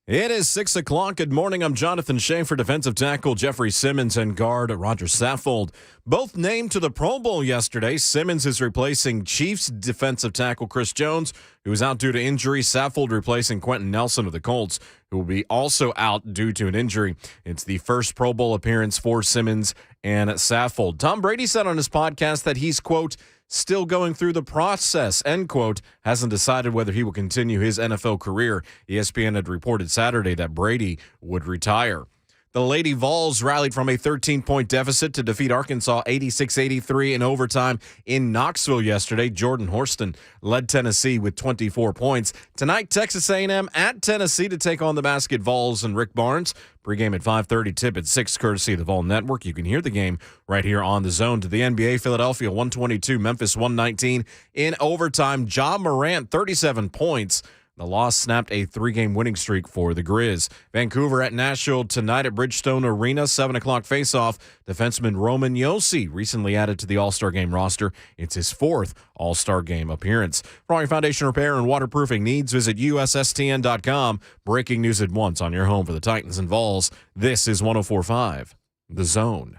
It is 6 o'clock. Good morning. I'm Jonathan Schaefer, defensive tackle Jeffrey Simmons and guard Roger Saffold. Both named to the Pro Bowl yesterday. Simmons is replacing Chiefs defensive tackle Chris Jones, who is out due to injury. Saffold replacing Quentin Nelson of the Colts, who will be also out due to an injury. It's the first Pro Bowl appearance for Simmons and Saffold. Tom Brady said on his podcast that he's, quote, still going through the process, end quote, hasn't decided whether he will continue his NFL career. ESPN had reported Saturday that Brady would retire. The Lady Vols rallied from a 13-point deficit to defeat Arkansas 86-83 in overtime in Knoxville yesterday. Jordan Horston led Tennessee with 24 points. Tonight, Texas A&M at Tennessee to take on the Basket Vols and Rick Barnes. Pregame at 5:30, tip at 6, courtesy of the Vol Network. You can hear the game right here on The Zone. To the NBA, Philadelphia 122, Memphis 119 in overtime. Ja Morant, 37 points. The loss snapped a 3-game winning streak for the Grizz. Vancouver at Nashville tonight at Bridgestone Arena, 7 o'clock faceoff. Defenseman Roman Josi recently added to the All-Star Game roster. It's his 4th All-Star Game appearance. For all your foundation repair and waterproofing needs, visit USSTN.com. Breaking news at once on your home for the Titans and Vols. This is 104.5 The Zone.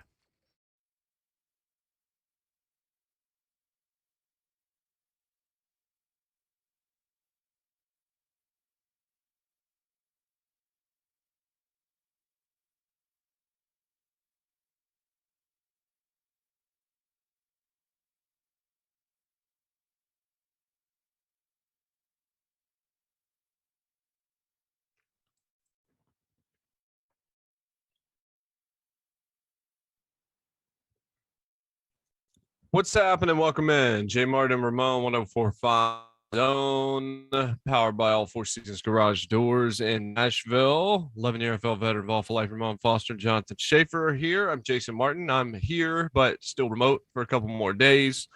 What's happening? Welcome in. JMart and Ramon, 104.5 Zone, powered by all Four Seasons Garage Doors in Nashville. 11-year NFL veteran, Vol for Life, Ramon Foster and Jonathan Schaefer are here. I'm Jason Martin. I'm here, but still remote for a couple more days.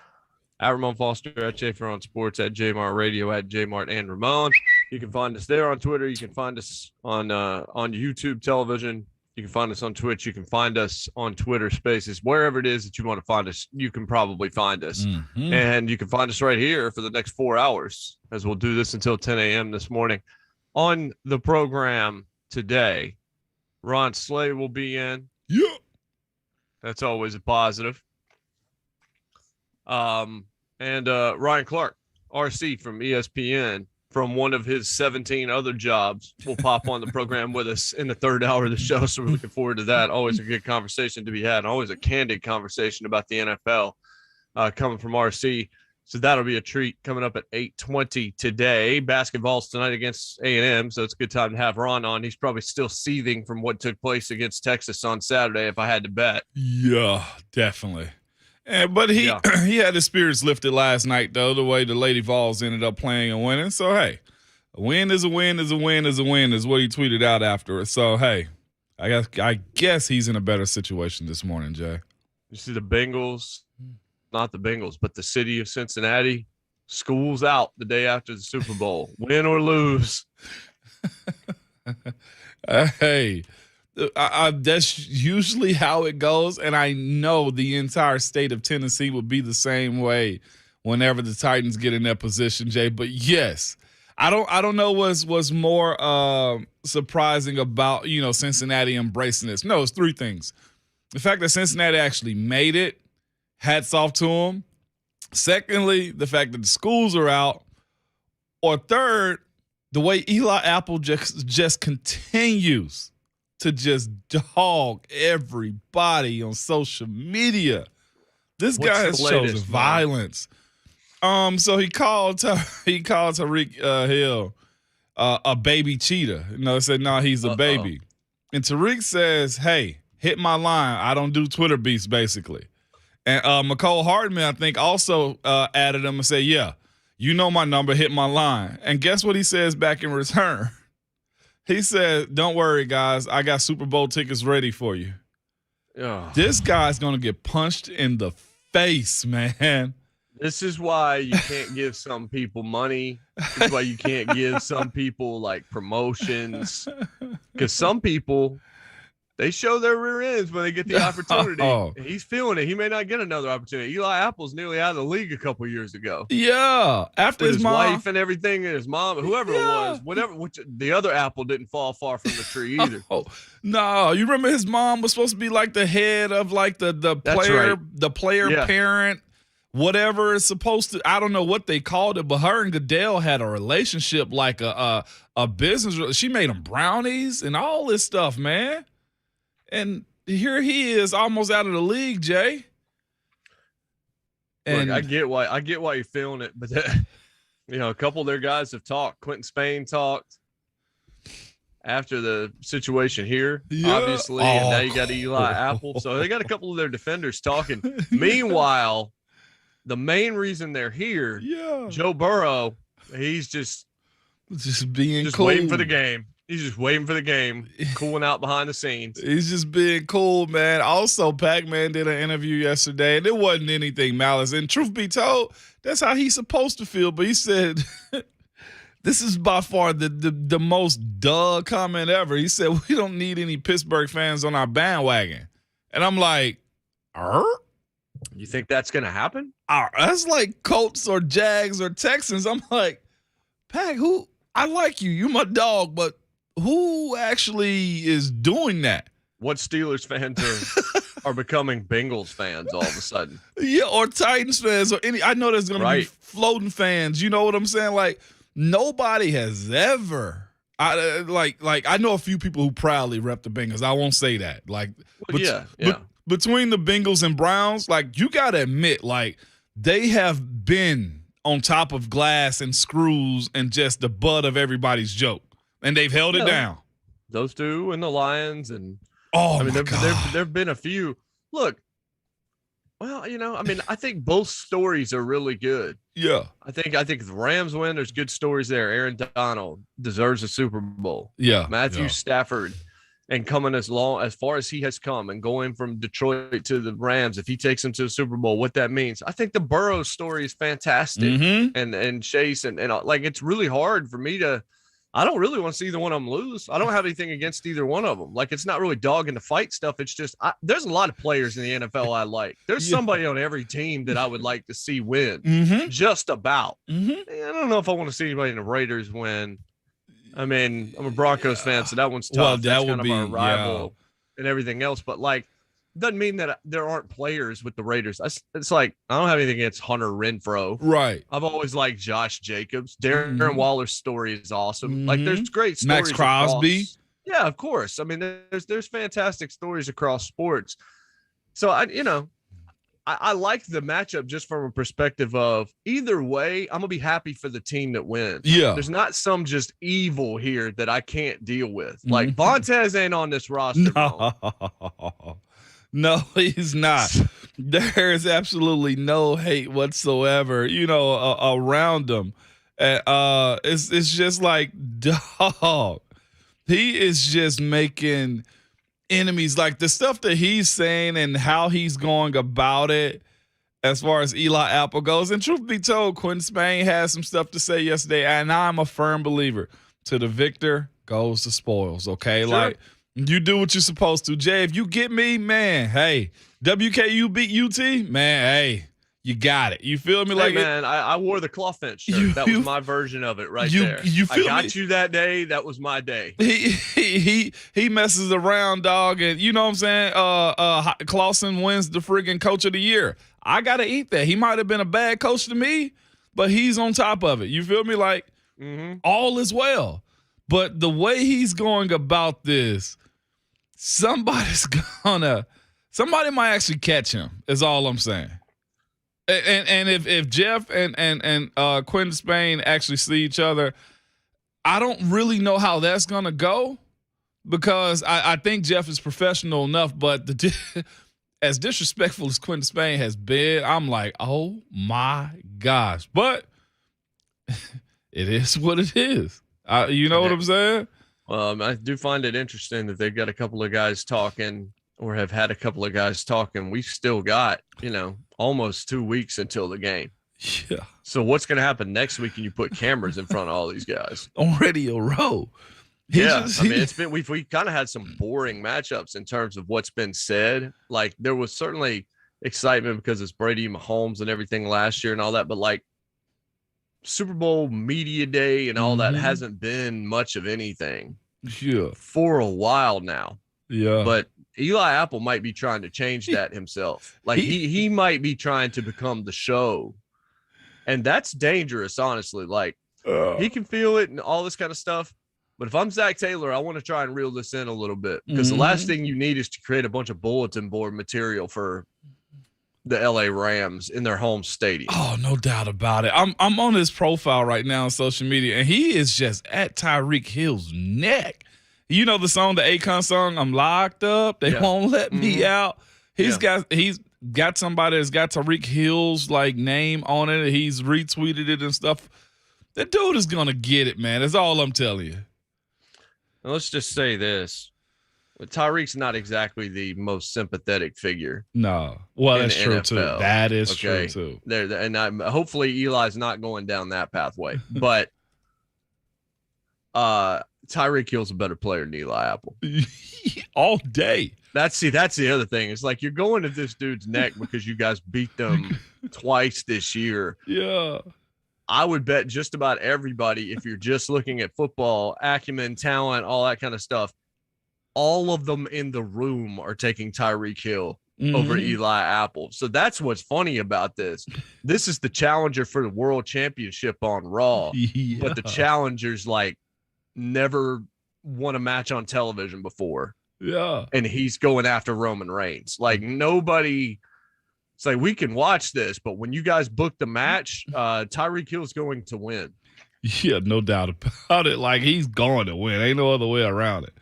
At Ramon Foster, at Schaefer on Sports, at JMart Radio, at JMart and Ramon. You can find us there on Twitter. You can find us on YouTube television. You can find us on Twitch. You can find us on Twitter Spaces. Wherever it is that you want to find us, you can probably find us. Mm-hmm. And you can find us right here for the next 4 hours, as we'll do this until 10 a.m. this morning. On the program today, Ron Slay will be in. Yeah. That's always a positive. And Ryan Clark, RC from ESPN, from one of his 17 other jobs, will pop on the program with us in the third hour of the show. So we're looking forward to that. Always a good conversation to be had, and always a candid conversation about the NFL coming from RC. So that'll be a treat coming up at 8:20 today. Basketball's tonight against A&M, so it's a good time to have Ron on. He's probably still seething from what took place against Texas on Saturday, if I had to bet. Yeah, definitely. But he had his spirits lifted last night, though, the way the Lady Vols ended up playing and winning. So, hey, a win is a win is a win is a win is what he tweeted out afterwards. So, hey, I guess he's in a better situation this morning, Jay. You see the Bengals, not the Bengals, but the city of Cincinnati, school's out the day after the Super Bowl. Win or lose. Hey. That's usually how it goes, and I know the entire state of Tennessee will be the same way whenever the Titans get in that position, Jay. But yes, I don't know what's more surprising about Cincinnati embracing this. No, it's 3 things: the fact that Cincinnati actually made it, hats off to them. Secondly, the fact that the schools are out, or third, the way Eli Apple just continues to just dog everybody on social media. This guy has chosen violence. So he called Tariq Hill a baby cheetah. Said no, he's a baby. And Tariq says, "Hey, hit my line. I don't do Twitter beats, basically." And McCole Hardman, I think, also added him and said, "Yeah, you know my number. Hit my line." And guess what he says back in return? He said, "Don't worry, guys. I got Super Bowl tickets ready for you." Oh. This guy's going to get punched in the face, man. This is why you can't give some people money. This is why you can't give some people, like, promotions. Because some people They show their rear ends when they get the opportunity. Oh. He's feeling it. He may not get another opportunity. Eli Apple's nearly out of the league a couple years ago. Yeah, after With his mom, wife and everything, and his mom, whoever it was, whatever. Which the other apple didn't fall far from the tree either. Oh, no, you remember his mom was supposed to be like the head of like the player, right. the player parent, whatever is supposed to. I don't know what they called it, but her and Goodell had a relationship like a business. She made him brownies and all this stuff, man. And here he is, almost out of the league, Jay. And look, I get why you're feeling it, but a couple of their guys have talked. Quentin Spain talked after the situation here, obviously, and now you got Eli Apple. So they got a couple of their defenders talking. Meanwhile, the main reason they're here, Joe Burrow, he's just cool. waiting for the game. He's just waiting for the game, cooling out behind the scenes. He's just being cool, man. Also, Pac-Man did an interview yesterday, and it wasn't anything malice. And truth be told, that's how he's supposed to feel. But he said, this is by far the most duh comment ever. He said, we don't need any Pittsburgh fans on our bandwagon. And I'm like, You think that's going to happen? That's like Colts or Jags or Texans. I'm like, Pac, I like you. You're my dog, but who actually is doing that? What Steelers fans are becoming Bengals fans all of a sudden? Yeah, or Titans fans or any. I know there's going to be floating fans. You know what I'm saying? Like nobody has ever. I know a few people who proudly rep the Bengals. I won't say that. Between the Bengals and Browns, like you got to admit, like they have been on top of glass and screws and just the butt of everybody's joke. And they've held it down. Those two and the Lions and there've been a few. Look, well, I think both stories are really good. Yeah. I think if the Rams win, there's good stories there. Aaron Donald deserves a Super Bowl. Yeah. Matthew Stafford and coming as far as he has come and going from Detroit to the Rams, if he takes them to the Super Bowl, what that means. I think the Burrow story is fantastic. Mm-hmm. And Chase and like it's really hard for me to I don't really want to see either one of them lose. I don't have anything against either one of them. Like, it's not really dog in the fight stuff. It's just there's a lot of players in the NFL I like. There's somebody on every team that I would like to see win. Mm-hmm. Just about. Mm-hmm. I don't know if I want to see anybody in the Raiders win. I mean, I'm a Broncos fan, so that one's tough. Well, that's kind of our rival and everything else. But, like, doesn't mean that there aren't players with the Raiders. It's like I don't have anything against Hunter Renfrow. Right. I've always liked Josh Jacobs. Darren Waller's story is awesome. Like there's great stories. Max Crosby. Yeah, of course. I mean, there's fantastic stories across sports. So I like the matchup just from a perspective of either way, I'm gonna be happy for the team that wins. Yeah. There's not some just evil here that I can't deal with. Like Vontez ain't on this roster. No, he's not. There is absolutely no hate whatsoever, around him. It's just like, dog. He is just making enemies. Like the stuff that he's saying and how he's going about it as far as Eli Apple goes. And truth be told, Quentin Spain had some stuff to say yesterday, and I'm a firm believer. To the victor goes the spoils, okay? Sure. Like, you do what you're supposed to. Jay, if you get me, man, hey, WKU beat UT, man, hey, you got it. You feel me? Hey, man, I wore the Clawfence shirt. That was my version of it right there. You feel I got you that day. That was my day. He messes around, dog, and you know what I'm saying? Clawson wins the friggin' coach of the year. I got to eat that. He might have been a bad coach to me, but he's on top of it. You feel me? Like, all is well. But the way he's going about this, somebody might actually catch him, is all I'm saying. And if Jeff and Quentin Spain actually see each other, I don't really know how that's going to go because I think Jeff is professional enough, but as disrespectful as Quentin Spain has been, I'm like, oh, my gosh. But it is what it is. You know what I'm saying? I do find it interesting that they've got a couple of guys talking or have had a couple of guys talking. We've still got, almost 2 weeks until the game. Yeah. So what's going to happen next week when you put cameras in front of all these guys? On Radio Row. I mean, we've kind of had some boring matchups in terms of what's been said. Like there was certainly excitement because it's Brady, Mahomes, and everything last year and all that, but like Super Bowl media day and all that hasn't been much of anything for a while now. Yeah. But Eli Apple might be trying to change that himself. Like he might be trying to become the show. And that's dangerous, honestly. Like he can feel it and all this kind of stuff. But if I'm Zach Taylor, I want to try and reel this in a little bit because the last thing you need is to create a bunch of bulletin board material for the LA Rams in their home stadium. Oh, no doubt about it. I'm on his profile right now on social media, and he is just at Tyreek Hill's neck. You know the song, the Akon song, I'm locked up. They won't let me out. He's got somebody that's got Tyreek Hill's like name on it. He's retweeted it and stuff. That dude is gonna get it, man. That's all I'm telling you. Now, let's just say this. Tyreek's not exactly the most sympathetic figure. No. Well, that's true, NFL. too. That is true, too. Hopefully Eli's not going down that pathway. But Tyreek Hill's a better player than Eli Apple. All day. That's the other thing. It's like you're going to this dude's neck because you guys beat them twice this year. Yeah. I would bet just about everybody, if you're just looking at football, acumen, talent, all that kind of stuff, all of them in the room are taking Tyreek Hill over Eli Apple. So that's what's funny about this. This is the challenger for the world championship on Raw, but the challenger's like never won a match on television before. Yeah. And he's going after Roman Reigns. Like nobody, it's like we can watch this, but when you guys book the match, Tyreek Hill's going to win. Yeah, no doubt about it. Like he's going to win. Ain't no other way around it.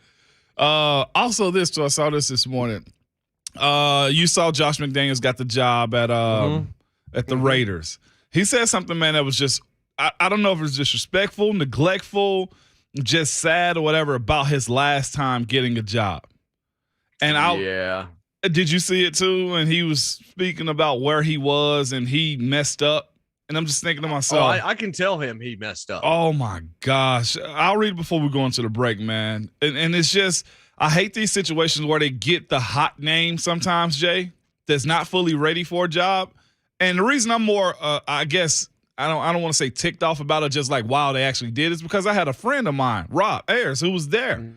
Also I saw this morning. You saw Josh McDaniels got the job at the Raiders. He said something, man, that was just I don't know if it was disrespectful, neglectful, just sad or whatever about his last time getting a job. And did you see it too? And he was speaking about where he was and he messed up. And I'm just thinking to myself, I can tell him he messed up. Oh my gosh. I'll read before we go into the break, man. And it's just, I hate these situations where they get the hot name sometimes, Jay, that's not fully ready for a job. And the reason I'm more, I guess, I don't want to say ticked off about it, just like, wow, they actually did, is because I had a friend of mine, Rob Ayers, who was there.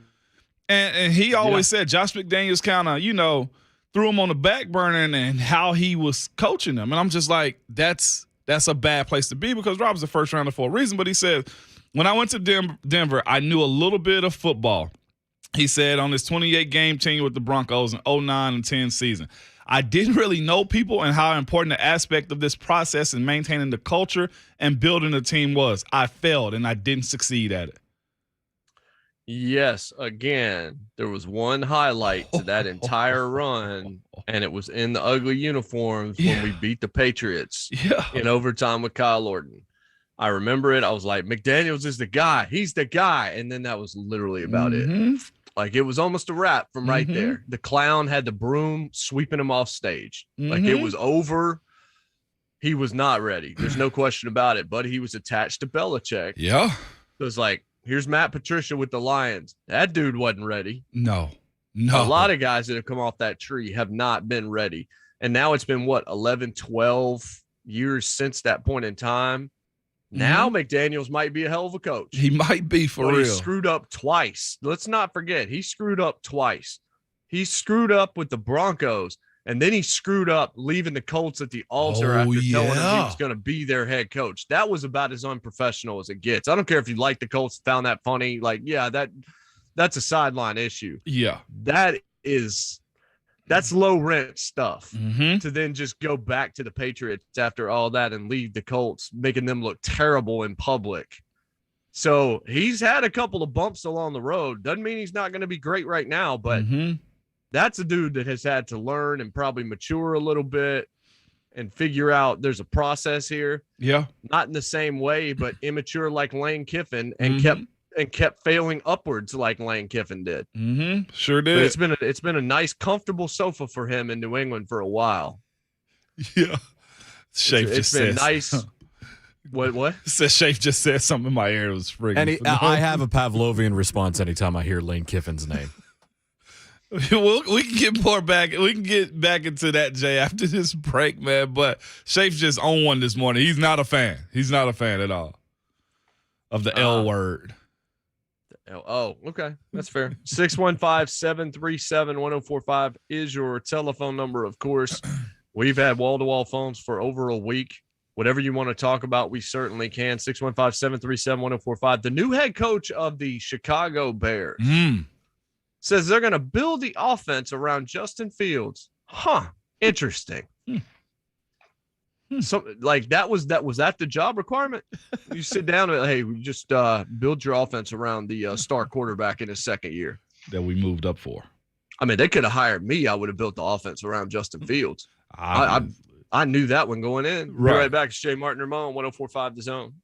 And he always said Josh McDaniels kind of, threw him on the back burner and how he was coaching them. And I'm just like, that's a bad place to be because Rob's the first rounder for a reason. But he said, when I went to Denver, I knew a little bit of football. He said on his 28-game tenure with the Broncos in 09 and 10 season, I didn't really know people and how important the aspect of this process and maintaining the culture and building a team was. I failed and I didn't succeed at it. Yes, again, there was one highlight to that entire run, and it was in the ugly uniforms when we beat the Patriots in overtime with Kyle Orton. I remember it. I was like, McDaniels is the guy. He's the guy. And then that was literally about it. Like, it was almost a wrap from right there. The clown had the broom sweeping him off stage. Like, it was over. He was not ready. There's no question about it. But he was attached to Belichick. Yeah. It was like, here's Matt Patricia with the Lions. That dude wasn't ready. No. A lot of guys that have come off that tree have not been ready. And now it's been, 11, 12 years since that point in time. Now McDaniels might be a hell of a coach. He might be for real. He screwed up twice. Let's not forget, he screwed up twice. He screwed up with the Broncos, and then he screwed up leaving the Colts at the altar after telling him he was going to be their head coach. That was about as unprofessional as it gets. I don't care if you like the Colts, found that funny. Like, that's a sideline issue. Yeah. That's low rent stuff to then just go back to the Patriots after all that and leave the Colts, making them look terrible in public. So he's had a couple of bumps along the road. Doesn't mean he's not going to be great right now, but that's a dude that has had to learn and probably mature a little bit and figure out there's a process here. Yeah. Not in the same way, but immature like Lane Kiffin and kept failing upwards like Lane Kiffin did. Sure did. But it's been a nice, comfortable sofa for him in New England for a while. Yeah. It's been nice. What? Said Shafe just said something in my ear. It was friggin'. I have a Pavlovian response anytime I hear Lane Kiffin's name. We can get more back. We can get back into that, Jay, after this break, man. But Shafe just on one this morning. He's not a fan. He's not a fan at all of the L word. Oh, okay. That's fair. 615-737-1045 is your telephone number, of course. We've had wall-to-wall phones for over a week. Whatever you want to talk about, we certainly can. 615-737-1045. The new head coach of the Chicago Bears says they're going to build the offense around Justin Fields. Interesting. So, like, was that the job requirement? You sit down and, hey, we just build your offense around the star quarterback in his second year that we moved up for. I mean, they could have hired me. I would have built the offense around Justin Fields. I knew that one going in. Right. Be right back. It's JMart and Ramon, 104.5 The Zone.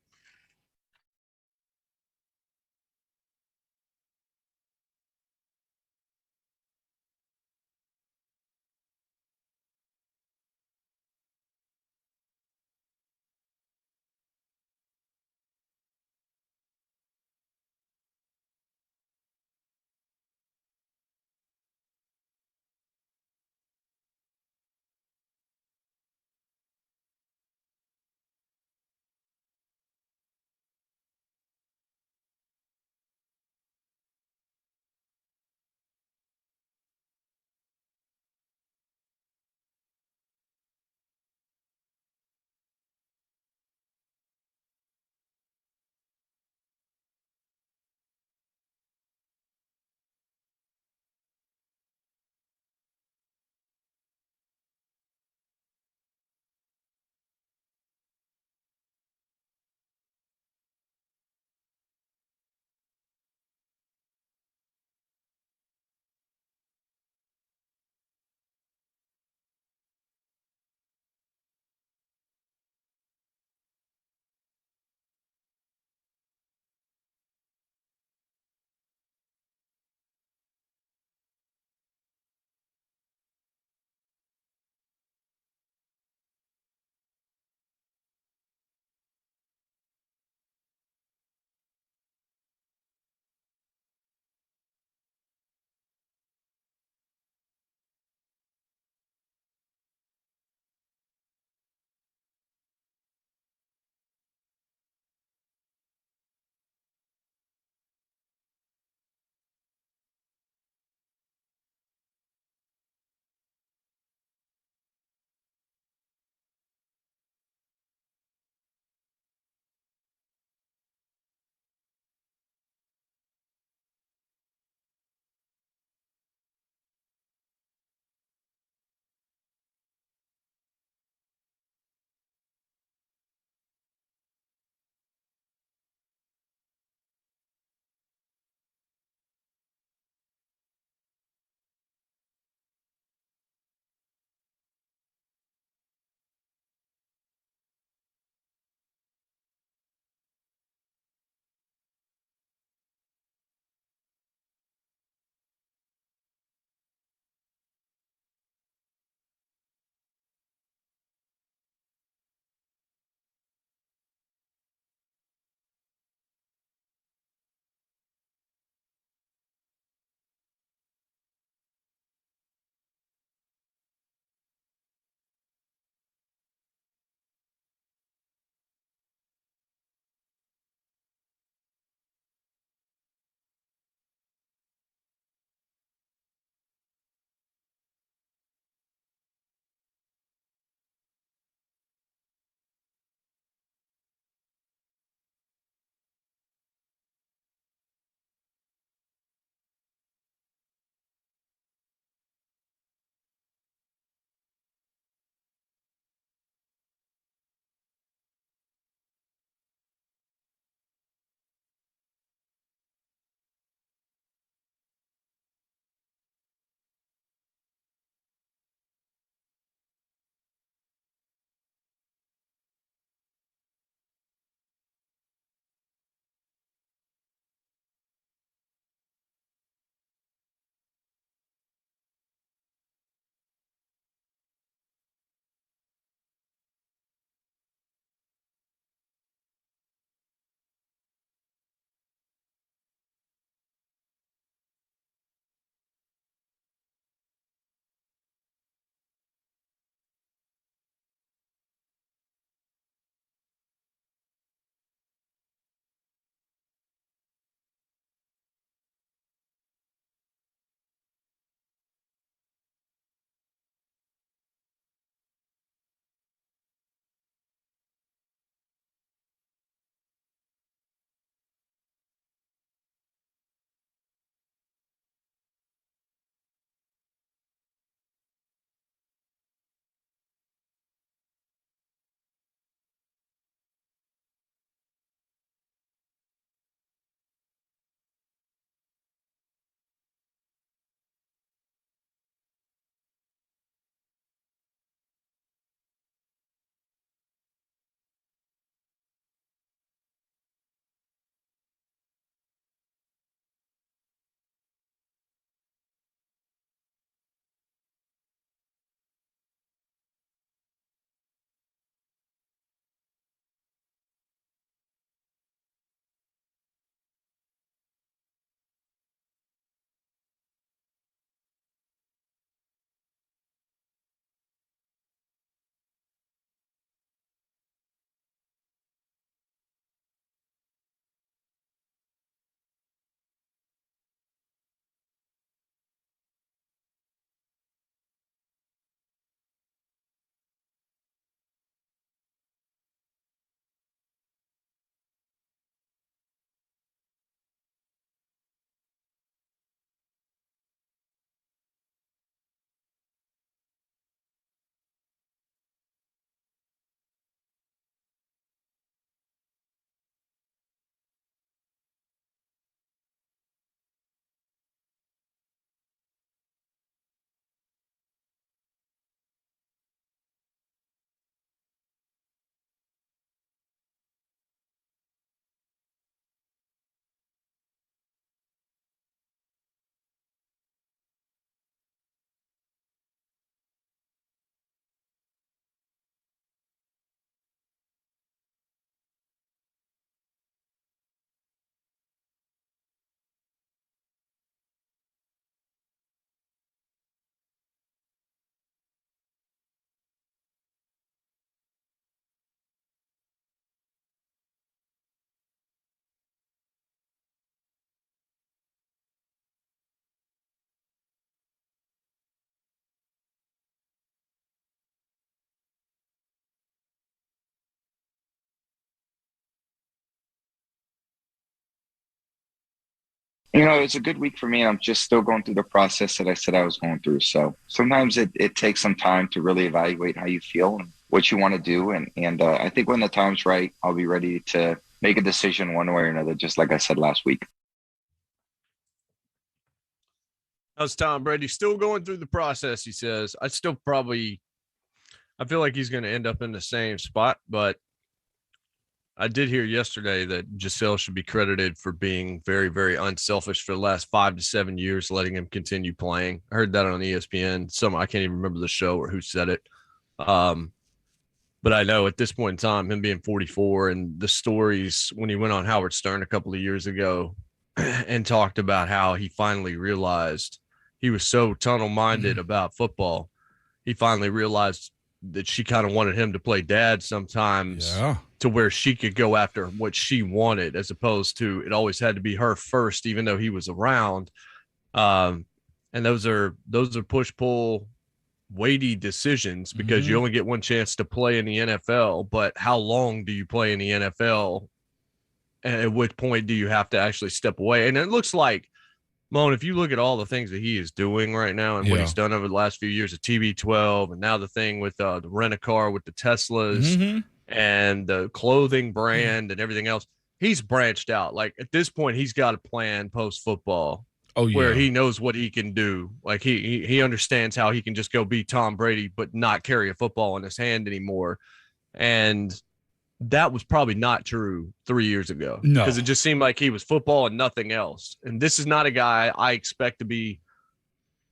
It's a good week for me. I'm just still going through the process that I said I was going through. So sometimes it takes some time to really evaluate how you feel and what you want to do. And I think when the time's right, I'll be ready to make a decision one way or another, just like I said last week. How's Tom Brady? Still going through the process, he says. I feel like he's going to end up in the same spot, but I did hear yesterday that Giselle should be credited for being very, very unselfish for the last 5 to 7 years, letting him continue playing. I heard that on ESPN. I can't even remember the show or who said it. But I know at this point in time, him being 44 and the stories when he went on Howard Stern a couple of years ago and talked about how he finally realized he was so tunnel-minded about football. He finally realized that she kind of wanted him to play dad sometimes to where she could go after what she wanted, as opposed to it always had to be her first, even though he was around. And those are push-pull, weighty decisions because you only get one chance to play in the NFL. But how long do you play in the NFL? And at which point do you have to actually step away? And it looks like, Moan, if you look at all the things that he is doing right now and what he's done over the last few years, the TB12, and now the thing with the rent-a-car with the Teslas and the clothing brand and everything else, he's branched out. Like at this point, he's got a plan post-football where he knows what he can do. Like he understands how he can just go be Tom Brady but not carry a football in his hand anymore. And that was probably not true 3 years ago. No, because it just seemed like he was football and nothing else. And this is not a guy I expect to be.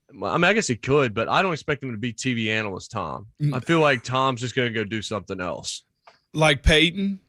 I mean, I guess he could, but I don't expect him to be TV analyst Tom. I feel like Tom's just going to go do something else, like Peyton,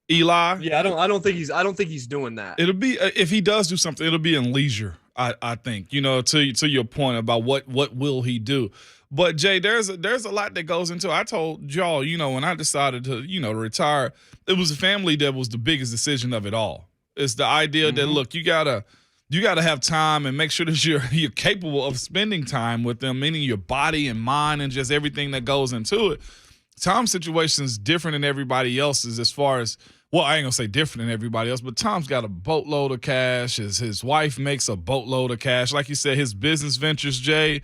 Eli. Yeah, I don't think he's doing that. It'll be if he does do something, it'll be in leisure. I think, to your point about what will he do. But Jay, there's a lot that goes into it. I told y'all, when I decided to, retire, it was the family that was the biggest decision of it all. It's the idea that, look, you gotta have time and make sure that you're capable of spending time with them, meaning your body and mind and just everything that goes into it. Tom's situation is different than everybody else's as far as, well, I ain't gonna say different than everybody else, but Tom's got a boatload of cash. His wife makes a boatload of cash. Like you said, his business ventures, Jay,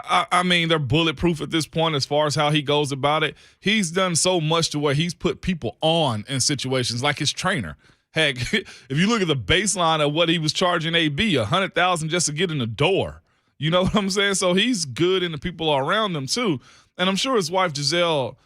I mean, they're bulletproof at this point as far as how he goes about it. He's done so much to where he's put people on in situations like his trainer. Heck, if you look at the baseline of what he was charging AB, $100,000 just to get in the door. You know what I'm saying? So he's good in the people around him too. And I'm sure his wife, Giselle,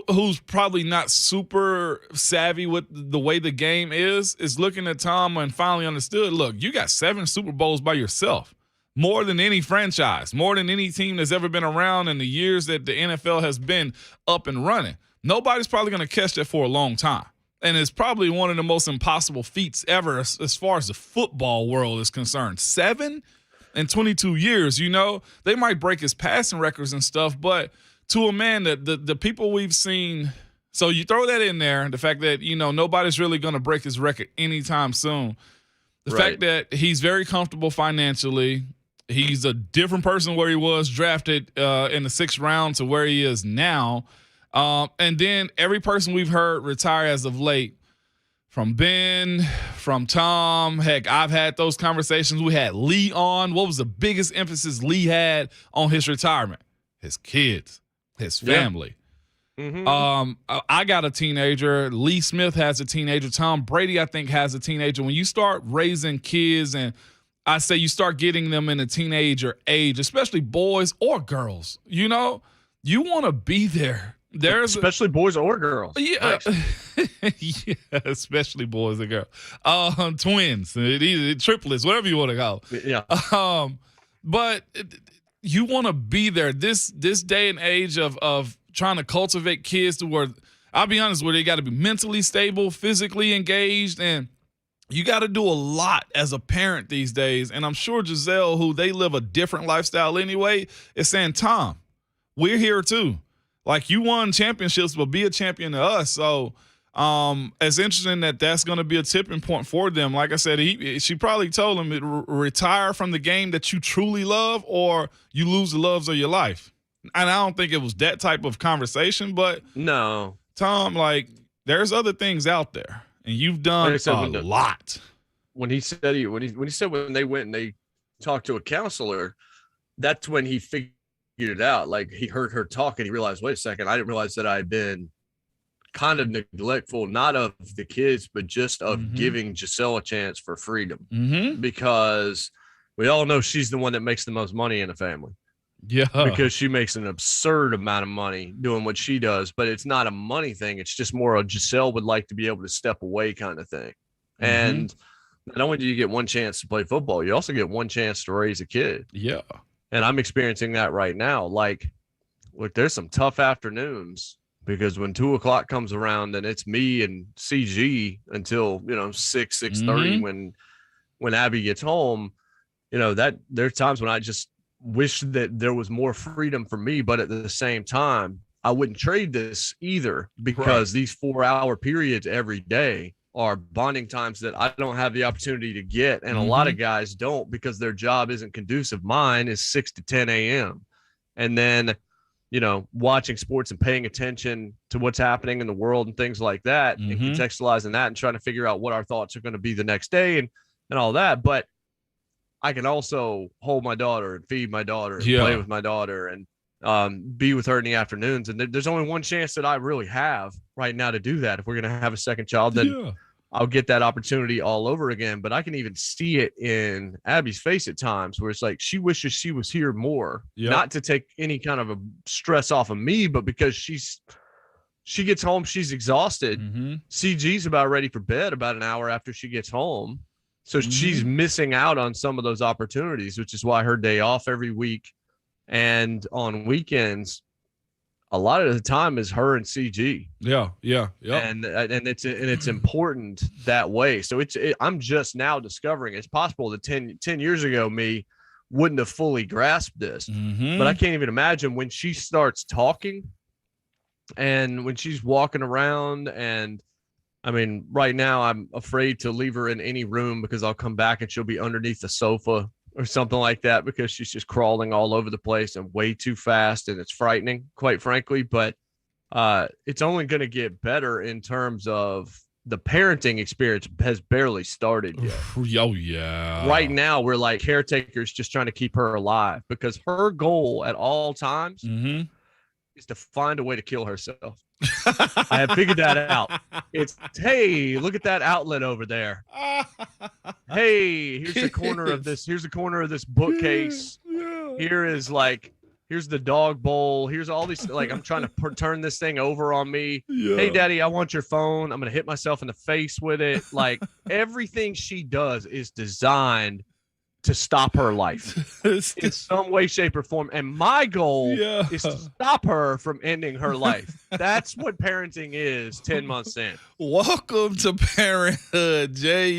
who's probably not super savvy with the way the game is looking at Tom and finally understood, look, you got 7 Super Bowls by yourself. More than any franchise, more than any team that's ever been around in the years that the NFL has been up and running. Nobody's probably going to catch that for a long time. And it's probably one of the most impossible feats ever as far as the football world is concerned. 7 in 22 years, they might break his passing records and stuff, but to a man that the people we've seen, so you throw that in there, the fact that, nobody's really going to break his record anytime soon. The fact that he's very comfortable financially. He's a different person where he was drafted in the 6th round to where he is now. And then every person we've heard retire as of late, from Ben, from Tom. Heck, I've had those conversations. We had Lee on. What was the biggest emphasis Lee had on his retirement? His kids, his family. Yeah. I got a teenager. Lee Smith has a teenager. Tom Brady, I think, has a teenager. When you start raising kids, and I say you start getting them in a teenager age, especially boys or girls, you want to be there. Especially boys or girls. Yeah. Yeah, especially boys and girls. Twins, triplets, whatever you want to go. Yeah. But you want to be there. This day and age of trying to cultivate kids to where, I'll be honest, where they got to be mentally stable, physically engaged, and you got to do a lot as a parent these days. And I'm sure Giselle, who they live a different lifestyle anyway, is saying, Tom, we're here too. Like, you won championships, but be a champion to us. So it's interesting that that's going to be a tipping point for them. Like I said, she probably told him, retire from the game that you truly love, or you lose the loves of your life. And I don't think it was that type of conversation, but no, Tom, like, there's other things out there, and you've done a lot. when he said when they went and they talked to a counselor, that's when he figured it out. Like, he heard her talk and he realized, wait a second, I didn't realize that I had been kind of neglectful, not of the kids, but just of giving Giselle a chance for freedom, because we all know she's the one that makes the most money in the family. Yeah, because she makes an absurd amount of money doing what she does, but it's not a money thing. It's just more a Giselle would like to be able to step away kind of thing. And not only do you get one chance to play football, you also get one chance to raise a kid. Yeah. And I'm experiencing that right now. Like, look, there's some tough afternoons, because when 2:00 comes around and it's me and CG until, 6:30 when Abby gets home, that there's times when I just wish that there was more freedom for me. But at the same time, I wouldn't trade this either, because these 4-hour periods every day are bonding times that I don't have the opportunity to get. And a lot of guys don't, because their job isn't conducive. Mine is 6 to 10 a.m. And then, watching sports and paying attention to what's happening in the world and things like that, and contextualizing that and trying to figure out what our thoughts are going to be the next day and all that. But I can also hold my daughter and feed my daughter and play with my daughter and be with her in the afternoons. And there's only one chance that I really have right now to do that. If we're going to have a second child, then I'll get that opportunity all over again. But I can even see it in Abby's face at times, where it's like she wishes she was here more, not to take any kind of a stress off of me, but because she gets home, she's exhausted. CG's about ready for bed about an hour after she gets home. So she's missing out on some of those opportunities, which is why her day off every week and on weekends, a lot of the time, is her and CG. Yeah. And it's important that way. So I'm just now discovering it's possible that 10 years ago me wouldn't have fully grasped this. But I can't even imagine when she starts talking and when she's walking around. And I mean, right now I'm afraid to leave her in any room, because I'll come back and she'll be underneath the sofa or something like that, because she's just crawling all over the place and way too fast, and it's frightening, quite frankly. But it's only going to get better in terms of the parenting experience has barely started yet. Oh, yeah. Right now, we're like caretakers just trying to keep her alive, because her goal at all times is to find a way to kill herself. I have figured that out. It's, hey, look at that outlet over there. Hey, here's the corner of this. Here's the corner of this bookcase. Here's the dog bowl. Here's all these, like, I'm trying to turn this thing over on me. Hey, Daddy, I want your phone. I'm going to hit myself in the face with it. Like, everything she does is designed to stop her life in some way, shape, or form. And my goal is to stop her from ending her life. That's what parenting is 10 months in. Welcome to parenthood, Jay.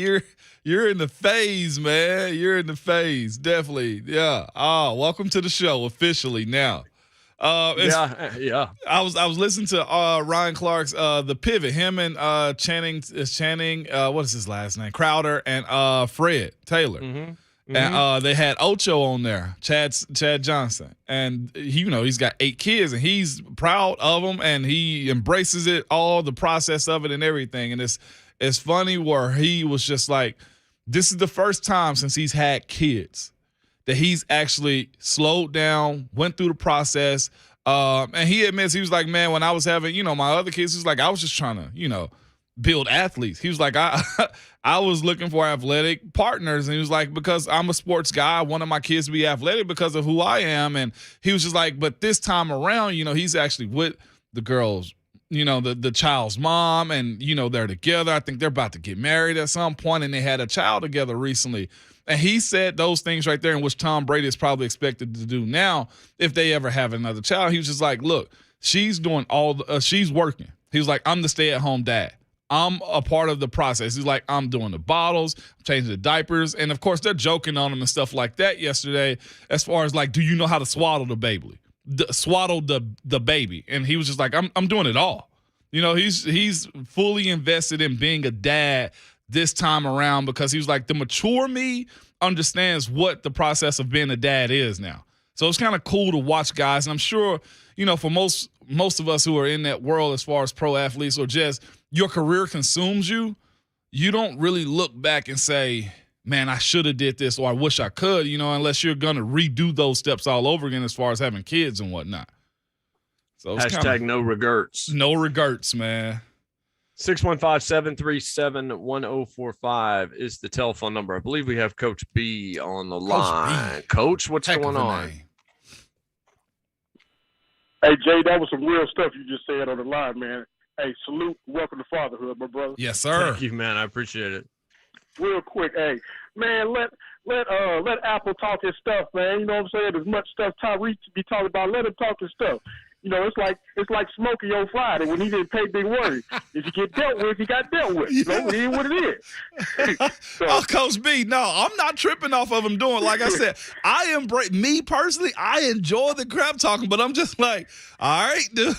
You're in the phase, man. You're in the phase. Definitely. Yeah. Welcome to the show officially now. Yeah. I was listening to Ryan Clark's The Pivot. Him and Channing, what is his last name? Crowder and Fred Taylor. And they had Ocho on there, Chad Johnson, and he's got 8 kids, and he's proud of them, and he embraces it, all the process of it and everything. And it's funny where he was just like, this is the first time since he's had kids that he's actually slowed down, went through the process, and he admits, he was like, man, when I was having my other kids, he was like, I was just trying to build athletes. He was like, I was looking for athletic partners. And he was like, because I'm a sports guy, I wanted my kids to be athletic because of who I am. And he was just like, but this time around, he's actually with the girls, the child's mom, and, they're together. I think they're about to get married at some point, and they had a child together recently. And he said those things right there, in which Tom Brady is probably expected to do now if they ever have another child. He was just like, look, she's doing she's working. He was like, I'm the stay-at-home dad. I'm a part of the process. He's like, I'm doing the bottles, I'm changing the diapers. And, of course, they're joking on him and stuff like that yesterday as far as, like, do you know how to swaddle the baby? Swaddle the baby. And he was just like, I'm doing it all. He's fully invested in being a dad this time around, because he was like, the mature me understands what the process of being a dad is now. So it's kind of cool to watch guys. And I'm sure, for most of us who are in that world as far as pro athletes, or just your career consumes you, you don't really look back and say, man, I should have did this or I wish I could, unless you're going to redo those steps all over again as far as having kids and whatnot. So it's Hashtag no regrets. No regrets, man. 615-737-1045 is the telephone number. I believe we have Coach B on the line. Coach, what's going on? Hey, Jay, that was some real stuff you just said on the line, man. Hey, salute. Welcome to fatherhood, my brother. Yes, sir. Thank you, man. I appreciate it. Real quick, hey, man, let Apple talk his stuff, man. You know what I'm saying? As much stuff Tyreek be talking about, let him talk his stuff. It's like Smokey on Friday when he didn't pay big worry. If you get dealt with, you got dealt with. It is what it is. So, Coach B, no, I'm not tripping off of him doing. Like I said, me personally, I enjoy the crap talking, but I'm just like, all right, dude,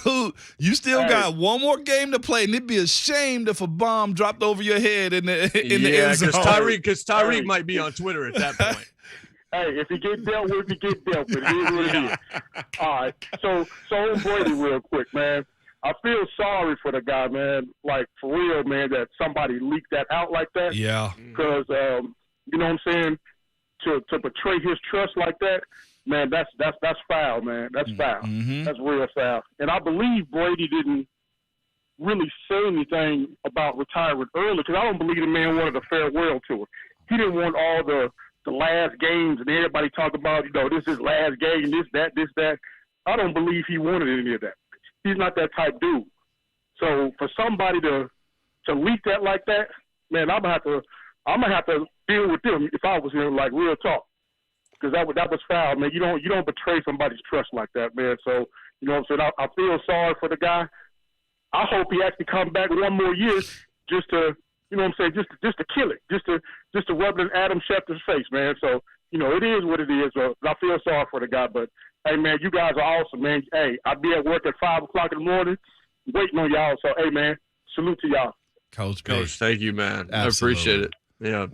you still got one more game to play, and it'd be a shame if a bomb dropped over your head in the end zone. Because Tyreek might be on Twitter at that point. Hey, if he get dealt with, he get dealt with. It is what it is. All right. So on Brady real quick, man. I feel sorry for the guy, man. Like, for real, man, that somebody leaked that out like that. Yeah. Because, you know what I'm saying, to betray his trust like that, man, that's foul, man. That's foul. Mm-hmm. That's real foul. And I believe Brady didn't really say anything about retiring early because I don't believe the man wanted a farewell tour. He didn't want all the last games and everybody talk about, this is last game, this, that. I don't believe he wanted any of that. He's not that type dude. So for somebody to leak that like that, man, I'm gonna have to deal with them if I was him, like real talk. Because that was foul, man. You don't betray somebody's trust like that, man. So, you know what I'm saying? I feel sorry for the guy. I hope he actually comes back one more year just to, you know what I'm saying, just to kill it, just to rub it in Adam Schefter's face, man. So, it is what it is. I feel sorry for the guy, but hey, man, you guys are awesome, man. Hey, I'll be at work at 5 o'clock in the morning waiting on y'all. So, hey, man, salute to y'all. Coach, thank you, man. Absolutely. I appreciate it. Yeah,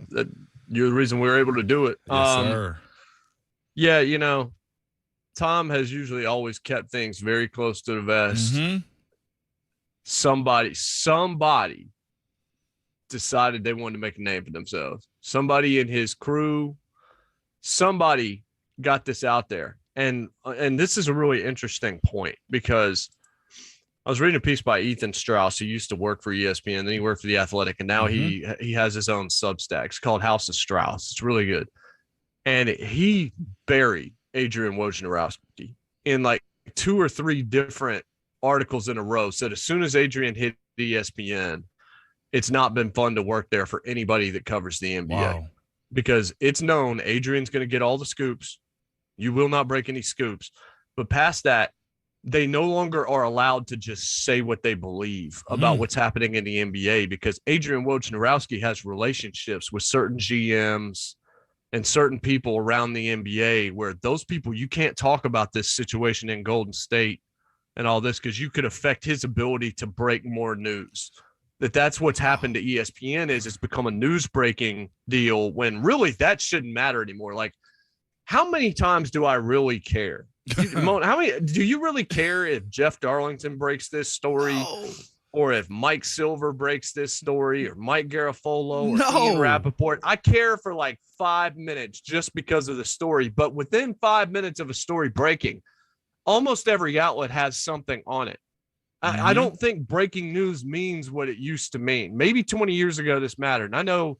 you're the reason we were able to do it. Yes, sir. Yeah, Tom has usually always kept things very close to the vest. Mm-hmm. Somebody decided they wanted to make a name for themselves. Somebody in his crew, somebody got this out there. And this is a really interesting point because I was reading a piece by Ethan Strauss, who used to work for ESPN, then he worked for The Athletic, and now he has his own Substack. It's called House of Strauss. It's really good. And he buried Adrian Wojnarowski in like 2 or 3 different articles in a row. Said as soon as Adrian hit ESPN, it's not been fun to work there for anybody that covers the NBA. Wow. Because it's known Adrian's going to get all the scoops. You will not break any scoops. But past that, they no longer are allowed to just say what they believe about what's happening in the NBA because Adrian Wojnarowski has relationships with certain GMs and certain people around the NBA where those people, you can't talk about this situation in Golden State and all this because you could affect his ability to break more news. That's what's happened to ESPN is it's become a news breaking deal when really that shouldn't matter anymore. Like, how many times do I really care? Do you really care if Jeff Darlington breaks this story or if Mike Silver breaks this story or Mike Garafolo or Ian Rappaport? I care for like 5 minutes just because of the story. But within 5 minutes of a story breaking, almost every outlet has something on it. I don't think breaking news means what it used to mean. Maybe 20 years ago this mattered. And I know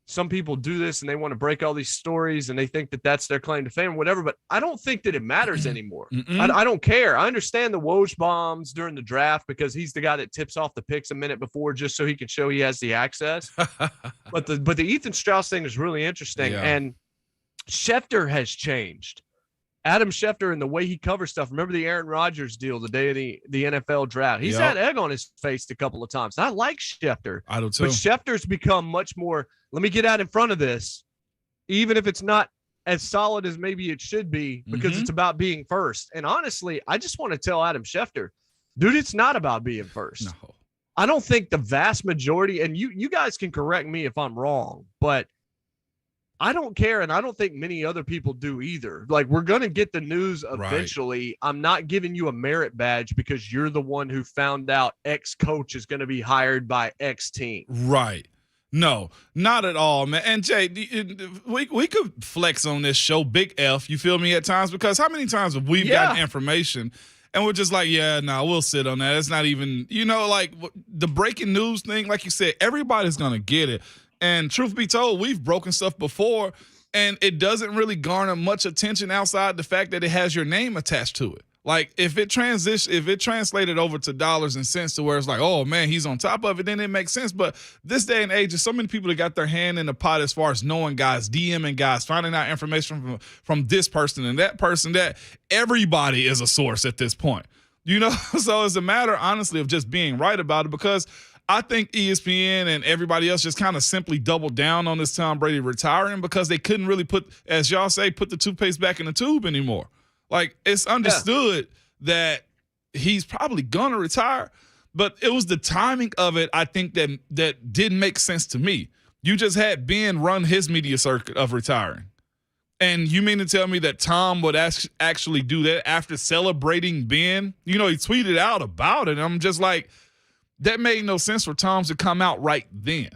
some people do this and they want to break all these stories and they think that that's their claim to fame or whatever, but I don't think that it matters anymore. I don't care. I understand the Woj bombs during the draft because he's the guy that tips off the picks a minute before just so he can show he has the access. but the Ethan Strauss thing is really interesting. Yeah. And Schefter has changed. Adam Schefter and the way he covers stuff. Remember the Aaron Rodgers deal the day of the NFL draft? He's had egg on his face a couple of times. I like Schefter. I do too. But Schefter's become much more, let me get out in front of this, even if it's not as solid as maybe it should be, because it's about being first. And honestly, I just want to tell Adam Schefter, dude, it's not about being first. No. I don't think the vast majority, and you guys can correct me if I'm wrong, but I don't care, and I don't think many other people do either. Like, we're going to get the news eventually. Right. I'm not giving you a merit badge because you're the one who found out X coach is going to be hired by X team. Right. No, not at all, man. And Jay, we could flex on this show, big F, you feel me, at times, because how many times have we gotten information and we're just like, we'll sit on that. It's not even, like the breaking news thing, like you said, everybody's going to get it. And truth be told, we've broken stuff before, and it doesn't really garner much attention outside the fact that it has your name attached to it. Like if it translated over to dollars and cents to where it's like, oh man, he's on top of it, then it makes sense. But this day and age, there's so many people that got their hand in the pot as far as knowing guys, DMing guys, finding out information from this person and that person, that everybody is a source at this point. So it's a matter, honestly, of just being right about it, because I think ESPN and everybody else just kind of simply doubled down on this Tom Brady retiring because they couldn't really put the toothpaste back in the tube anymore. Like, it's understood that he's probably going to retire, but it was the timing of it, I think, that didn't make sense to me. You just had Ben run his media circuit of retiring. And you mean to tell me that Tom would actually do that after celebrating Ben? He tweeted out about it, and I'm just like, that made no sense for Tom to come out right then.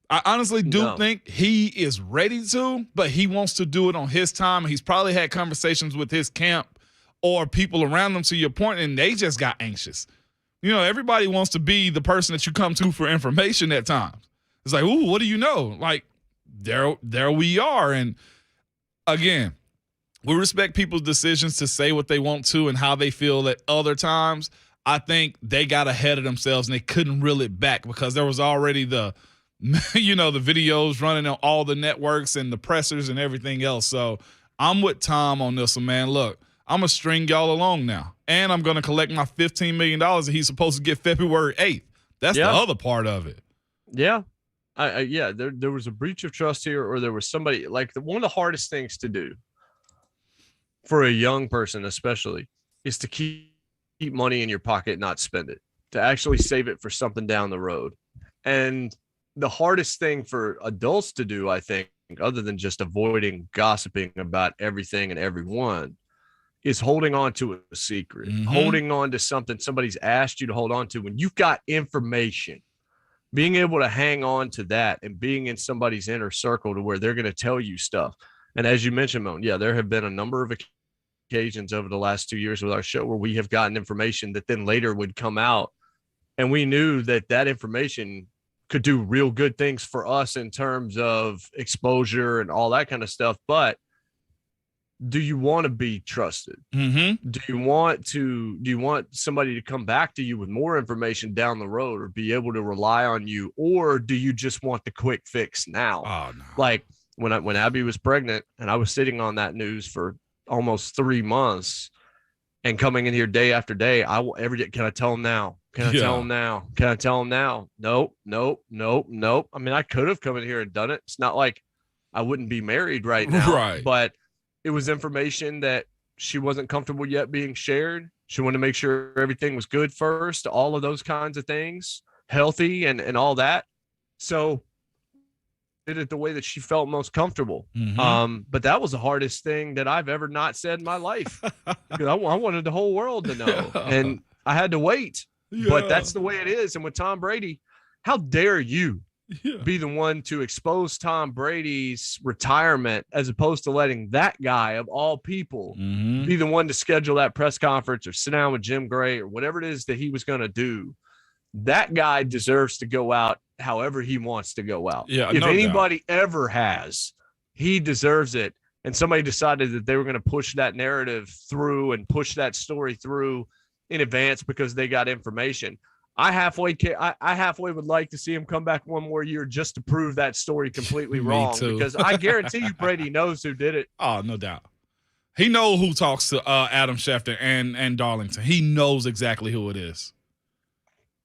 I honestly do think he is ready to, but he wants to do it on his time. He's probably had conversations with his camp or people around him, to your point, and they just got anxious. Everybody wants to be the person that you come to for information at times. It's like, ooh, what do you know? Like, there we are. And again, we respect people's decisions to say what they want to and how they feel at other times. I think they got ahead of themselves and they couldn't reel it back because there was already the videos running on all the networks and the pressers and everything else. So I'm with Tom on this one, man. Look, I'm going to string y'all along now, and I'm going to collect my $15 million that he's supposed to get February 8th. That's the other part of it. Yeah. There was a breach of trust here, or there was somebody, like, one of the hardest things to do for a young person especially is to keep money in your pocket, not spend it, to actually save it for something down the road. And the hardest thing for adults to do, I think, other than just avoiding gossiping about everything and everyone, is holding on to a secret, holding on to something somebody's asked you to hold on to. When you've got information, being able to hang on to that and being in somebody's inner circle to where they're going to tell you stuff. And as you mentioned, Moan, there have been a number of occasions over the last 2 years with our show where we have gotten information that then later would come out, and we knew that information could do real good things for us in terms of exposure and all that kind of stuff. But do you want to be trusted? Do you want somebody to come back to you with more information down the road or be able to rely on you? Or do you just want the quick fix now? Oh, no. Like when Abby was pregnant and I was sitting on that news for almost 3 months and coming in here day after day, every day, can I tell him now? Can I tell him now? Can I tell him now? Nope. I mean, I could have come in here and done it. It's not like I wouldn't be married right now. Right. But it was information that she wasn't comfortable yet being shared. She wanted to make sure everything was good first, all of those kinds of things, healthy and all that. So did it the way that she felt most comfortable. But that was the hardest thing that I've ever not said in my life. Because I wanted the whole world to know. And I had to wait. But that's the way it is. And with Tom Brady, how dare you be the one to expose Tom Brady's retirement as opposed to letting that guy of all people be the one to schedule that press conference or sit down with Jim Gray or whatever it is that he was going to do. That guy deserves to go out however he wants to go out. If anybody ever has, he deserves it. And somebody decided that they were going to push that narrative through and push that story through in advance because they got information. I halfway would like to see him come back one more year just to prove that story completely wrong, because I guarantee you Brady knows who did it. Oh, no doubt. He knows who talks to Adam Schefter and Darlington. He knows exactly who it is.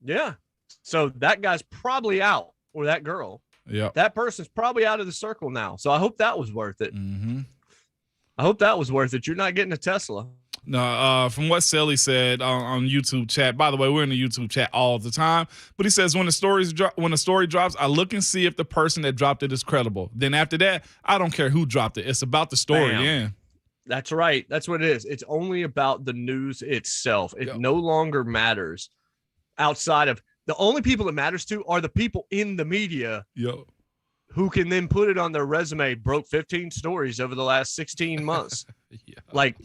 Yeah. So that guy's probably out, or that girl. Yeah. That person's probably out of the circle now. So I hope that was worth it. I hope that was worth it. You're not getting a Tesla. No, from what Sally said on YouTube chat. By the way, we're in the YouTube chat all the time. But he says when the story drops, I look and see if the person that dropped it is credible. Then after that, I don't care who dropped it. It's about the story. Bam. Yeah. That's right. That's what it is. It's only about the news itself. It no longer matters outside of the only people it matters to are the people in the media who can then put it on their resume, broke 15 stories over the last 16 months. Yeah. Like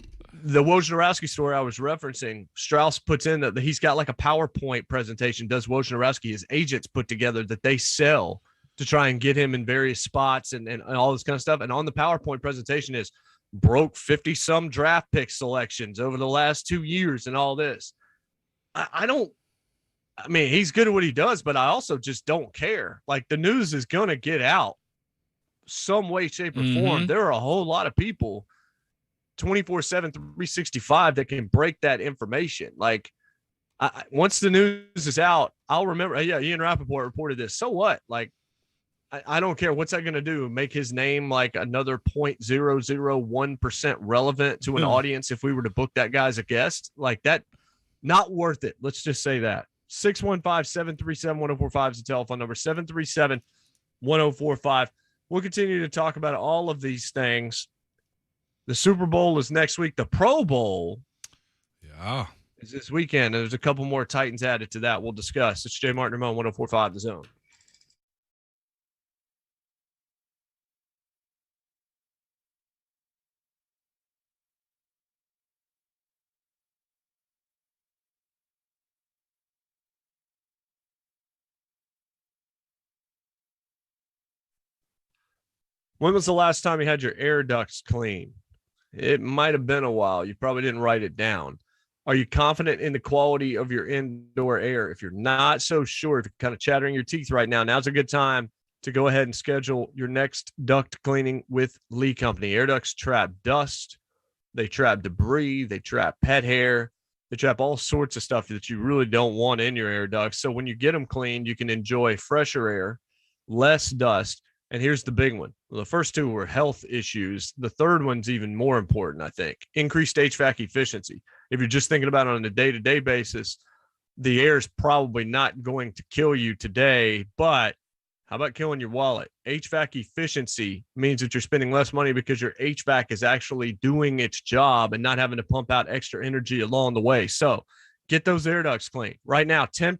the Wojnarowski story I was referencing, Strauss puts in that he's got like a PowerPoint presentation, does Wojnarowski, his agents put together that they sell to try and get him in various spots and all this kind of stuff. And on the PowerPoint presentation is broke 50 some draft pick selections over the last 2 years and all this. I mean, he's good at what he does, but I also just don't care. Like the news is going to get out some way, shape, or form. There are a whole lot of people 24/7, 365 that can break that information. Like once the news is out, I'll remember. Yeah, Ian Rappaport reported this. So what? Like, I don't care. What's that going to do? Make his name like another 0.001% relevant to an audience if we were to book that guy as a guest? Like that, not worth it. Let's just say that. 615-737-1045 is the telephone number. 737-1045. We'll continue to talk about all of these things. The Super Bowl is next week. The Pro Bowl is this weekend. There's a couple more Titans added to that. We'll discuss. It's JMart and Ramon, 1045 The Zone. When was the last time you had your air ducts clean? It might have been a while. You probably didn't write it down. Are you confident in the quality of your indoor air? If you're not so sure, if you're kind of chattering your teeth right now, now's a good time to go ahead and schedule your next duct cleaning with Lee Company. Air ducts trap dust. They trap debris. They trap pet hair. They trap all sorts of stuff that you really don't want in your air ducts. So when you get them cleaned, you can enjoy fresher air, less dust. And here's the big one. Well, the first two were health issues. The third one's even more important, I think. Increased HVAC efficiency. If you're just thinking about it on a day-to-day basis, the air is probably not going to kill you today, but how about killing your wallet? HVAC efficiency means that you're spending less money because your HVAC is actually doing its job and not having to pump out extra energy along the way. So get those air ducts clean. Right now, 10%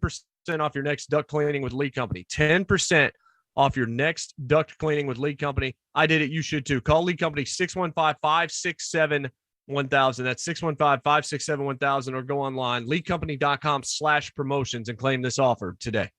off your next duct cleaning with Lee Company. 10% off your next duct cleaning with Lee Company. I did it. You should too. Call Lee Company 615-567-1000. That's 615-567-1000 or go online, leecompany.com/promotions and claim this offer today.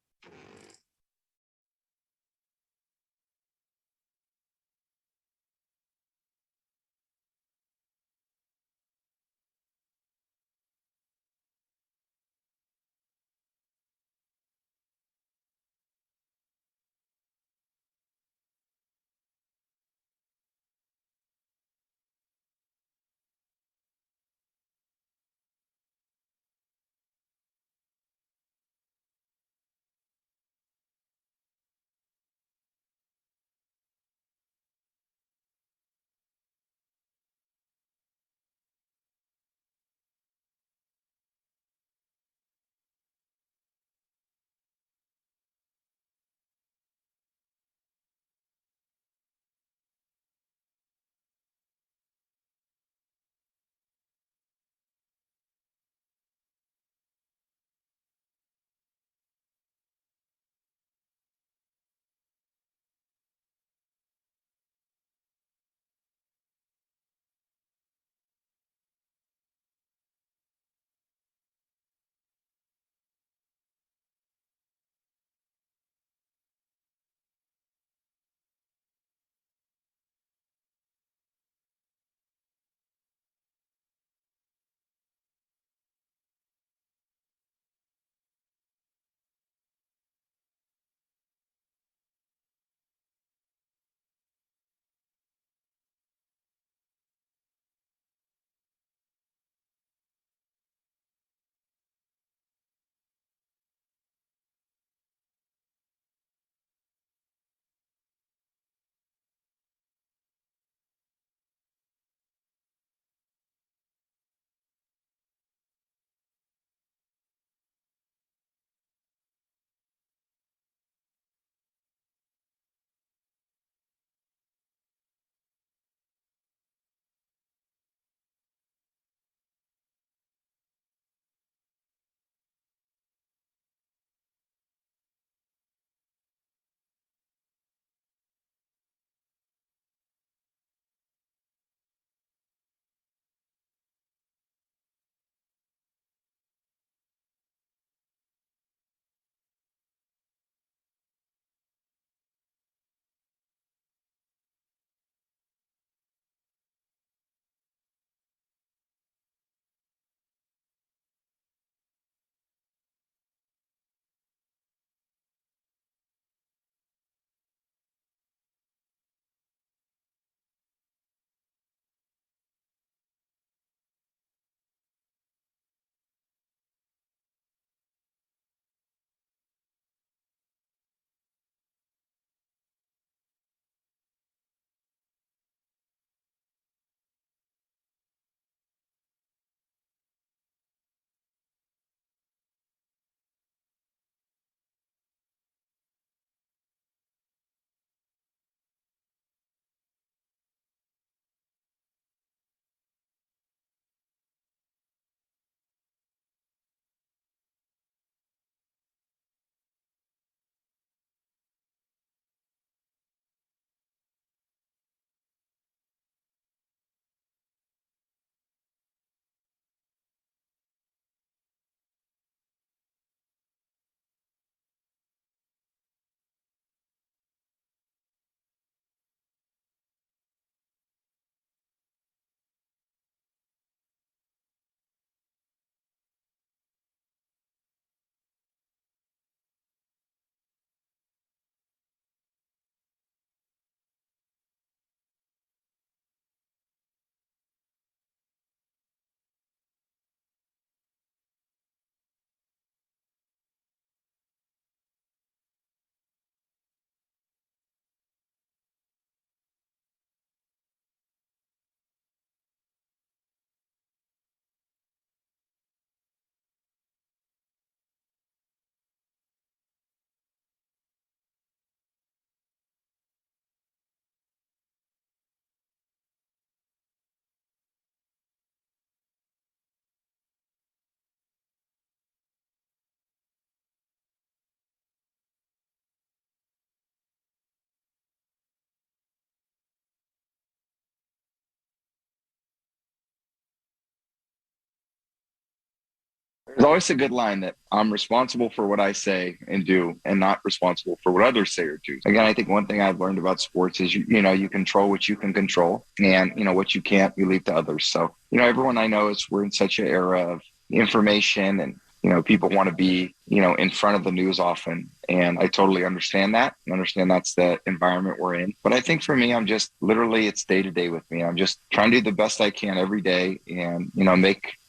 There's always a good line that I'm responsible for what I say and do and not responsible for what others say or do. Again, I think one thing I've learned about sports is, you control what you can control, and, what you can't, you leave to others. So, everyone I know we're in such an era of information, and, people want to be, in front of the news often. And I totally understand that and understand that's the environment we're in. But I think for me, I'm just literally, it's day to day with me. I'm just trying to do the best I can every day and,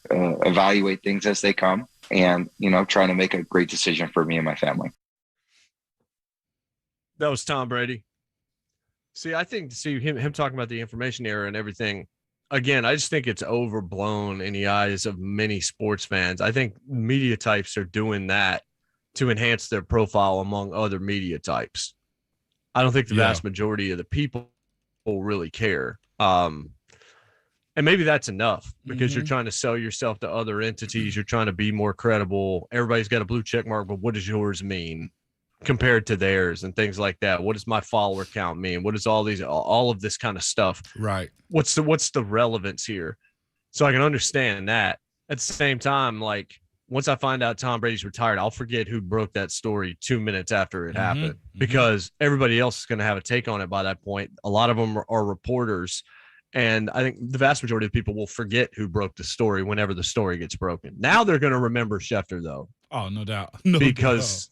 evaluate things as they come and, trying to make a great decision for me and my family. That was Tom Brady. See, I think him talking about the information era and everything. Again, I just think it's overblown in the eyes of many sports fans. I think media types are doing that to enhance their profile among other media types. I don't think the vast majority of the people really care. And maybe that's enough because you're trying to sell yourself to other entities. You're trying to be more credible. Everybody's got a blue check mark, but what does yours mean compared to theirs and things like that? What does my follower count mean? What is all of this kind of stuff? Right. What's the relevance here? So I can understand that. At the same time, like once I find out Tom Brady's retired, I'll forget who broke that story 2 minutes after it happened because everybody else is going to have a take on it by that point. A lot of them are reporters. And I think the vast majority of people will forget who broke the story whenever the story gets broken. Now they're going to remember Schefter, though. Oh, no doubt. Because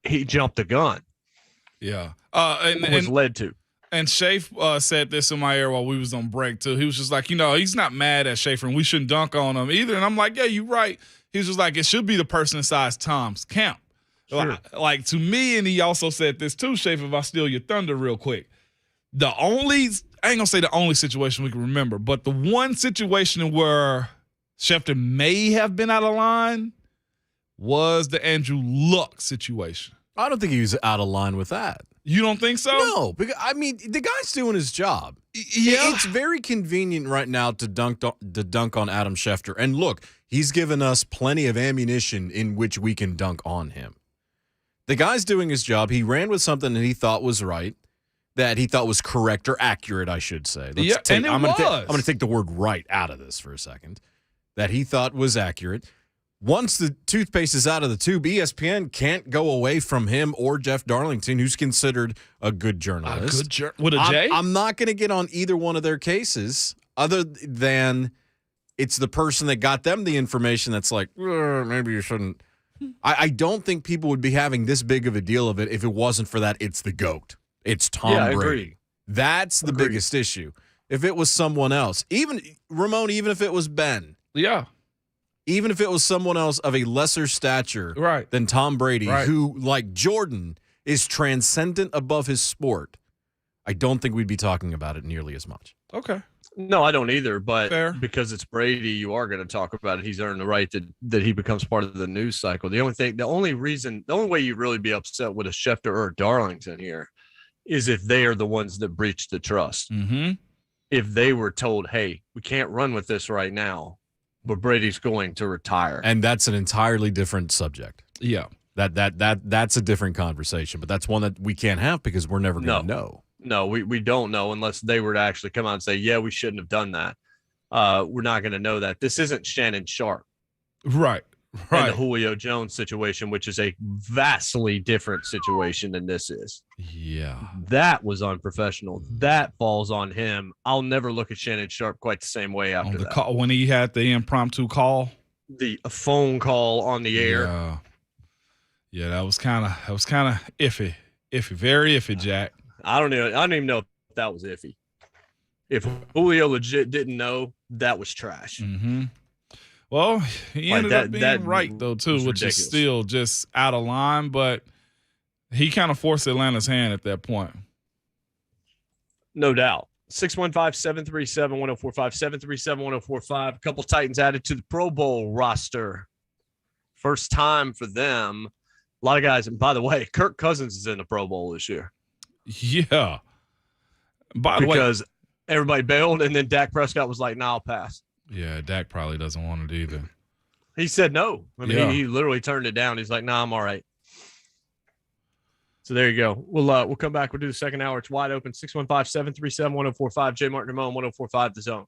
he jumped the gun. Yeah. And was led to. And Shafe said this in my ear while we was on break, too. He was just like, he's not mad at Schaefer, and we shouldn't dunk on him either. And I'm like, yeah, you're right. He was just like, it should be the person inside Tom's camp. Sure. Like, to me, and he also said this, too, Shafe, if I steal your thunder real quick. I ain't going to say the only situation we can remember, but the one situation where Schefter may have been out of line was the Andrew Luck situation. I don't think he was out of line with that. You don't think so? No, because the guy's doing his job. Yeah, it's very convenient right now to dunk on Adam Schefter. And look, he's given us plenty of ammunition in which we can dunk on him. The guy's doing his job. He ran with something that he thought was right, that he thought was correct or accurate, I should say. I'm going to take the word right out of this for a second. That he thought was accurate. Once the toothpaste is out of the tube, ESPN can't go away from him or Jeff Darlington, who's considered a good journalist. With a J? I'm not going to get on either one of their cases other than it's the person that got them the information that's like, maybe you shouldn't. I don't think people would be having this big of a deal of it if it wasn't for that it's the GOAT. It's Tom Brady. Agreed. That's the biggest issue. If it was someone else, even Ramon, even if it was Ben. Yeah. Even if it was someone else of a lesser stature than Tom Brady, who, like Jordan, is transcendent above his sport, I don't think we'd be talking about it nearly as much. Okay. No, I don't either. But Fair. Because it's Brady, you are going to talk about it. He's earned the right that he becomes part of the news cycle. The only way you'd really be upset with a Schefter or a Darlington here is if they are the ones that breach the trust. Mm-hmm. If they were told, hey, we can't run with this right now, but Brady's going to retire. And that's an entirely different subject. Yeah. That's a different conversation, but that's one that we can't have because we're never going to know. No, we don't know unless they were to actually come out and say, yeah, we shouldn't have done that. We're not going to know that. This isn't Shannon Sharp. Right. And the Julio Jones situation, which is a vastly different situation than this is. Yeah. That was unprofessional. That falls on him. I'll never look at Shannon Sharp quite the same way after that. Call, when he had the impromptu call? A phone call on the air. Yeah, that was kind of iffy. Very iffy, Jack. I don't even know if that was iffy. If Julio legit didn't know, that was trash. Mm-hmm. Well, he ended up being right, though, too, which is still just out of line, but he kind of forced Atlanta's hand at that point. No doubt. 615-737-1045, 737-1045. A couple Titans added to the Pro Bowl roster. First time for them. A lot of guys. And by the way, Kirk Cousins is in the Pro Bowl this year. Yeah. Because everybody bailed, and then Dak Prescott was like, nah, I'll pass. Yeah, Dak probably doesn't want it either. He said no. I mean, he literally turned it down. He's like, nah, I'm all right. So there you go. We'll come back. We'll do the second hour. It's wide open. 615-737-1045. JMart Ramon, 1045 The Zone.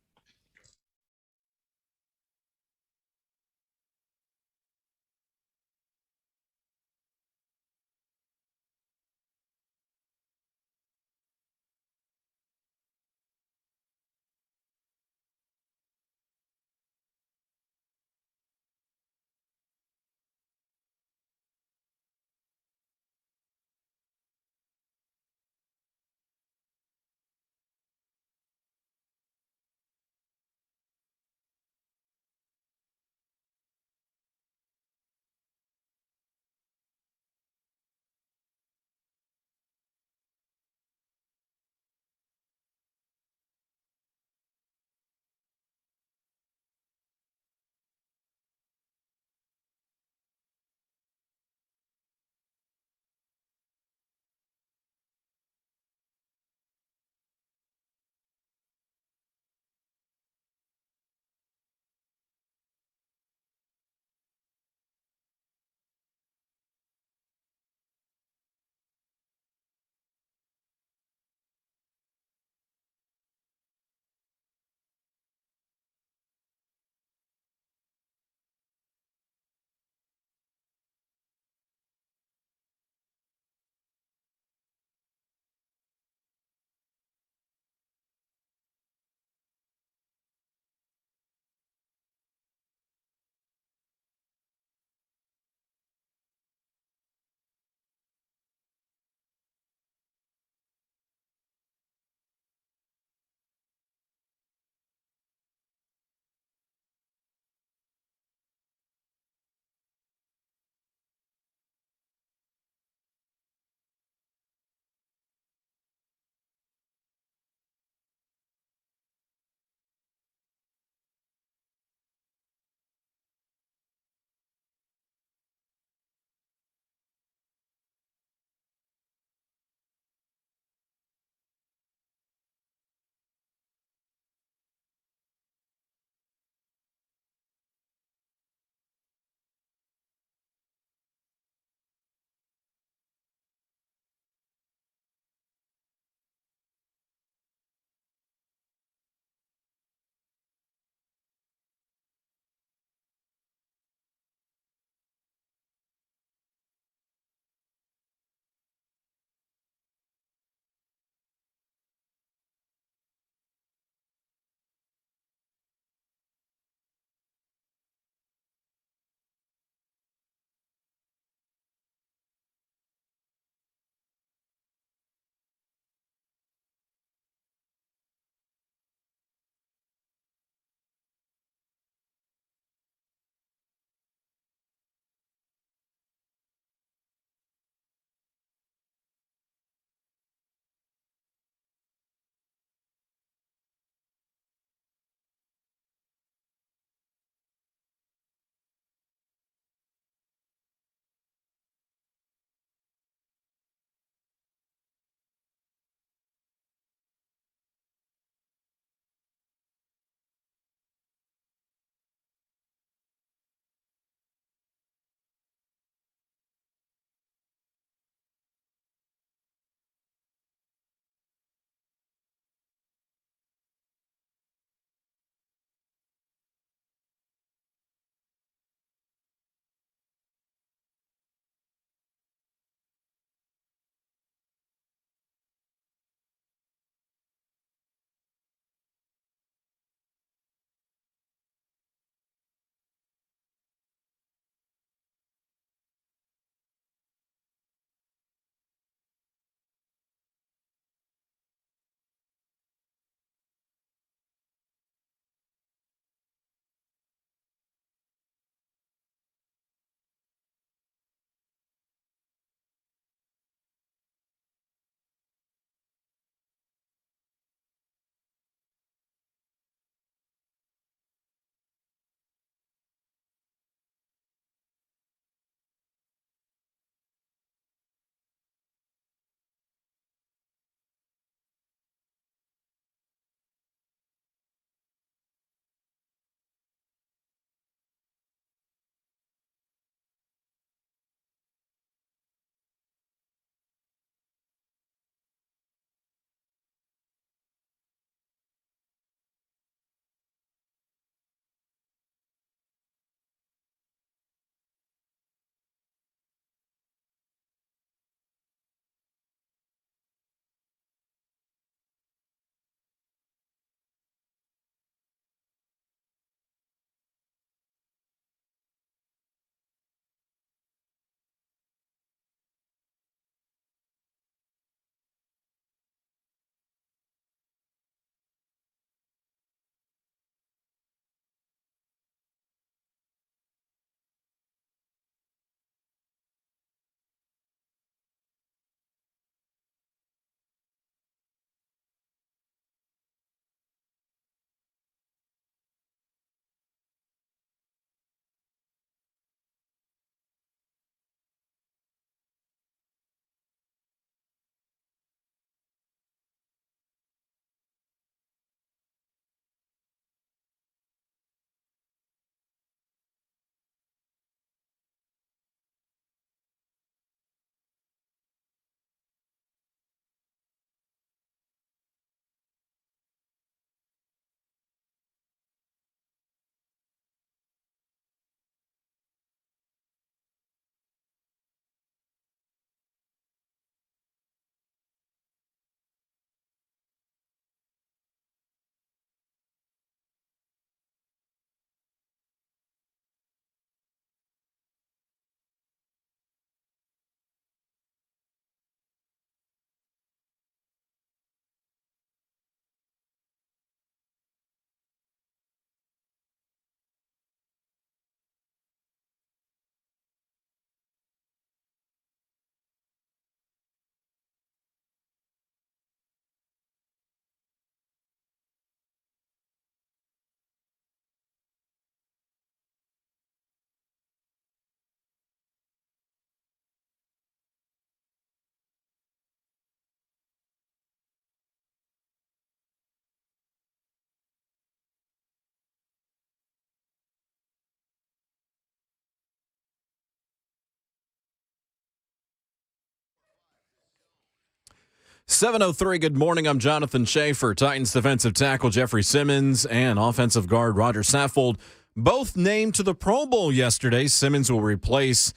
7:03, good morning. I'm Jonathan Schaefer. Titans defensive tackle Jeffrey Simmons and offensive guard Roger Saffold both named to the Pro Bowl yesterday. Simmons will replace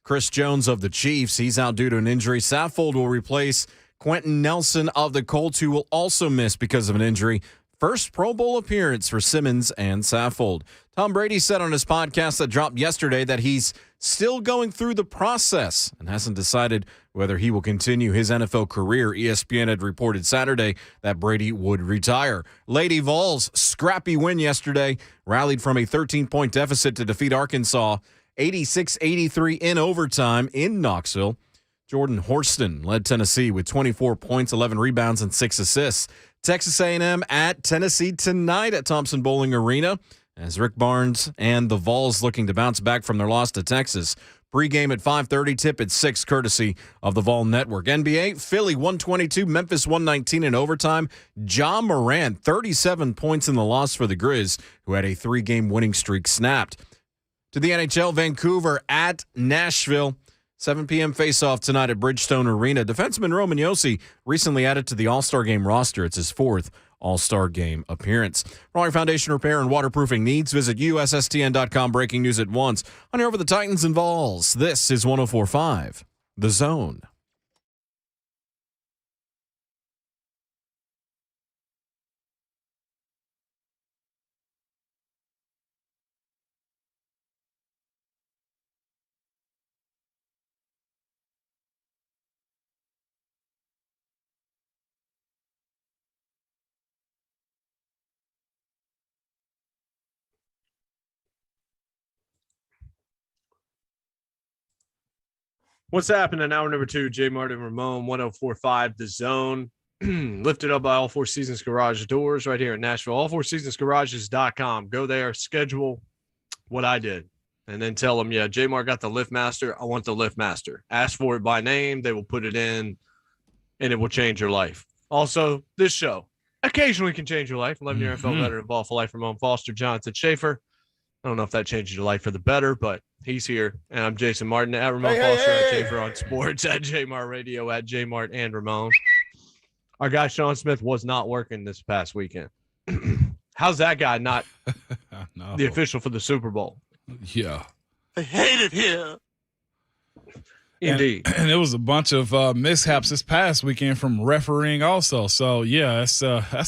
Chris Jones of the Chiefs. He's out due to an injury. Saffold will replace Quentin Nelson of the Colts, who will also miss because of an injury. First Pro Bowl appearance for Simmons and Saffold. Tom Brady said on his podcast that dropped yesterday that he's still going through the process and hasn't decided whether he will continue his NFL career. ESPN had reported Saturday that Brady would retire. Lady Vols' scrappy win yesterday, rallied from a 13-point deficit to defeat Arkansas 86-83 in overtime in Knoxville. Jordan Horston led Tennessee with 24 points, 11 rebounds, and 6 assists. Texas A&M at Tennessee tonight at Thompson Bowling Arena as Rick Barnes and the Vols looking to bounce back from their loss to Texas. Pre-game at 5:30, tip at 6, courtesy of the Vol Network. NBA, Philly 122, Memphis 119 in overtime. Ja Morant, 37 points in the loss for the Grizz, who had a 3-game winning streak snapped. To the NHL, Vancouver at Nashville. 7 p.m. face-off tonight at Bridgestone Arena. Defenseman Roman Josi recently added to the All-Star Game roster. It's his 4th All-Star Game appearance. For all your foundation repair and waterproofing needs, visit USSTN.com. Breaking news at once. On here over the Titans and Vols. This is 104.5 The Zone. What's happening? Hour number 2, JMart and Ramon, 104.5 The Zone. Lifted up by All Four Seasons Garage Doors right here in Nashville. All4seasonsgarages.com. Go there, schedule what I did, and then tell them, yeah, JMart got the LiftMaster. I want the LiftMaster. Ask for it by name. They will put it in, and it will change your life. Also, this show occasionally can change your life. 11-year NFL veteran of Ball for Life, Ramon Foster, Jonathan Schaefer. I don't know if that changes your life for the better, but he's here. And I'm Jason Martin at Ramon Foster, at Schaefer on Sports, at JMart Radio, at JMart and Ramon. Our guy Sean Smith was not working this past weekend. How's that guy not the official for the Super Bowl? Yeah. I hate it here. Indeed. And it was a bunch of mishaps this past weekend from refereeing also. So, yeah, that's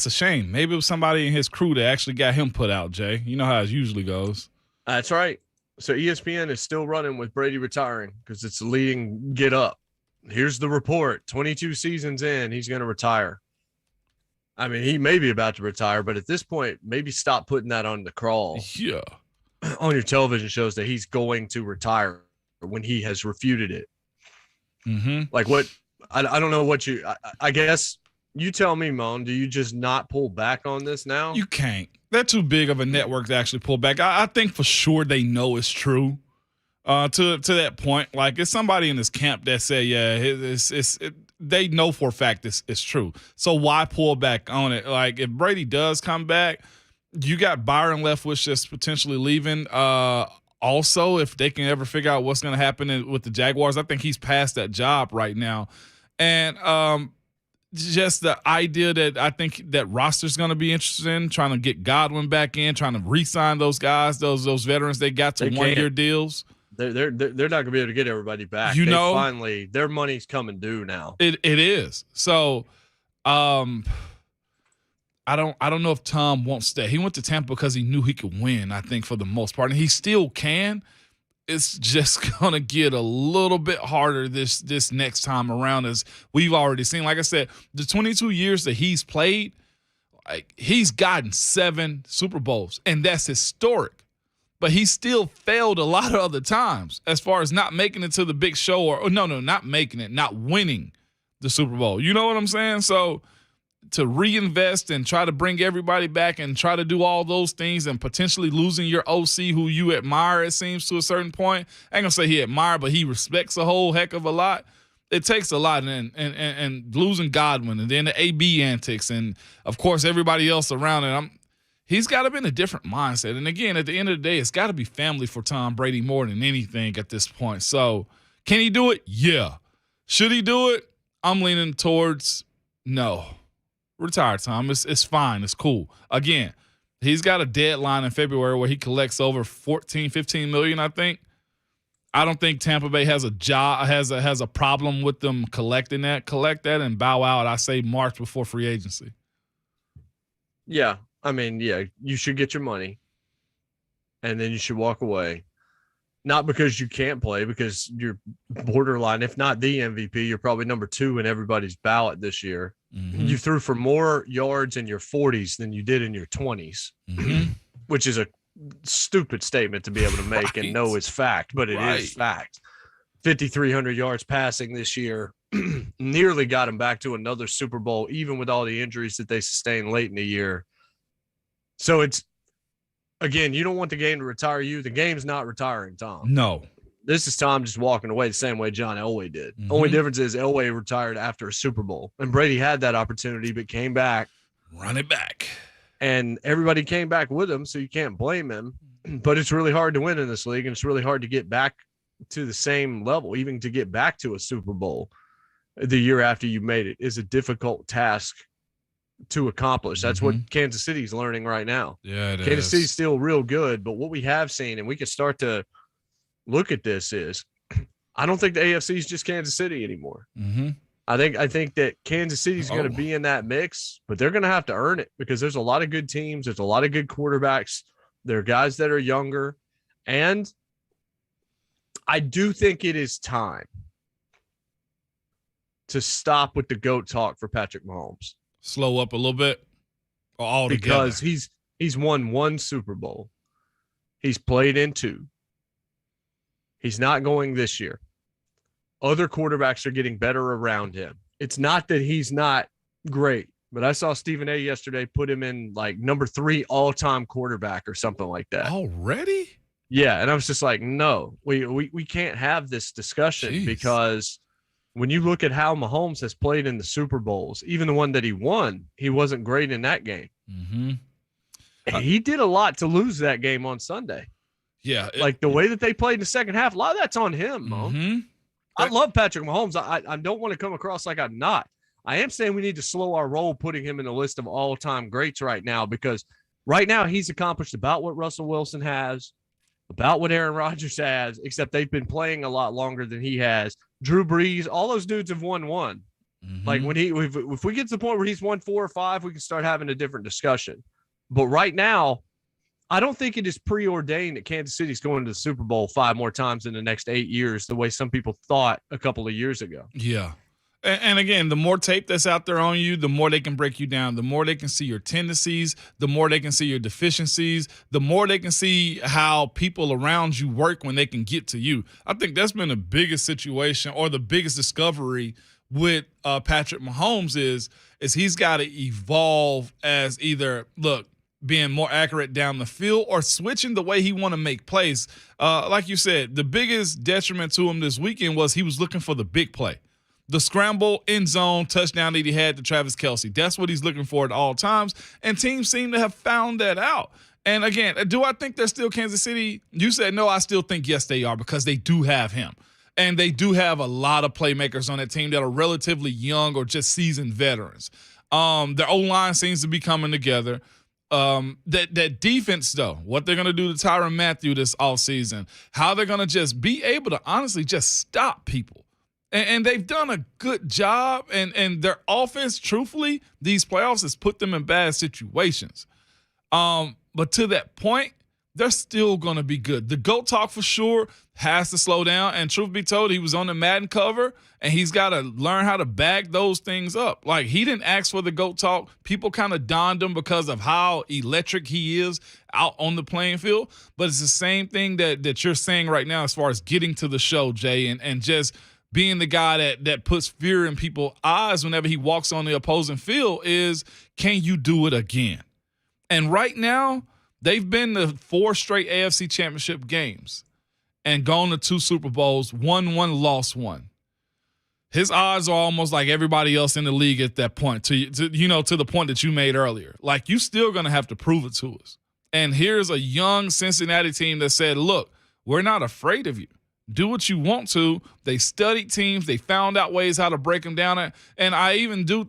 a shame. Maybe it was somebody in his crew that actually got him put out, Jay. You know how it usually goes. That's right. So ESPN is still running with Brady retiring because it's the leading get up. Here's the report. 22 seasons in, he's going to retire. I mean, he may be about to retire, but at this point, maybe stop putting that on the crawl. Yeah. On your television shows that he's going to retire when he has refuted it. Mm-hmm. Like what? I don't know what you. I guess you tell me, Moan. Do you just not pull back on this now? You can't. They're too big of a network to actually pull back. I think for sure they know it's true. To that point, like it's somebody in this camp that said, yeah, they know for a fact it's true. So why pull back on it? Like if Brady does come back, you got Byron Leftwich just potentially leaving. Also, if they can ever figure out what's going to happen with the Jaguars, I think he's past that job right now. And just the idea that I think that roster's going to be interested in, trying to get Godwin back in, trying to re-sign those guys, those veterans they got to one-year deals. They're not going to be able to get everybody back. Finally, their money's coming due now. It is. So I don't know if Tom won't stay. He went to Tampa because he knew he could win, I think, for the most part. And he still can. It's just going to get a little bit harder this next time around, as we've already seen. Like I said, the 22 years that he's played, like he's gotten 7 Super Bowls, and that's historic. But he still failed a lot of other times as far as not making it to the big show or not making it, not winning the Super Bowl. You know what I'm saying? So to reinvest and try to bring everybody back and try to do all those things and potentially losing your OC who you admire, it seems, to a certain point. I ain't going to say he admire, but he respects a whole heck of a lot. It takes a lot, and losing Godwin and then the AB antics and, of course, everybody else around it. He's got to be in a different mindset. And, again, at the end of the day, it's got to be family for Tom Brady more than anything at this point. So can he do it? Yeah. Should he do it? I'm leaning towards No. Retire, Tom. It's fine. It's cool. Again, he's got a deadline in February where he collects over 14, 15 million, I think. I don't think Tampa Bay has a problem with them collecting that. Collect that and bow out. I say March before free agency. Yeah. I mean, yeah, you should get your money and then you should walk away. Not because you can't play, because you're borderline, if not the MVP, you're probably number 2 in everybody's ballot this year. Mm-hmm. You threw for more yards in your 40s than you did in your 20s, which is a stupid statement to be able to make and know it's fact, but it is fact. 5,300 yards passing this year nearly got him back to another Super Bowl, even with all the injuries that they sustained late in the year. So it's, again, you don't want the game to retire you. The game's not retiring Tom. No. This is Tom just walking away the same way John Elway did. Only difference is Elway retired after a Super Bowl, and Brady had that opportunity but came back. Run it back. And everybody came back with him, so you can't blame him. But it's really hard to win in this league, and it's really hard to get back to the same level. Even to get back to a Super Bowl the year after you made it is a difficult task to accomplish. That's what Kansas City's learning right now. Yeah, it Kansas is. City's still real good, but what we have seen, and we can start to look at this, is I don't think the AFC is just Kansas City anymore. I think that Kansas City's going to be in that mix, but they're going to have to earn it because there's a lot of good teams. There's a lot of good quarterbacks. There are guys that are younger. And I do think it is time to stop with the GOAT talk for Patrick Mahomes. Slow up a little bit or all together? Because he's won 1 Super Bowl. He's played in 2. He's not going this year. Other quarterbacks are getting better around him. It's not that he's not great, but I saw Stephen A yesterday put him in like number 3 all-time quarterback or something like that. Already? Yeah, and I was just like, no, we can't have this discussion because when you look at how Mahomes has played in the Super Bowls, even the one that he won, he wasn't great in that game. He did a lot to lose that game on Sunday. Yeah. Like the way that they played in the second half, a lot of that's on him, Mo. I love Patrick Mahomes. I don't want to come across like I'm not. I am saying we need to slow our roll putting him in the list of all-time greats right now because right now he's accomplished about what Russell Wilson has, about what Aaron Rodgers has, except they've been playing a lot longer than he has. Drew Brees, all those dudes have won 1. Like if we get to the point where he's won 4 or 5, we can start having a different discussion. But right now, I don't think it is preordained that Kansas City's going to the Super Bowl 5 more times in the next 8 years, the way some people thought a couple of years ago. Yeah. And again, the more tape that's out there on you, the more they can break you down, the more they can see your tendencies, the more they can see your deficiencies, the more they can see how people around you work when they can get to you. I think that's been the biggest situation or the biggest discovery with Patrick Mahomes is he's got to evolve as either, being more accurate down the field or switching the way he want to make plays. Like you said, the biggest detriment to him this weekend was he was looking for the big play. The scramble, end zone, touchdown that he had to Travis Kelce. That's what he's looking for at all times, and teams seem to have found that out. And again, do I think they're still Kansas City? You said no, I still think yes, they are because they do have him. And they do have a lot of playmakers on that team that are relatively young or just seasoned veterans. Their O-line seems to be coming together. That defense, though, what they're going to do to Tyrann Mathieu this offseason, how they're going to just be able to honestly just stop people. And they've done a good job. And their offense, truthfully, these playoffs has put them in bad situations. But to that point, they're still going to be good. The GOAT talk for sure has to slow down. And truth be told, he was on the Madden cover, and he's got to learn how to bag those things up. Like, he didn't ask for the GOAT talk. People kind of donned him because of how electric he is out on the playing field. But it's the same thing that you're saying right now as far as getting to the show, Jay, and just being the guy that puts fear in people's eyes whenever he walks on the opposing field is, can you do it again? And right now, they've been to 4 straight AFC championship games and gone to 2 Super Bowls, won 1, lost 1. His odds are almost like everybody else in the league at that point, to the point that you made earlier. Like, you still going to have to prove it to us. And here's a young Cincinnati team that said, look, we're not afraid of you. Do what you want to. They studied teams. They found out ways how to break them down. And I do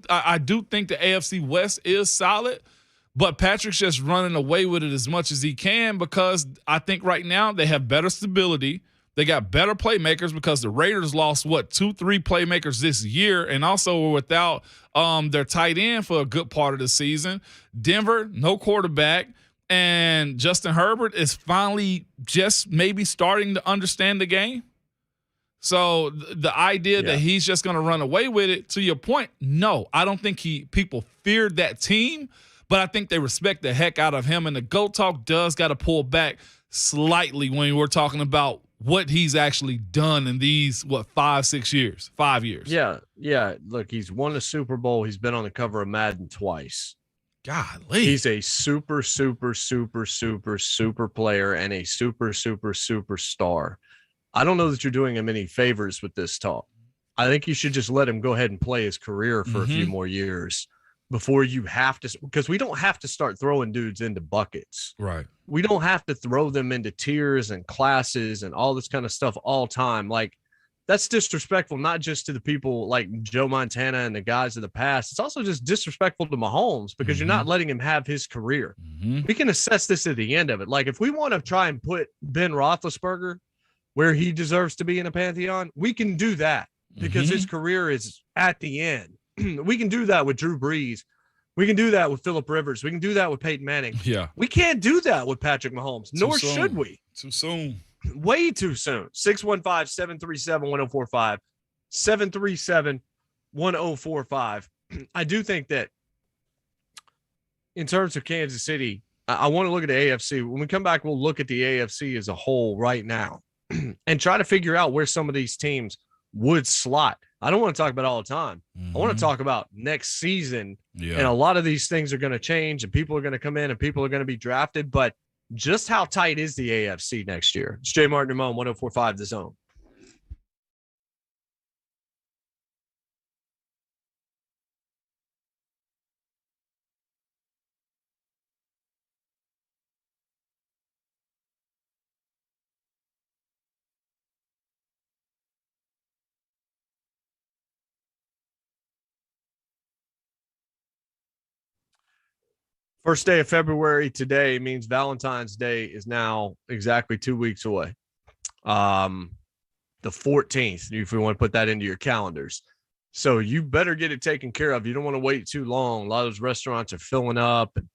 think the AFC West is solid, but Patrick's just running away with it as much as he can because I think right now they have better stability. They got better playmakers because the Raiders lost, 2-3 playmakers this year, and also were without their tight end for a good part of the season. Denver, no quarterback. And Justin Herbert is finally just maybe starting to understand the game. So the idea that he's just going to run away with it, to your point, no, I don't think people feared that team, but I think they respect the heck out of him. And the GOAT talk does got to pull back slightly when we're talking about what he's actually done in these, 5 years. Yeah. Look, he's won a Super Bowl. He's been on the cover of Madden twice. Golly. He's a super player and a super star. I don't know that you're doing him any favors with this talk. I think you should just let him go ahead and play his career for a few more years before you have to, because we don't have to start throwing dudes into buckets. Right. We don't have to throw them into tiers and classes and all this kind of stuff all time. Like, that's disrespectful, not just to the people like Joe Montana and the guys of the past. It's also just disrespectful to Mahomes because you're not letting him have his career. We can assess this at the end of it. Like, if we want to try and put Ben Roethlisberger where he deserves to be in a pantheon, we can do that because his career is at the end. We can do that with Drew Brees. We can do that with Phillip Rivers. We can do that with Peyton Manning. Yeah. We can't do that with Patrick Mahomes, nor should we. Too soon. Way too soon. 615-737-1045. 737-1045. I do think that in terms of Kansas City, I want to look at the AFC. When we come back, we'll look at the AFC as a whole right now and try to figure out where some of these teams would slot. I don't want to talk about all the time. I want to talk about next season. Yeah. And a lot of these things are going to change and people are going to come in and people are going to be drafted. But just how tight is the AFC next year? It's JMart and Ramon, 104.5 The Zone. First day of February today means Valentine's Day is now exactly 2 weeks away. The 14th, if you want to put that into your calendars. So you better get it taken care of. You don't want to wait too long. A lot of those restaurants are filling up, and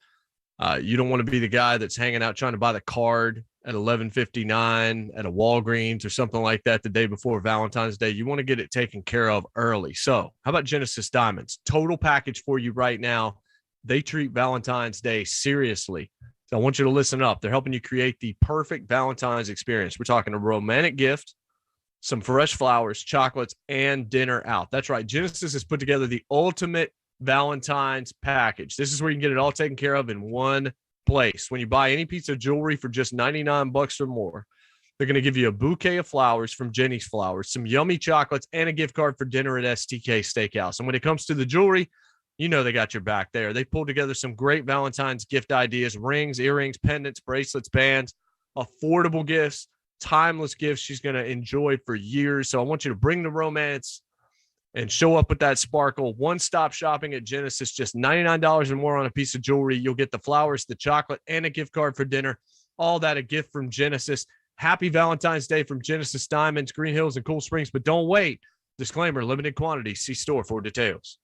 you don't want to be the guy that's hanging out trying to buy the card at 11:59 at a Walgreens or something like that the day before Valentine's Day. You want to get it taken care of early. So how about Genesis Diamonds? Total package for you right now. They treat Valentine's Day seriously. So I want you to listen up. They're helping you create the perfect Valentine's experience. We're talking a romantic gift, some fresh flowers, chocolates, and dinner out. That's right. Genesis has put together the ultimate Valentine's package. This is where you can get it all taken care of in one place. When you buy any piece of jewelry for just $99 or more, they're going to give you a bouquet of flowers from Jenny's Flowers, some yummy chocolates, and a gift card for dinner at STK Steakhouse. And when it comes to the jewelry, you know they got your back there. They pulled together some great Valentine's gift ideas: rings, earrings, pendants, bracelets, bands, affordable gifts, timeless gifts she's going to enjoy for years. So I want you to bring the romance and show up with that sparkle. One-stop shopping at Genesis, just $99 or more on a piece of jewelry. You'll get the flowers, the chocolate, and a gift card for dinner. All that a gift from Genesis. Happy Valentine's Day from Genesis Diamonds, Green Hills, and Cool Springs. But don't wait. Disclaimer, limited quantity. See store for details.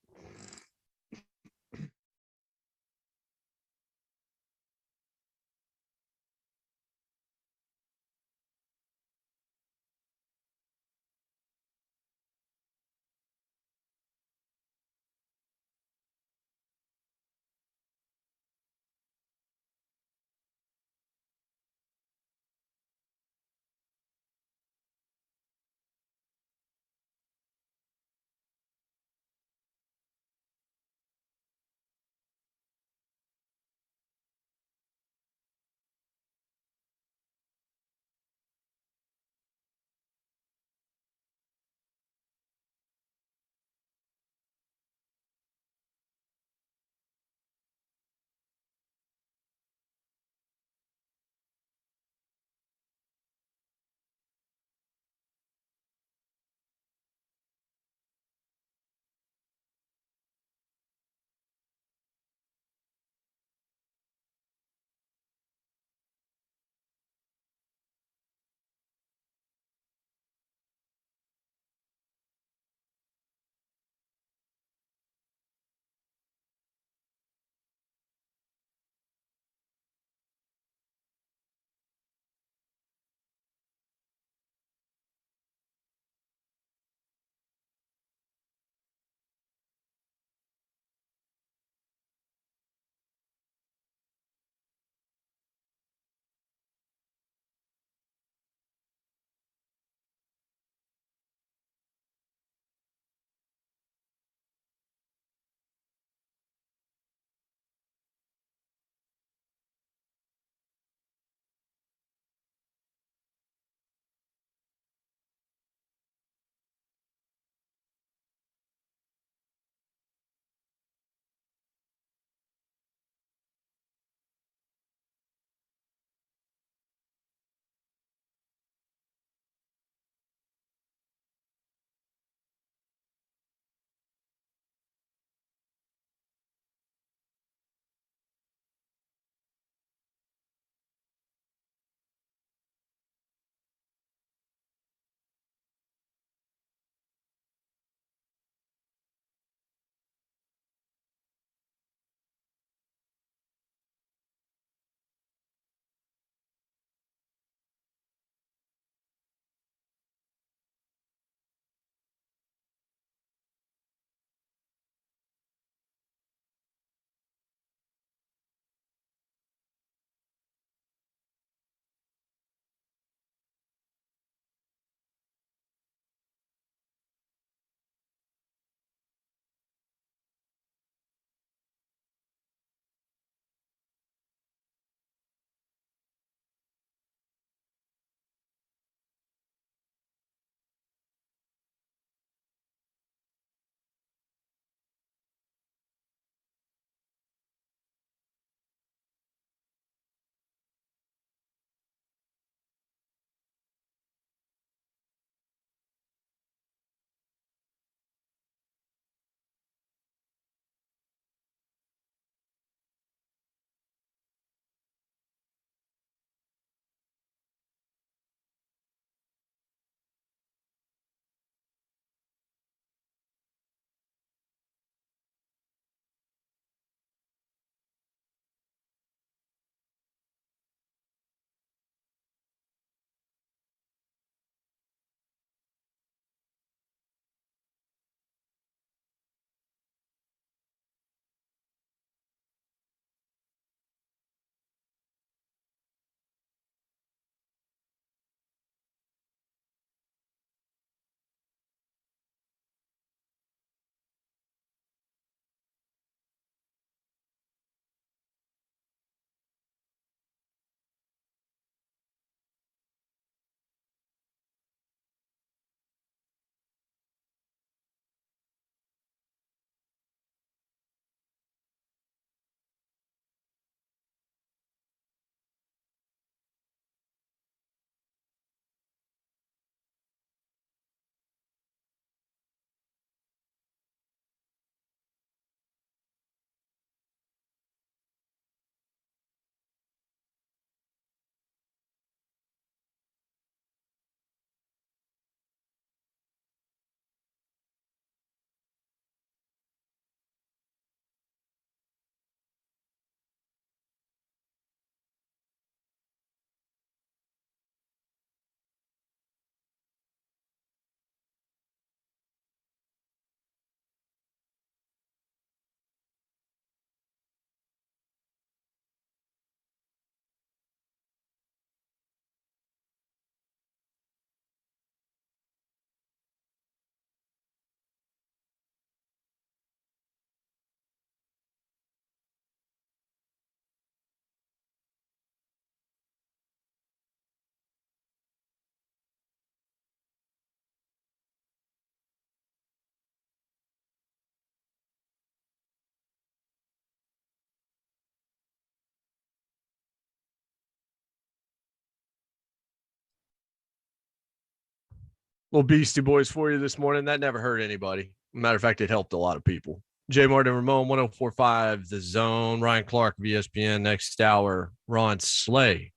Little Beastie Boys for you this morning. That never hurt anybody. Matter of fact, it helped a lot of people. JMart and Ramon, 104.5 The Zone. Ryan Clark of ESPN next hour. Ron Slay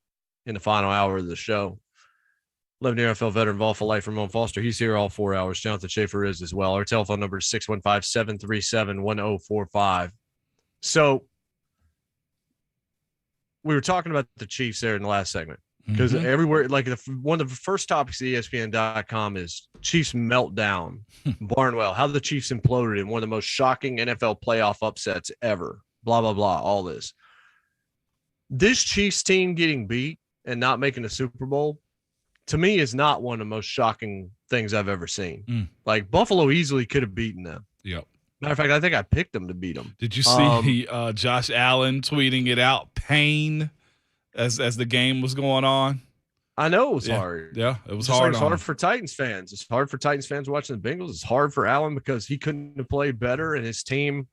in the final hour of the show. 11-year NFL veteran, Vol for life, Ramon Foster. He's here all 4 hours. Jonathan Schaefer is as well. Our telephone number is 615-737-1045. So we were talking about the Chiefs there in the last segment because everywhere, like one of the first topics at ESPN.com is Chiefs meltdown, Barnwell, how the Chiefs imploded in one of the most shocking NFL playoff upsets ever, blah, blah, blah, all this. This Chiefs team getting beat and not making the Super Bowl, to me, is not one of the most shocking things I've ever seen. Like, Buffalo easily could have beaten them. Yep. Matter of fact, I think I picked them to beat them. Did you see Josh Allen tweeting it out, pain, as the game was going on? I know it was hard. Yeah, it was hard. It's hard for Titans fans. It's hard for Titans fans watching the Bengals. It's hard for Allen because he couldn't have played better, and his team,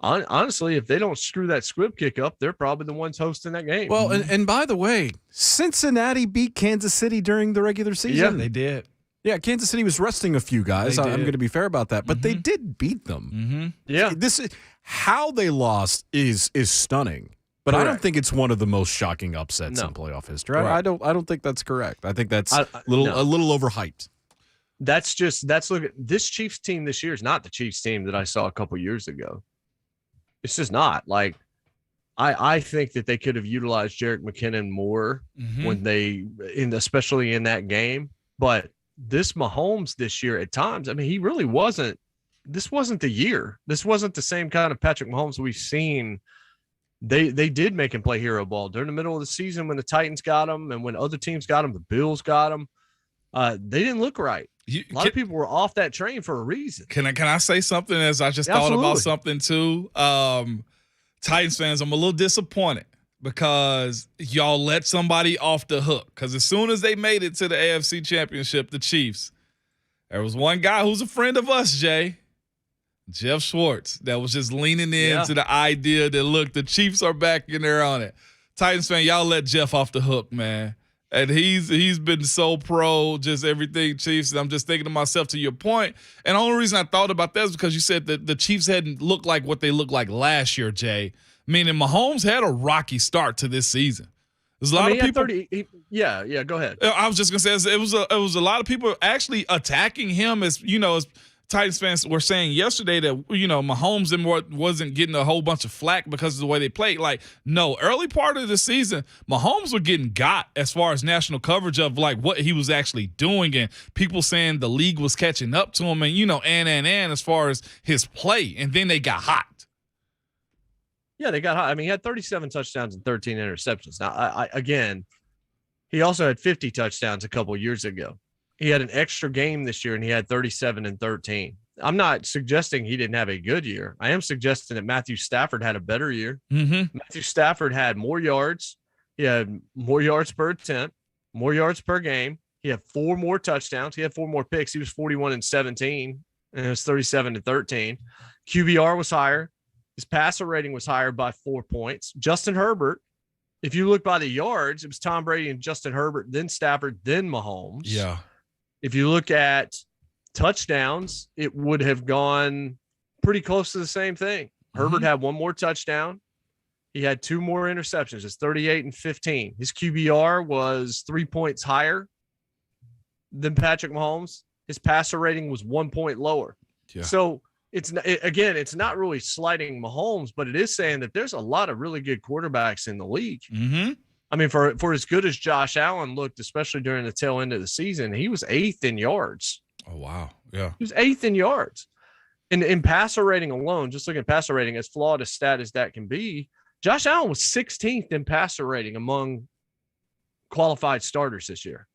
honestly, if they don't screw that squib kick up, they're probably the ones hosting that game. Well, and by the way, Cincinnati beat Kansas City during the regular season. Yeah, they did. Yeah, Kansas City was resting a few guys. I'm going to be fair about that, but they did beat them. Yeah, this is how they lost is stunning, but correct. I don't think it's one of the most shocking upsets in playoff history. Right. I don't think that's correct. I think that's a little overhyped. That's look at this Chiefs team this year is not the Chiefs team that I saw a couple years ago. It's just not. Like, I think that they could have utilized Jerick McKinnon more when especially in that game, but this Mahomes this year at times, I mean, he really wasn't. This wasn't the year. This wasn't the same kind of Patrick Mahomes we've seen. They did make him play hero ball during the middle of the season when the Titans got him and when other teams got him, the Bills got him. They didn't look right. A lot of people were off that train for a reason. Can I say something as I just thought about something too? Titans fans, I'm a little disappointed because y'all let somebody off the hook. Because as soon as they made it to the AFC Championship, the Chiefs, there was one guy who's a friend of us, Jay, Jeff Schwartz, that was just leaning into the idea that, look, the Chiefs are back and they're on it. Titans fan, y'all let Jeff off the hook, man. And he's been so pro, just everything Chiefs. And I'm just thinking to myself, to your point, and the only reason I thought about that is because you said that the Chiefs hadn't looked like what they looked like last year, Jay. Meaning Mahomes had a rocky start to this season. There's a lot of people. Go ahead. I was just gonna say it was a lot of people actually attacking him as Titans fans were saying yesterday that Mahomes wasn't getting a whole bunch of flack because of the way they played. Like, no, early part of the season, Mahomes were getting got as far as national coverage of like what he was actually doing, and people saying the league was catching up to him, and as far as his play, and then they got hot. Yeah, they got hot. I mean, he had 37 touchdowns and 13 interceptions. Now, again, he also had 50 touchdowns a couple years ago. He had an extra game this year, and he had 37 and 13. I'm not suggesting he didn't have a good year. I am suggesting that Matthew Stafford had a better year. Matthew Stafford had more yards. He had more yards per attempt, more yards per game. He had 4 more touchdowns. He had 4 more picks. He was 41 and 17, and it was 37 and 13. QBR was higher. His passer rating was higher by 4 points. Justin Herbert, if you look by the yards, it was Tom Brady and Justin Herbert, then Stafford, then Mahomes. Yeah. If you look at touchdowns, it would have gone pretty close to the same thing. Herbert had 1 more touchdown. He had 2 more interceptions. It's 38 and 15. His QBR was 3 points higher than Patrick Mahomes. His passer rating was 1 point lower. Yeah. So, it's not really slighting Mahomes, but it is saying that there's a lot of really good quarterbacks in the league. I mean, for as good as Josh Allen looked, especially during the tail end of the season, he was 8th in yards. Oh, wow. Yeah. He was 8th in yards. And in passer rating alone, just looking at passer rating, as flawed a stat as that can be, Josh Allen was 16th in passer rating among qualified starters this year.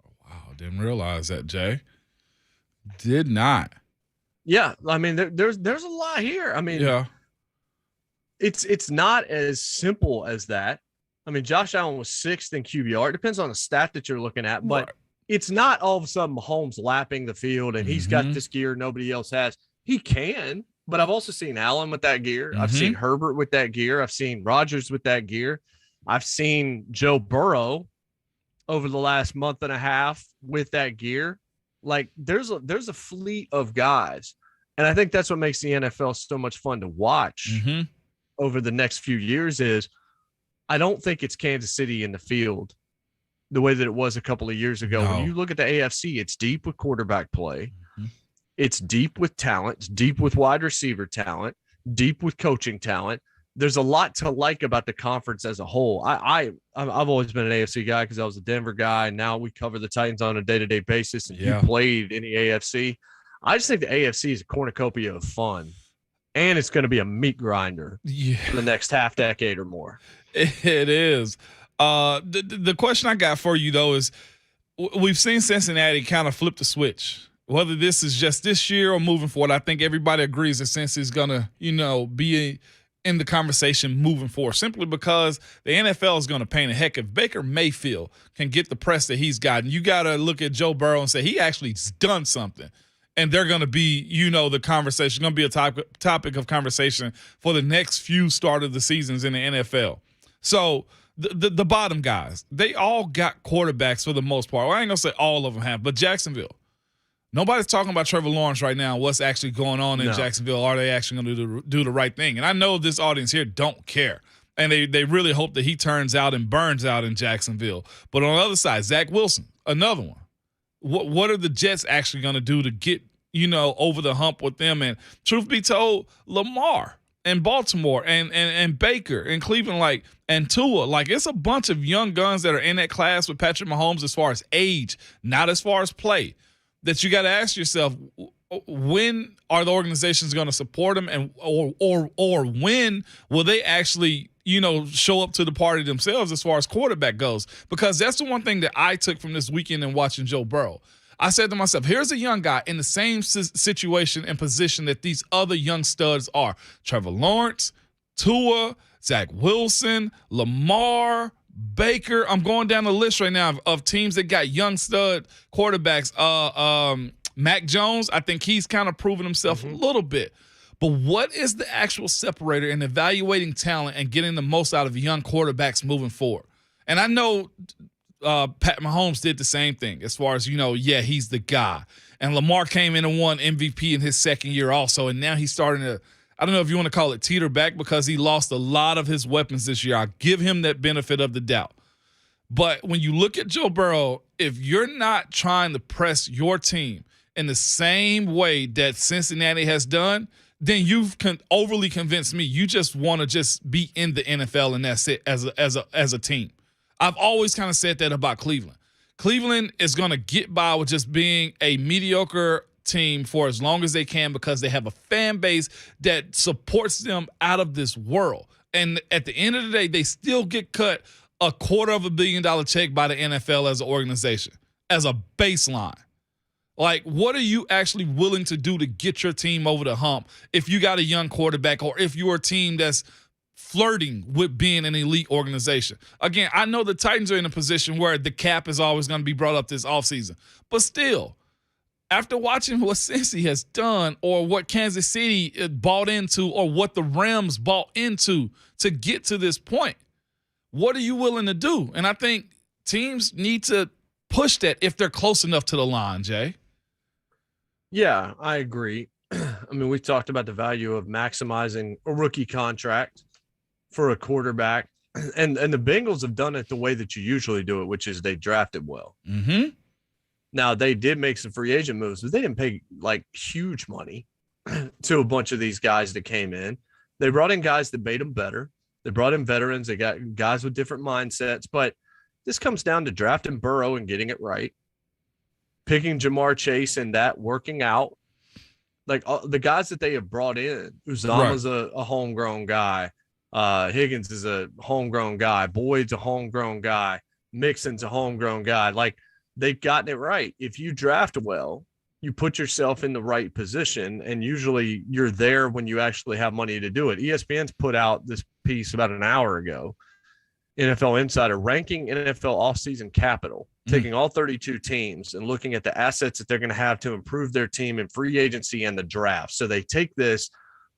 Oh, wow. Didn't realize that, Jay. Did not. Yeah, I mean, there's a lot here. I mean, it's not as simple as that. I mean, Josh Allen was 6th in QBR. It depends on the stat that you're looking at, but it's not all of a sudden Mahomes lapping the field and he's got this gear nobody else has. He can, but I've also seen Allen with that gear. I've seen Herbert with that gear. I've seen Rodgers with that gear. I've seen Joe Burrow over the last month and a half with that gear. Like there's a fleet of guys. And I think that's what makes the NFL so much fun to watch over the next few years is I don't think it's Kansas City in the field the way that it was a couple of years ago. No. When you look at the AFC, it's deep with quarterback play. It's deep with talent. It's deep with wide receiver talent, deep with coaching talent. There's a lot to like about the conference as a whole. I've always been an AFC guy because I was a Denver guy. And now we cover the Titans on a day-to-day basis. And you played in the AFC. I just think the AFC is a cornucopia of fun. And it's going to be a meat grinder for the next half decade or more. It is. The question I got for you, though, is we've seen Cincinnati kind of flip the switch. Whether this is just this year or moving forward, I think everybody agrees that Cincy is going to, be in the conversation moving forward, simply because the NFL is going to paint a heck. If Baker Mayfield can get the press that he's gotten, you got to look at Joe Burrow and say he actually's done something. And they're going to be, the conversation, going to be a topic of conversation for the next few start of the seasons in the NFL. So the bottom guys, they all got quarterbacks for the most part. Well, I ain't going to say all of them have, but Jacksonville. Nobody's talking about Trevor Lawrence right now, what's actually going on in Jacksonville. Are they actually going to do the right thing? And I know this audience here don't care. And they really hope that he turns out and burns out in Jacksonville. But on the other side, Zach Wilson, another one. What are the Jets actually going to do to get, over the hump with them? And truth be told, Lamar and Baltimore and Baker and Cleveland, and Tua, it's a bunch of young guns that are in that class with Patrick Mahomes as far as age, not as far as play, that you got to ask yourself, when are the organizations going to support them, and or when will they actually show up to the party themselves as far as quarterback goes? Because that's the one thing that I took from this weekend and watching Joe Burrow. I said to myself, here's a young guy in the same situation and position that these other young studs are. Trevor Lawrence, Tua, Zach Wilson, Lamar, Baker. I'm going down the list right now of teams that got young stud quarterbacks. Mac Jones, I think he's kind of proven himself a little bit. But what is the actual separator in evaluating talent and getting the most out of young quarterbacks moving forward? And I know Pat Mahomes did the same thing as far as, he's the guy. And Lamar came in and won MVP in his second year also, and now he's starting to, I don't know if you want to call it teeter back, because he lost a lot of his weapons this year. I'll give him that benefit of the doubt. But when you look at Joe Burrow, if you're not trying to press your team in the same way that Cincinnati has done, then you've overly convinced me. You just want to just be in the NFL, and that's it as a team. I've always kind of said that about Cleveland. Cleveland is going to get by with just being a mediocre team for as long as they can, because they have a fan base that supports them out of this world. And at the end of the day, they still get cut $250 million check by the NFL as an organization, as a baseline. What are you actually willing to do to get your team over the hump if you got a young quarterback, or if you're a team that's flirting with being an elite organization? Again, I know the Titans are in a position where the cap is always going to be brought up this offseason. But still, after watching what Cincy has done, or what Kansas City bought into, or what the Rams bought into to get to this point, what are you willing to do? And I think teams need to push that if they're close enough to the line, Jay. Yeah, I agree. I mean, we talked about the value of maximizing a rookie contract for a quarterback, and the Bengals have done it the way that you usually do it, which is they drafted well. Mm-hmm. Now, they did make some free agent moves, but they didn't pay huge money to a bunch of these guys that came in. They brought in guys that made them better. They brought in veterans. They got guys with different mindsets. But this comes down to drafting Burrow and getting it right, picking JMart Chase and that working out. The guys that they have brought in, Uzama's a homegrown guy. Higgins is a homegrown guy. Boyd's a homegrown guy. Mixon's a homegrown guy. They've gotten it right. If you draft well, you put yourself in the right position, and usually you're there when you actually have money to do it. ESPN's put out this piece about an hour ago, NFL Insider, ranking NFL offseason capital, taking all 32 teams and looking at the assets that they're going to have to improve their team in free agency and the draft. So they take this,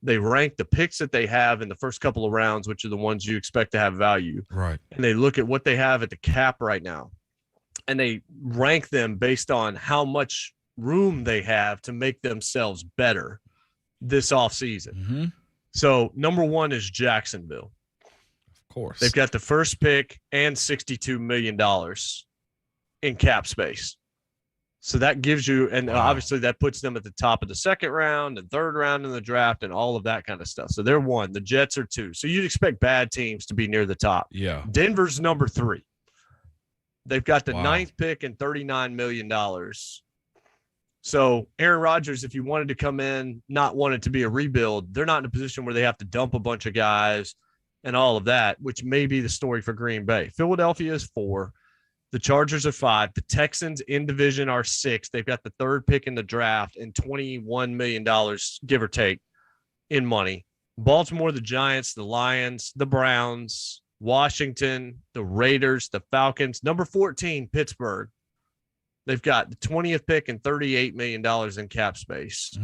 they rank the picks that they have in the first couple of rounds, which are the ones you expect to have value. Right. And they look at what they have at the cap right now, and they rank them based on how much room they have to make themselves better this offseason. Mm-hmm. So number one is Jacksonville. Of course. They've got the first pick and $62 million in cap space. So that gives you, and obviously that puts them at the top of the second round and third round in the draft and all of that kind of stuff. So they're one. The Jets are two. So you'd expect bad teams to be near the top. Yeah. Denver's number three. They've got the ninth pick and $39 million. So Aaron Rodgers, if you wanted to come in, not wanted to be a rebuild, they're not in a position where they have to dump a bunch of guys and all of that, which may be the story for Green Bay. Philadelphia is 4. The Chargers are 5. The Texans in division are 6. They've got the third pick in the draft and $21 million, give or take, in money. Baltimore, the Giants, the Lions, the Browns, Washington, the Raiders, the Falcons. Number 14, Pittsburgh. They've got the 20th pick and $38 million in cap space.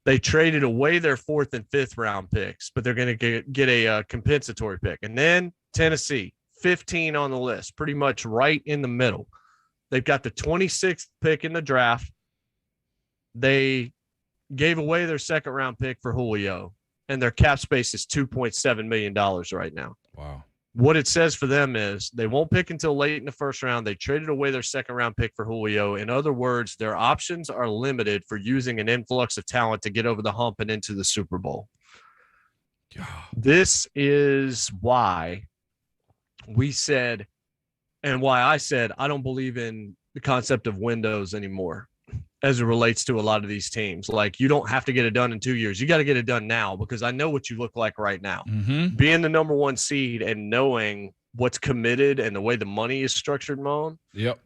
They traded away their 4th and 5th round picks, but they're going to get a compensatory pick. And then Tennessee, 15 on the list, pretty much right in the middle. They've got the 26th pick in the draft. They gave away their second round pick for Julio, and their cap space is $2.7 million right now. Wow. What it says for them is they won't pick until late in the first round. They traded away their second round pick for Julio. In other words, their options are limited for using an influx of talent to get over the hump and into the Super Bowl. Yeah. This is why we said, and why I said, I don't believe in the concept of windows anymore as it relates to a lot of these teams. Like, you don't have to get it done in 2 years. You got to get it done now, because I know what you look like right now. Mm-hmm. Being the number 1 seed and knowing what's committed and the way the money is structured, Moan. Yep.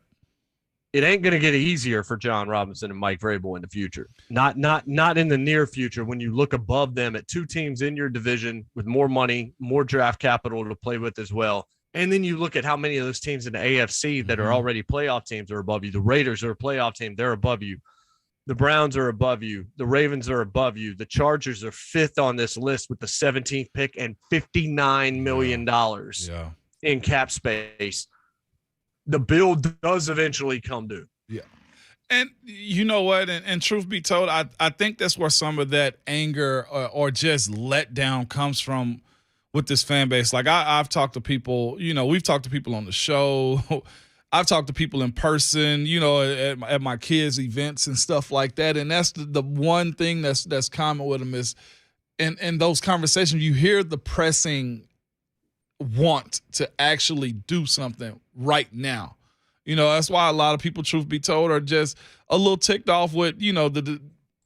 It ain't going to get easier for John Robinson and Mike Vrabel in the future. Not in the near future, when you look above them at 2 teams in your division with more money, more draft capital to play with as well. And then you look at how many of those teams in the AFC that are already playoff teams are above you. The Raiders are a playoff team. They're above you. The Browns are above you. The Ravens are above you. The Chargers are 5th on this list with the 17th pick and $59 million in cap space. The bill does eventually come due. Yeah. And you know what? And truth be told, I think that's where some of that anger or just letdown comes from with this fan base. Like, I've talked to people, we've talked to people on the show. I've talked to people in person, at my kids' events and stuff like that. And that's the one thing that's common with them is in those conversations, you hear the pressing want to actually do something right now. That's why a lot of people, truth be told, are just a little ticked off with, the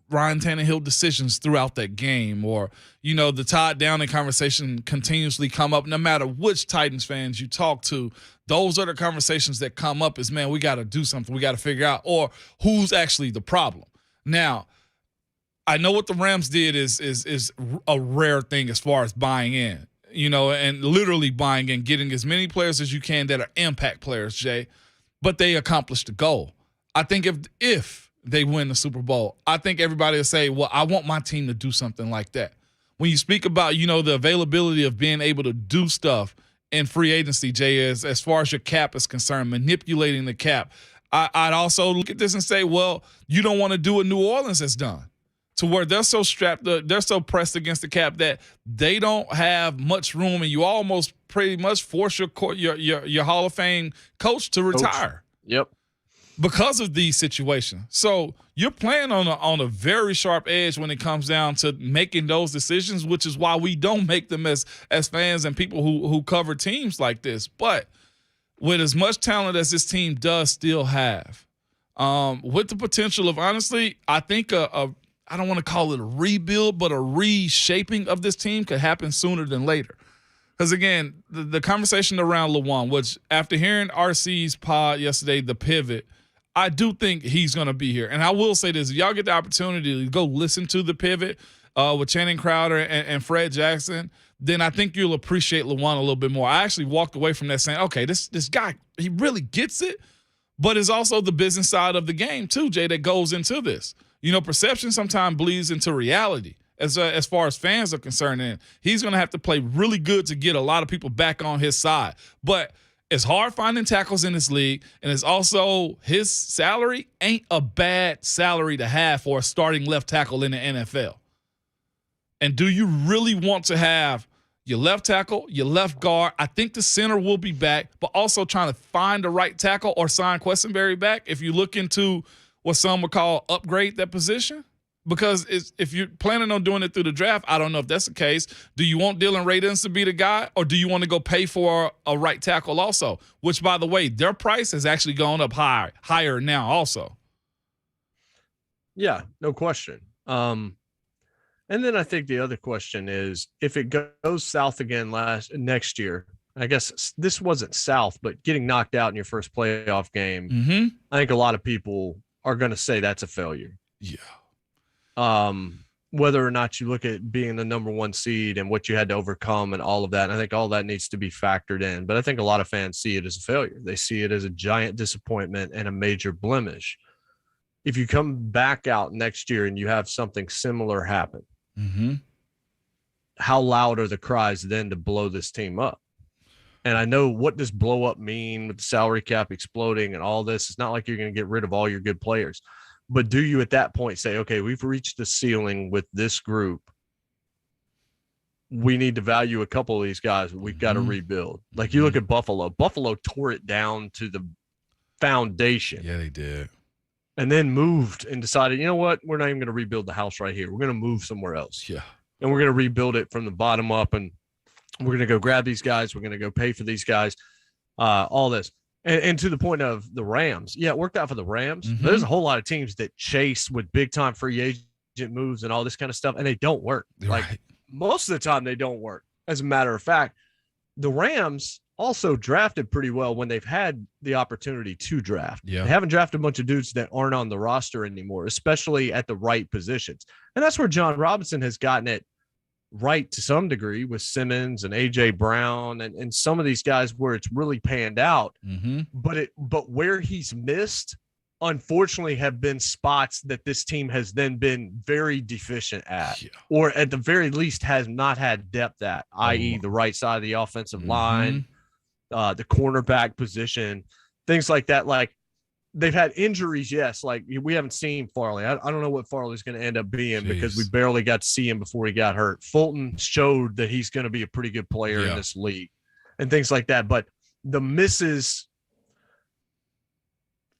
Ryan Tannehill decisions throughout that game, or, the Todd Downing conversation continuously come up. No matter which Titans fans you talk to, those are the conversations that come up is, man, we got to do something. We got to figure out, or who's actually the problem. Now, I know what the Rams did is a rare thing as far as buying in, and literally buying in, getting as many players as you can that are impact players, Jay, but they accomplished the goal. I think if they win the Super Bowl, I think everybody will say, well, I want my team to do something like that. When you speak about, the availability of being able to do stuff in free agency, Jay, as far as your cap is concerned, manipulating the cap, I'd also look at this and say, well, you don't want to do what New Orleans has done, to where they're so strapped, they're so pressed against the cap that they don't have much room, and you almost pretty much force your Hall of Fame coach to retire. Yep. Because of these situations. So you're playing on a very sharp edge when it comes down to making those decisions, which is why we don't make them as fans and people who cover teams like this. But with as much talent as this team does still have, with the potential of, honestly, I think I don't want to call it a rebuild, but a reshaping of this team could happen sooner than later. Because, again, the conversation around Lawan, which after hearing RC's pod yesterday, The Pivot, I do think he's going to be here. And I will say this, if y'all get the opportunity to go listen to The Pivot with Channing Crowder and Fred Jackson, then I think you'll appreciate Lawan a little bit more. I actually walked away from that saying, okay, this guy, he really gets it, but it's also the business side of the game too, Jay, that goes into this. Perception sometimes bleeds into reality as far as fans are concerned. And he's going to have to play really good to get a lot of people back on his side. But It's hard finding tackles in this league, and it's also his salary ain't a bad salary to have for a starting left tackle in the NFL. And do you really want to have your left tackle, your left guard? I think the center will be back, but also trying to find the right tackle or sign Questenberry back if you look into what some would call upgrade that position. Because if you're planning on doing it through the draft, I don't know if that's the case. Do you want Dylan Radins to be the guy, or do you want to go pay for a right tackle also? Which, by the way, their price has actually gone up higher now also. Yeah, no question. And then I think the other question is, if it goes south again next year, I guess this wasn't south, but getting knocked out in your first playoff game, I think a lot of people are going to say that's a failure. Yeah. Whether or not you look at being the number one seed and what you had to overcome and all of that, and I think all that needs to be factored in. But I think a lot of fans see it as a failure. They see it as a giant disappointment and a major blemish. If you come back out next year and you have something similar happen, how loud are the cries then to blow this team up? And I know, what does blow up mean with the salary cap exploding and all this? It's not like you're going to get rid of all your good players. But do you at that point say, okay, we've reached the ceiling with this group. We need to value a couple of these guys. We've got to rebuild. Like, you look at Buffalo. Buffalo tore it down to the foundation. Yeah, they did. And then moved and decided, you know what? We're not even going to rebuild the house right here. We're going to move somewhere else. Yeah. And we're going to rebuild it from the bottom up. And we're going to go grab these guys. We're going to go pay for these guys. All this. And to the point of the Rams, yeah, it worked out for the Rams. There's a whole lot of teams that chase with big-time free agent moves and all this kind of stuff, and they don't work. Right. Like, most of the time, they don't work. As a matter of fact, the Rams also drafted pretty well when they've had the opportunity to draft. Yeah. They haven't drafted a bunch of dudes that aren't on the roster anymore, especially at the right positions. And that's where John Robinson has gotten it right to some degree with Simmons and AJ Brown and some of these guys where it's really panned out. But where he's missed, unfortunately, have been spots that this team has then been very deficient at, or at the very least has not had depth at, i.e. the right side of the offensive line, the cornerback position, things like that. Like, they've had injuries, yes. Like, we haven't seen Farley. I don't know what Farley's going to end up being because we barely got to see him before he got hurt. Fulton showed that he's going to be a pretty good player in this league and things like that. But the misses,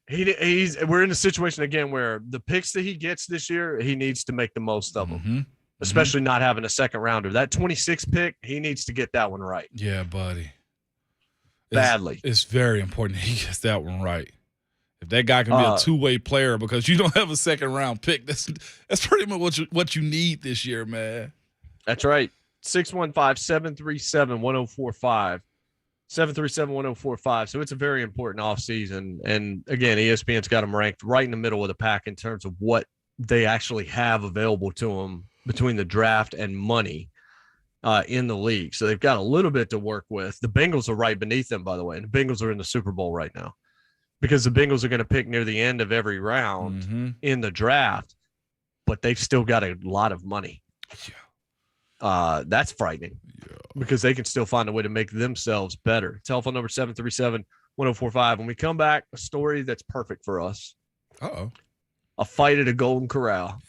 we're in a situation again where the picks that he gets this year, he needs to make the most of them, especially not having a second rounder. That 26 pick, he needs to get that one right. Yeah, buddy. Badly. It's very important he gets that one right. If that guy can be a two-way player because you don't have a second-round pick, that's pretty much what you need this year, man. That's right. 615-737-1045. 737-1045. So it's a very important offseason. And, again, ESPN's got them ranked right in the middle of the pack in terms of what they actually have available to them between the draft and money in the league. So they've got a little bit to work with. The Bengals are right beneath them, by the way. And the Bengals are in the Super Bowl right now, because the Bengals are going to pick near the end of every round in the draft, but they've still got a lot of money. That's frightening because they can still find a way to make themselves better. Telephone number 737-1045. When we come back, a story that's perfect for us. Uh-oh. A fight at a Golden Corral.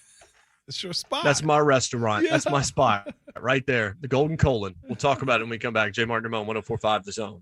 It's your spot. That's my restaurant. That's my spot right there. The Golden Colon. We'll talk about it when we come back. JMart and Ramon, 1045 The Zone.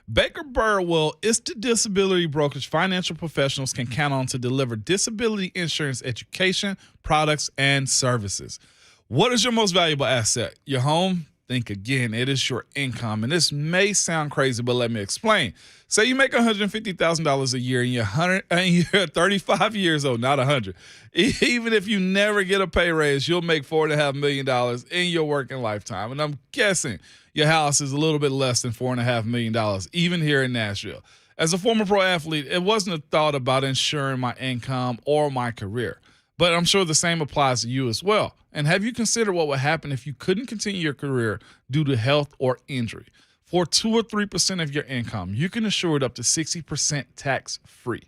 Baker Burwell is the disability brokerage financial professionals can count on to deliver disability insurance education, products, and services. What is your most valuable asset? Your home? Think again. It is your income. And this may sound crazy, but let me explain. Say you make $150,000 a year and you're 35 years old, not 100. Even if you never get a pay raise, you'll make $4.5 million in your working lifetime. And I'm guessing your house is a little bit less than $4.5 million, even here in Nashville. As a former pro athlete, it wasn't a thought about insuring my income or my career. But I'm sure the same applies to you as well. And have you considered what would happen if you couldn't continue your career due to health or injury? For 2 or 3% of your income, you can insure it up to 60% tax-free.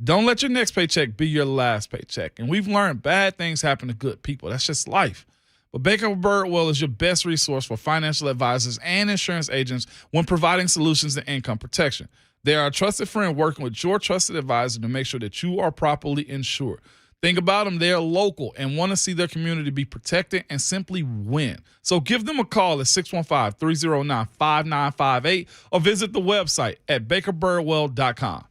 Don't let your next paycheck be your last paycheck. And we've learned bad things happen to good people. That's just life. But Baker Birdwell is your best resource for financial advisors and insurance agents when providing solutions to income protection. They are a trusted friend working with your trusted advisor to make sure that you are properly insured. Think about them. They're local and want to see their community be protected and simply win. So give them a call at 615-309-5958 or visit the website at bakerbirdwell.com.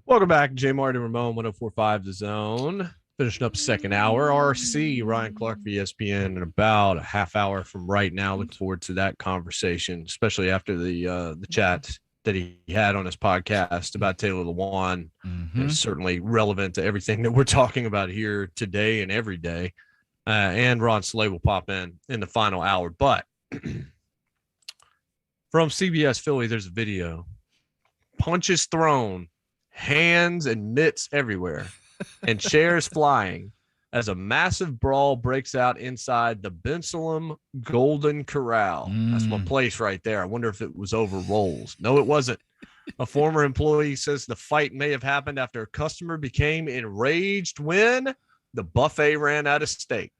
Welcome back, JMart and Ramon, 104.5 The Zone. Finishing up second hour. RC, Ryan Clark for ESPN in about a half hour from right now. Look forward to that conversation, especially after the chat that he had on his podcast about Taylor Lewan. It's certainly relevant to everything that we're talking about here today and every day. And Ron Slay will pop in the final hour. But from CBS Philly, there's a video. Punches thrown, hands and mitts everywhere, and chairs flying as a massive brawl breaks out inside the Bensalem Golden Corral. That's my place right there. I wonder if it was over rolls. No, it wasn't. A former employee says the fight may have happened after a customer became enraged when the buffet ran out of steak.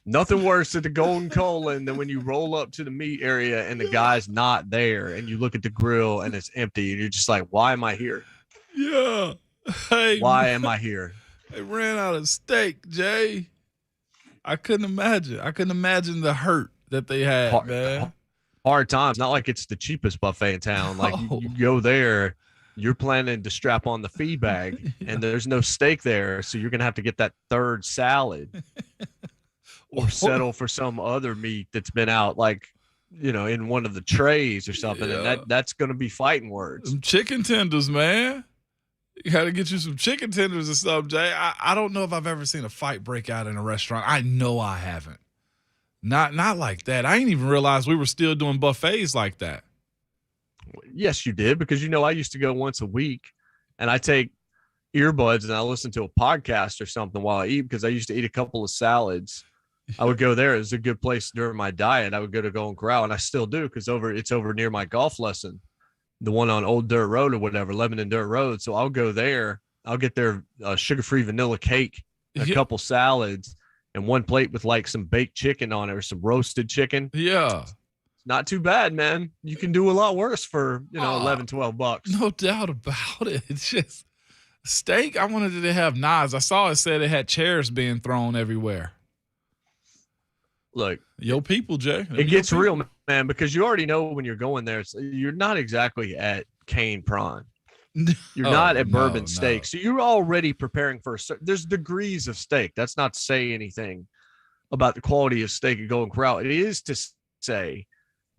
Nothing worse at the Golden Colon than when you roll up to the meat area and the guy's not there, and you look at the grill and it's empty, and you're just like, why am I here? Yeah. Hey, why am I here? They ran out of steak, Jay. I couldn't imagine. The hurt that they had, man. Hard times. Not like it's the cheapest buffet in town. Like you go there, you're planning to strap on the fee bag, and there's no steak there, so you're gonna have to get that third salad. Or settle for some other meat that's been out, like, in one of the trays or something. Yeah. And that's going to be fighting words. Some chicken tenders, man. You got to get you some chicken tenders or something, Jay. I don't know if I've ever seen a fight break out in a restaurant. I know I haven't. Not like that. I didn't even realize we were still doing buffets like that. Yes, you did, because, I used to go once a week, and I take earbuds and I listen to a podcast or something while I eat, because I used to eat a couple of salads. I would go there. It was a good place during my diet. I would go to Golden Corral, and I still do, because it's over near my golf lesson, the one on Old Dirt Road or whatever, Lebanon Dirt Road. So I'll go there. I'll get their sugar-free vanilla cake, a couple salads, and one plate with like some baked chicken on it or some roasted chicken. Yeah. Not too bad, man. You can do a lot worse for, $11, $12. No doubt about it. It's just steak. I wanted to have knives. I saw it said it had chairs being thrown everywhere. Look, yo people, Jay. It gets real, man, because you already know when you're going there, you're not exactly at Cane Prime. You're not at Bourbon Steak. So you're already preparing for there's degrees of steak. That's not to say anything about the quality of steak at Golden Corral. It is to say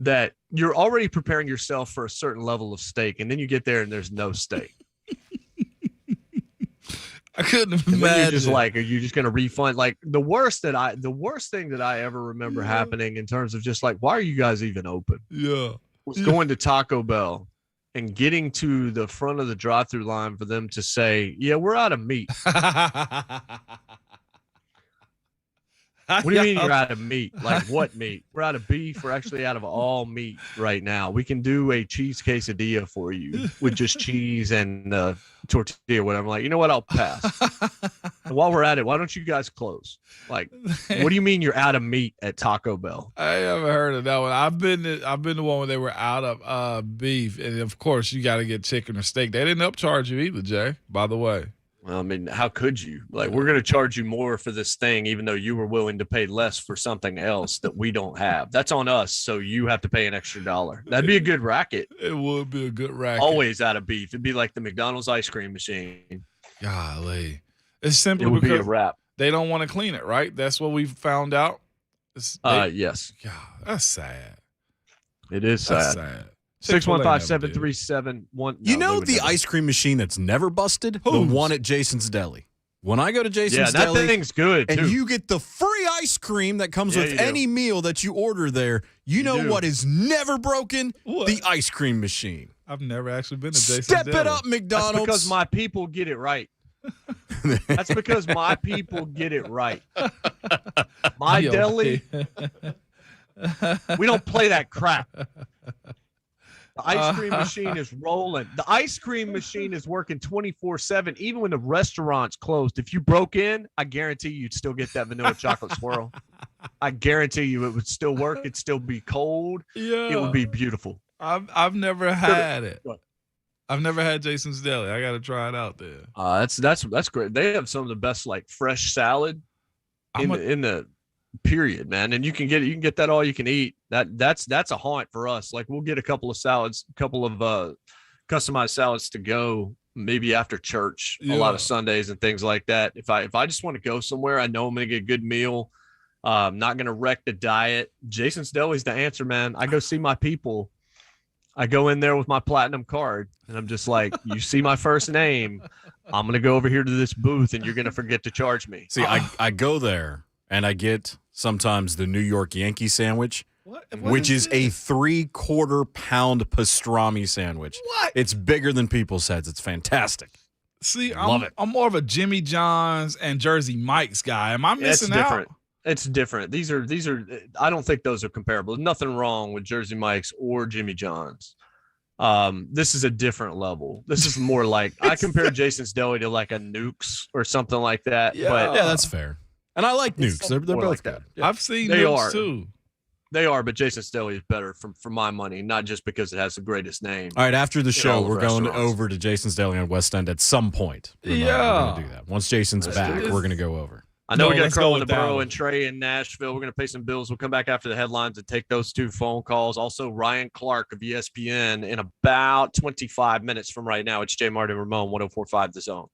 that you're already preparing yourself for a certain level of steak, and then you get there and there's no steak. I couldn't imagine. You're just like, are you just going to refund? Like the worst thing that I ever remember happening in terms of just like, why are you guys even open? Yeah. Was going to Taco Bell and getting to the front of the drive-through line for them to say, yeah, we're out of meat. What do you mean you're out of meat? Like what meat? We're out of beef. We're actually out of all meat right now. We can do a cheese quesadilla for you with just cheese and tortilla or whatever. I'm like, you know what? I'll pass. And while we're at it, why don't you guys close? Like, what do you mean you're out of meat at Taco Bell? I haven't heard of that one. I've been the one where they were out of beef, and of course you got to get chicken or steak. They didn't upcharge you either, Jay. By the way. Well, I mean, how could you? Like, we're going to charge you more for this thing, even though you were willing to pay less for something else that we don't have. That's on us, so you have to pay an extra $1. That'd be a good racket. It would be a good racket. Always out of beef. It'd be like the McDonald's ice cream machine. Golly. It's simply because be a wrap. They don't want to clean it, right? That's what we found out. Yes. God, that's sad. It is sad. That's sad. 615-737-1. The ice cream machine that's never busted? The one at Jason's Deli. When I go to Jason's Deli, that thing's good, and too. you get the free ice cream that comes with any meal that you order there. You know what is never broken? What? The ice cream machine. I've never actually been to Jason's Step Deli. it up, McDonald's. That's because my people get it right. That's because my people get it right. My deli, we don't play that crap. The ice cream machine is rolling. The ice cream machine is working 24/7, even when the restaurant's closed. If you broke in, I guarantee you'd still get that vanilla chocolate swirl. I guarantee you it would still work. It'd still be cold. Yeah. It would be beautiful. I've never had it. I've never had Jason's Deli. I got to try it out there. That's great. They have some of the best like fresh salad in the period, man. And you can get that all you can eat. That's a haunt for us. Like we'll get a couple of salads, a couple of customized salads to go maybe after church, a lot of Sundays and things like that. If I just want to go somewhere, I know I'm going to get a good meal. I'm not going to wreck the diet. Jason's Deli's the answer, man. I go see my people. I go in there with my platinum card and I'm just like, you see my first name, I'm going to go over here to this booth and you're going to forget to charge me. See, I go there and I get sometimes the New York Yankee sandwich, which is a 3/4 pound pastrami sandwich. What? It's bigger than people's heads. It's fantastic. See, Love it. I'm more of a Jimmy John's and Jersey Mike's guy. Am I missing out? It's different. These are. I don't think those are comparable. There's nothing wrong with Jersey Mike's or Jimmy John's. This is a different level. This is more like I compare Jason's Deli to like a Nukes or something like that. Yeah, but Yeah, that's fair. And I like Nukes. They're more both like good. that. Yeah. I've seen They those are. too. They are, but Jason's Deli is better for my money, not just because it has the greatest name. All right, after the show, all the we're going restaurants. over to Jason's Deli on West End at some point. We're going to do that. Once Jason's back, we're going to go over. I know we got let's Carl go in the with that Borough one. and Trey in Nashville. We're going to pay some bills. We'll come back after the headlines and take those 2 phone calls. Also, Ryan Clark of ESPN in about 25 minutes from right now. It's JMart and Ramon, 104.5 The Zone.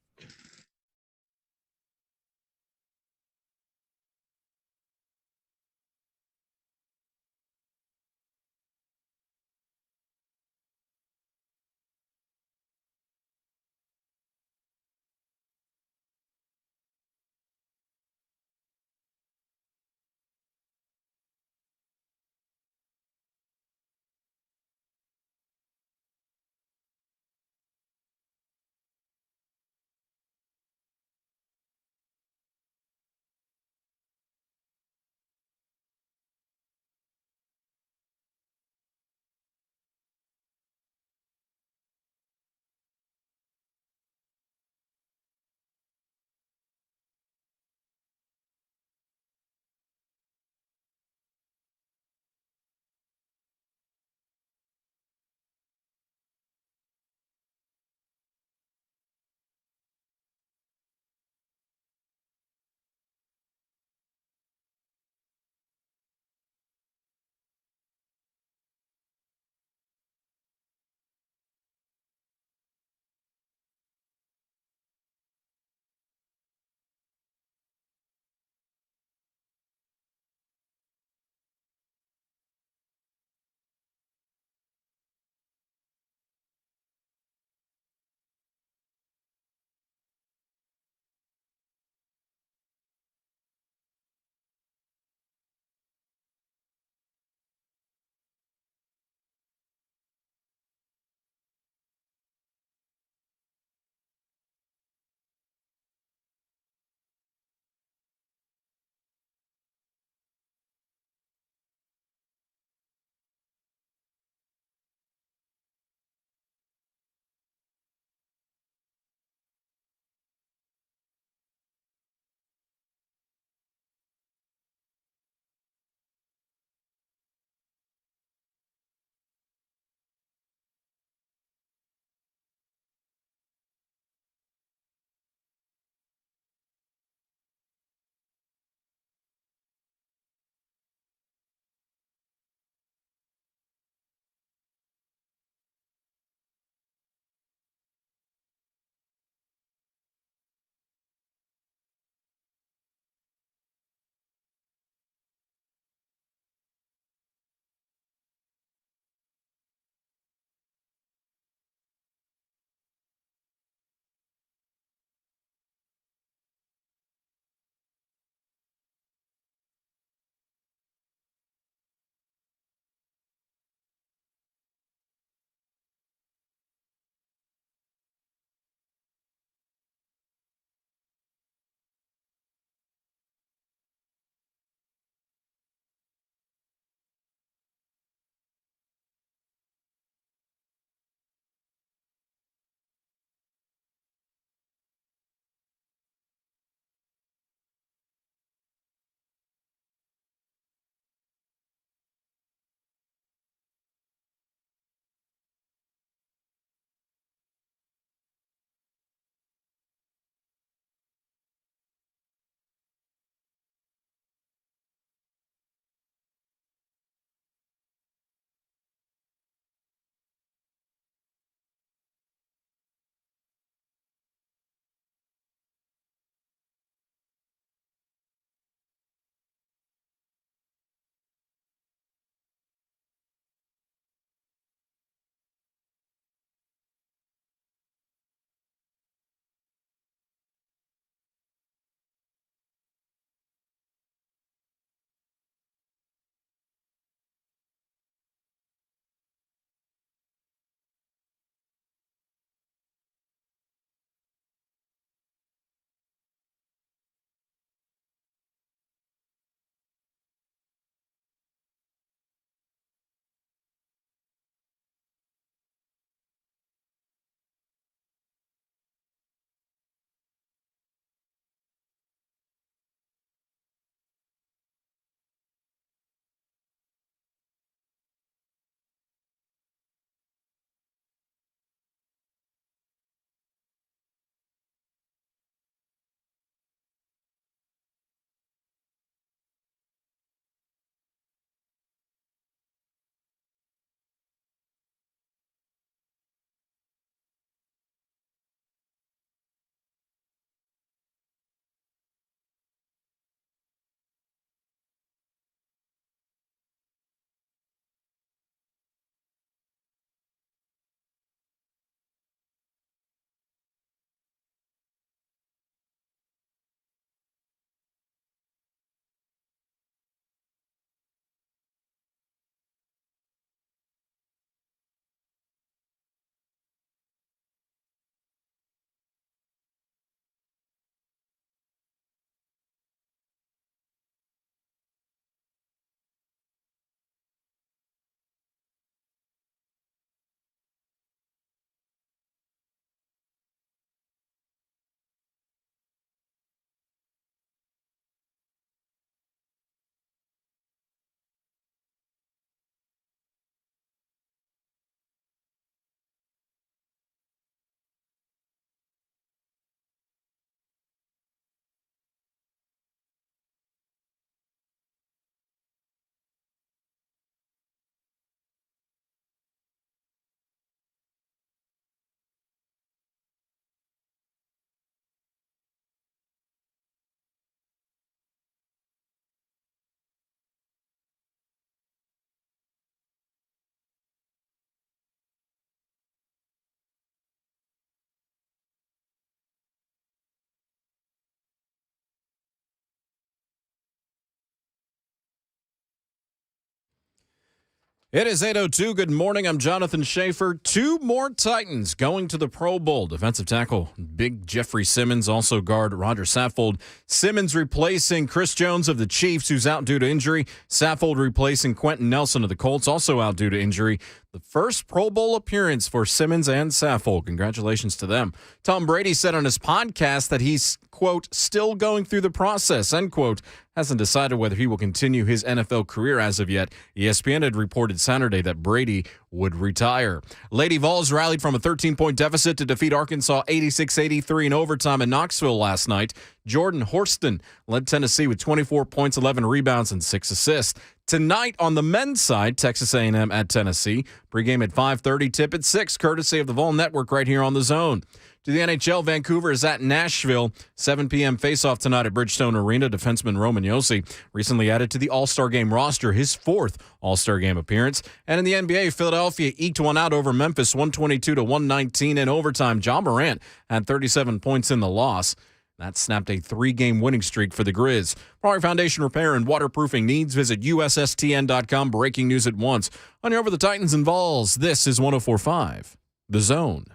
It is 8:02. Good morning. I'm Jonathan Schaefer. Two more Titans going to the Pro Bowl. Defensive tackle Big Jeffrey Simmons, also guard Roger Saffold. Simmons replacing Chris Jones of the Chiefs, who's out due to injury. Saffold replacing Quentin Nelson of the Colts, also out due to injury. The first Pro Bowl appearance for Simmons and Saffold. Congratulations to them. Tom Brady said on his podcast that he's, quote, still going through the process, end quote. Hasn't decided whether he will continue his NFL career as of yet. ESPN had reported Saturday that Brady would retire. Lady Vols rallied from a 13-point deficit to defeat Arkansas 86-83 in overtime in Knoxville last night. Jordan Horston led Tennessee with 24 points, 11 rebounds, and 6 assists. Tonight on the men's side, Texas A&M at Tennessee. Pregame at 5:30, tip at 6, courtesy of the Vol Network right here on The Zone. To the NHL, Vancouver is at Nashville. 7 p.m. face-off tonight at Bridgestone Arena. Defenseman Roman Josi recently added to the All-Star Game roster, his 4th All-Star Game appearance. And in the NBA, Philadelphia eked one out over Memphis, 122-119 in overtime. Ja Morant had 37 points in the loss. That snapped a 3-game winning streak for the Grizz. For our foundation repair and waterproofing needs, visit USSTN.com. Breaking news at once. On your Over the Titans and Vols, this is 104.5 The Zone.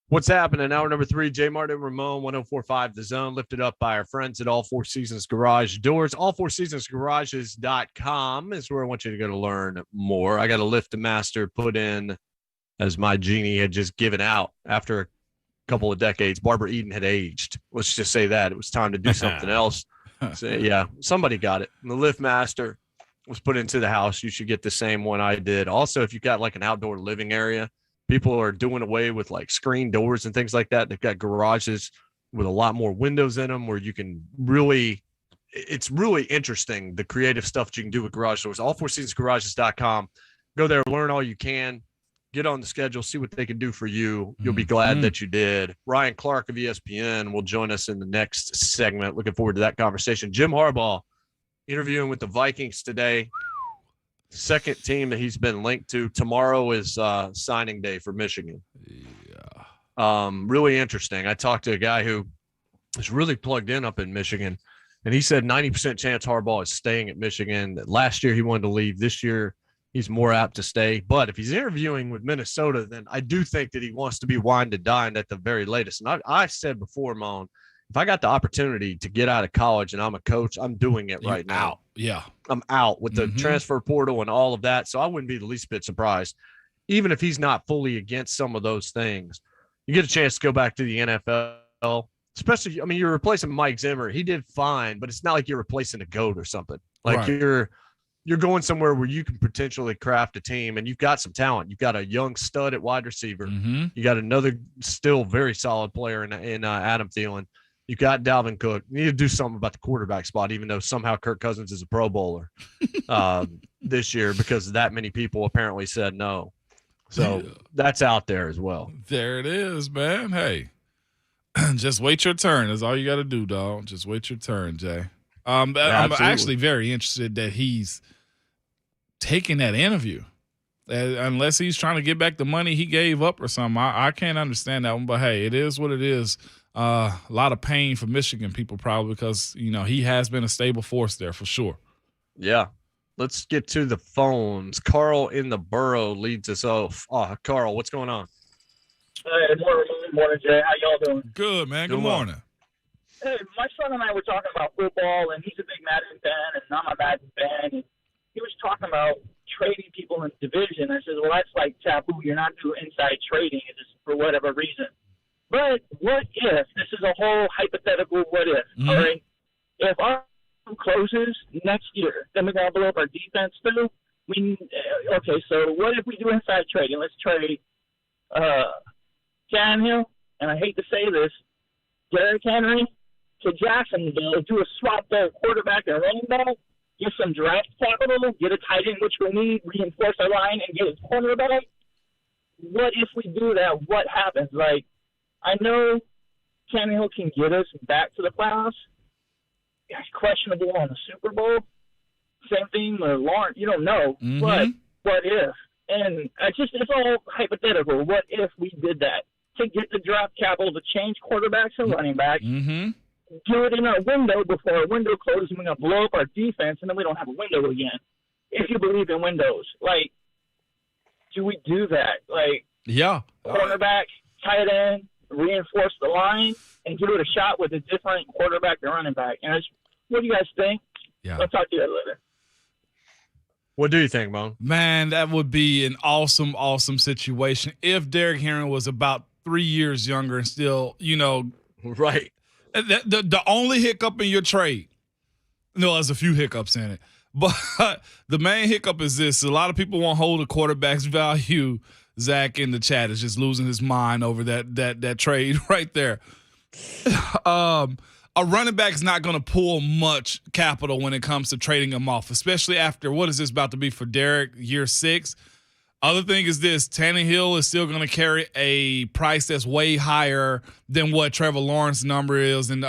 What's happening? Hour number 3, JMart and Ramon, 104.5 The Zone, lifted up by our friends at All Four Seasons Garage Doors. All4seasonsgarages.com is where I want you to go to learn more. I got a lift master put in as my genie had just given out after a couple of decades. Barbara Eden had aged. Let's just say that. It was time to do something else. So, yeah, somebody got it. And the lift master was put into the house. You should get the same one I did. Also, if you've got like an outdoor living area, people are doing away with like screen doors and things like that. They've got garages with a lot more windows in them where you can really, it's really interesting, the creative stuff that you can do with garage doors. All4seasonsgarages.com. Go there, learn all you can, get on the schedule, see what they can do for you. You'll be glad that you did. Ryan Clark of ESPN will join us in the next segment. Looking forward to that conversation. Jim Harbaugh interviewing with the Vikings today. Second team that he's been linked to. Tomorrow is signing day for Michigan. Yeah. Really interesting. I talked to a guy who is really plugged in up in Michigan, and he said 90% chance Harbaugh is staying at Michigan. Last year he wanted to leave. This year he's more apt to stay. But if he's interviewing with Minnesota, then I do think that he wants to be wined and dined at the very latest. And I said before, Mon, if I got the opportunity to get out of college and I'm a coach, I'm doing it right now. Yeah. I'm out with the transfer portal and all of that. So I wouldn't be the least bit surprised, even if he's not fully against some of those things. You get a chance to go back to the NFL, especially, I mean, you're replacing Mike Zimmer. He did fine, but it's not like you're replacing a GOAT or something. Like you're going somewhere where you can potentially craft a team, and you've got some talent. You've got a young stud at wide receiver. You got another still very solid player in Adam Thielen. You got Dalvin Cook. You need to do something about the quarterback spot, even though somehow Kirk Cousins is a Pro Bowler this year because that many people apparently said no. So that's out there as well. There it is, man. Hey, just wait your turn. That's all you got to do, dog. Just wait your turn, Jay. I'm actually very interested that he's taking that interview. Unless he's trying to get back the money he gave up or something. I can't understand that one. But, hey, it is what it is. A lot of pain for Michigan people probably because, you know, he has been a stable force there for sure. Yeah. Let's get to the phones. Carl in the borough leads us off. Carl, what's going on? Hey, morning, Jay. How y'all doing? Good, man. Good morning. Hey, my son and I were talking about football, and he's a big Madden fan, and I'm a Madden fan. And he was talking about trading people in division. I said, well, that's like taboo. You're not doing inside trading. It's just for whatever reason. But what if, this is a whole hypothetical what if, all right? If our closes next year, then we're going to blow up our defense too. Okay, so what if we do inside trading? Let's trade Tannehill, and I hate to say this, Derrick Henry to Jacksonville, do a swap there, quarterback and running back, get some draft capital, get a tight end, which we need, reinforce our line, and get a cornerback. What if we do that? What happens? Like, I know Tannehill can get us back to the playoffs. He's questionable on the Super Bowl. Same thing with Lawrence. You don't know. Mm-hmm. But what if? And it's all hypothetical. What if we did that? To get the draft capital to change quarterbacks and running backs, do it in our window before our window closes, and we're going to blow up our defense, and then we don't have a window again. If you believe in windows. Like, do we do that? Like, cornerback, tight end, reinforce the line, and give it a shot with a different quarterback and running back. And what do you guys think? Yeah. I'll talk to you later. What do you think, Mo? Man, that would be an awesome, awesome situation if Derrick Henry was about 3 years younger and still, Right. The only hiccup in your trade, no, there's a few hiccups in it, but the main hiccup is this. A lot of people won't hold a quarterback's value. Zach in the chat is just losing his mind over that trade right there. A running back is not going to pull much capital when it comes to trading him off, especially after what is this about to be for Derek, year 6. Other thing is this, Tannehill is still going to carry a price that's way higher than what Trevor Lawrence's number is in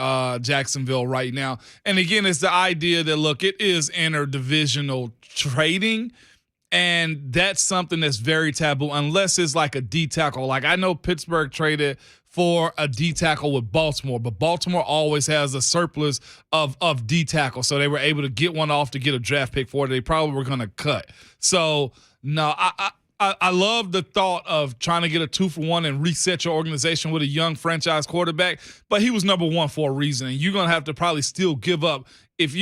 Jacksonville right now. And again, it's the idea that, look, it is interdivisional trading, and that's something that's very taboo unless it's like a D tackle. Like I know Pittsburgh traded for a D tackle with Baltimore, but Baltimore always has a surplus of D tackle, so they were able to get one off to get a draft pick for it. They probably were going to cut. So no, I love the thought of trying to get a 2-for-1 and reset your organization with a young franchise quarterback, but he was number 1 for a reason, and you're going to have to probably still give up. If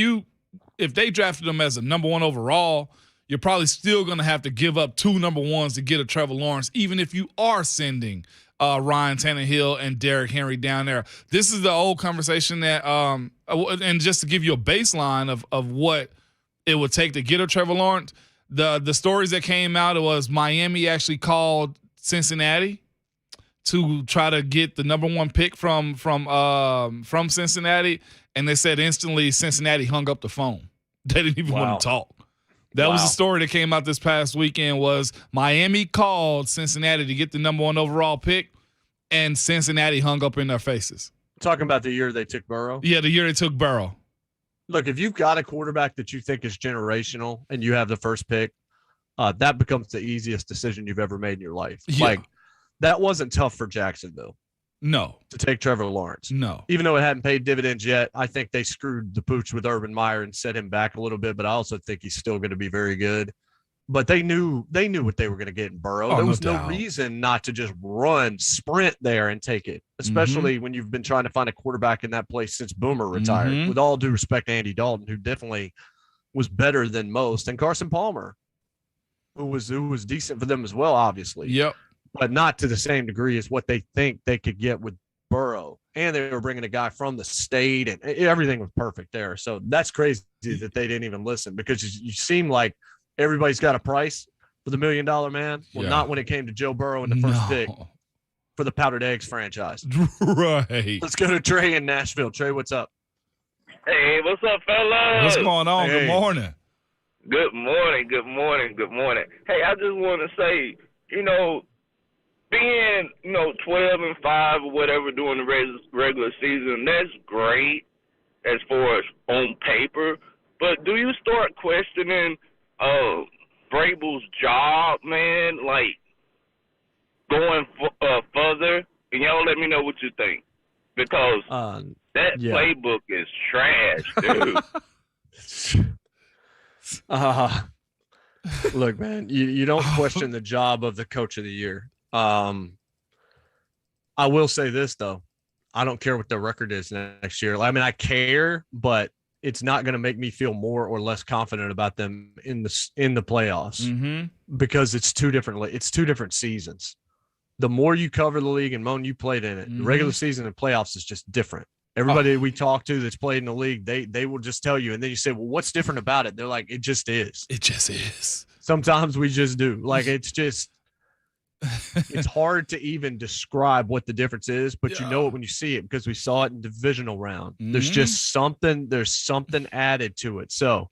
they drafted him as a number 1 overall, you're probably still going to have to give up 2 number 1s to get a Trevor Lawrence, even if you are sending Ryan Tannehill and Derrick Henry down there. This is the old conversation that, and just to give you a baseline of what it would take to get a Trevor Lawrence, the stories that came out, it was Miami actually called Cincinnati to try to get the number 1 pick from Cincinnati, and they said instantly Cincinnati hung up the phone. They didn't even want to talk. That was the story that came out this past weekend, was Miami called Cincinnati to get the number 1 overall pick, and Cincinnati hung up in their faces. Talking about the year they took Burrow? Yeah, the year they took Burrow. Look, if you've got a quarterback that you think is generational and you have the first pick, that becomes the easiest decision you've ever made in your life. Yeah. Like, that wasn't tough for Jacksonville. No. To take Trevor Lawrence. No. Even though it hadn't paid dividends yet, I think they screwed the pooch with Urban Meyer and set him back a little bit, but I also think he's still going to be very good. But they knew what they were going to get in Burrow. There was no reason not to just sprint there and take it, especially when you've been trying to find a quarterback in that place since Boomer retired. With all due respect to Andy Dalton, who definitely was better than most, and Carson Palmer, who was decent for them as well, obviously. Yep. But not to the same degree as what they think they could get with Burrow. And they were bringing a guy from the state, and everything was perfect there. So that's crazy that they didn't even listen, because you seem like everybody's got a price for the $1 million man. Well, not when it came to Joe Burrow in the first pick for the Powdered Eggs franchise. Right. Let's go to Trey in Nashville. Trey, what's up? Hey, what's up, fellas? What's going on? Hey. Good morning. Good morning. Good morning. Good morning. Hey, I just want to say, being, 12-5 or whatever during the regular season, that's great as far as on paper. But do you start questioning Vrabel's job, man? Like, going further? And y'all let me know what you think. Because that playbook is trash, dude. Look, man, you don't question the job of the coach of the year. I will say this, though. I don't care what their record is next year. I mean, I care, but it's not going to make me feel more or less confident about them in the playoffs because it's two different seasons. The more you cover the league, and Moan, you played in it, the regular season and playoffs is just different. Everybody we talk to that's played in the league, they will just tell you. And then you say, well, what's different about it? They're like, it just is. It just is. Sometimes we just do. Like, it's just – it's hard to even describe what the difference is, but you know it when you see it because we saw it in divisional round. There's just something added to it. So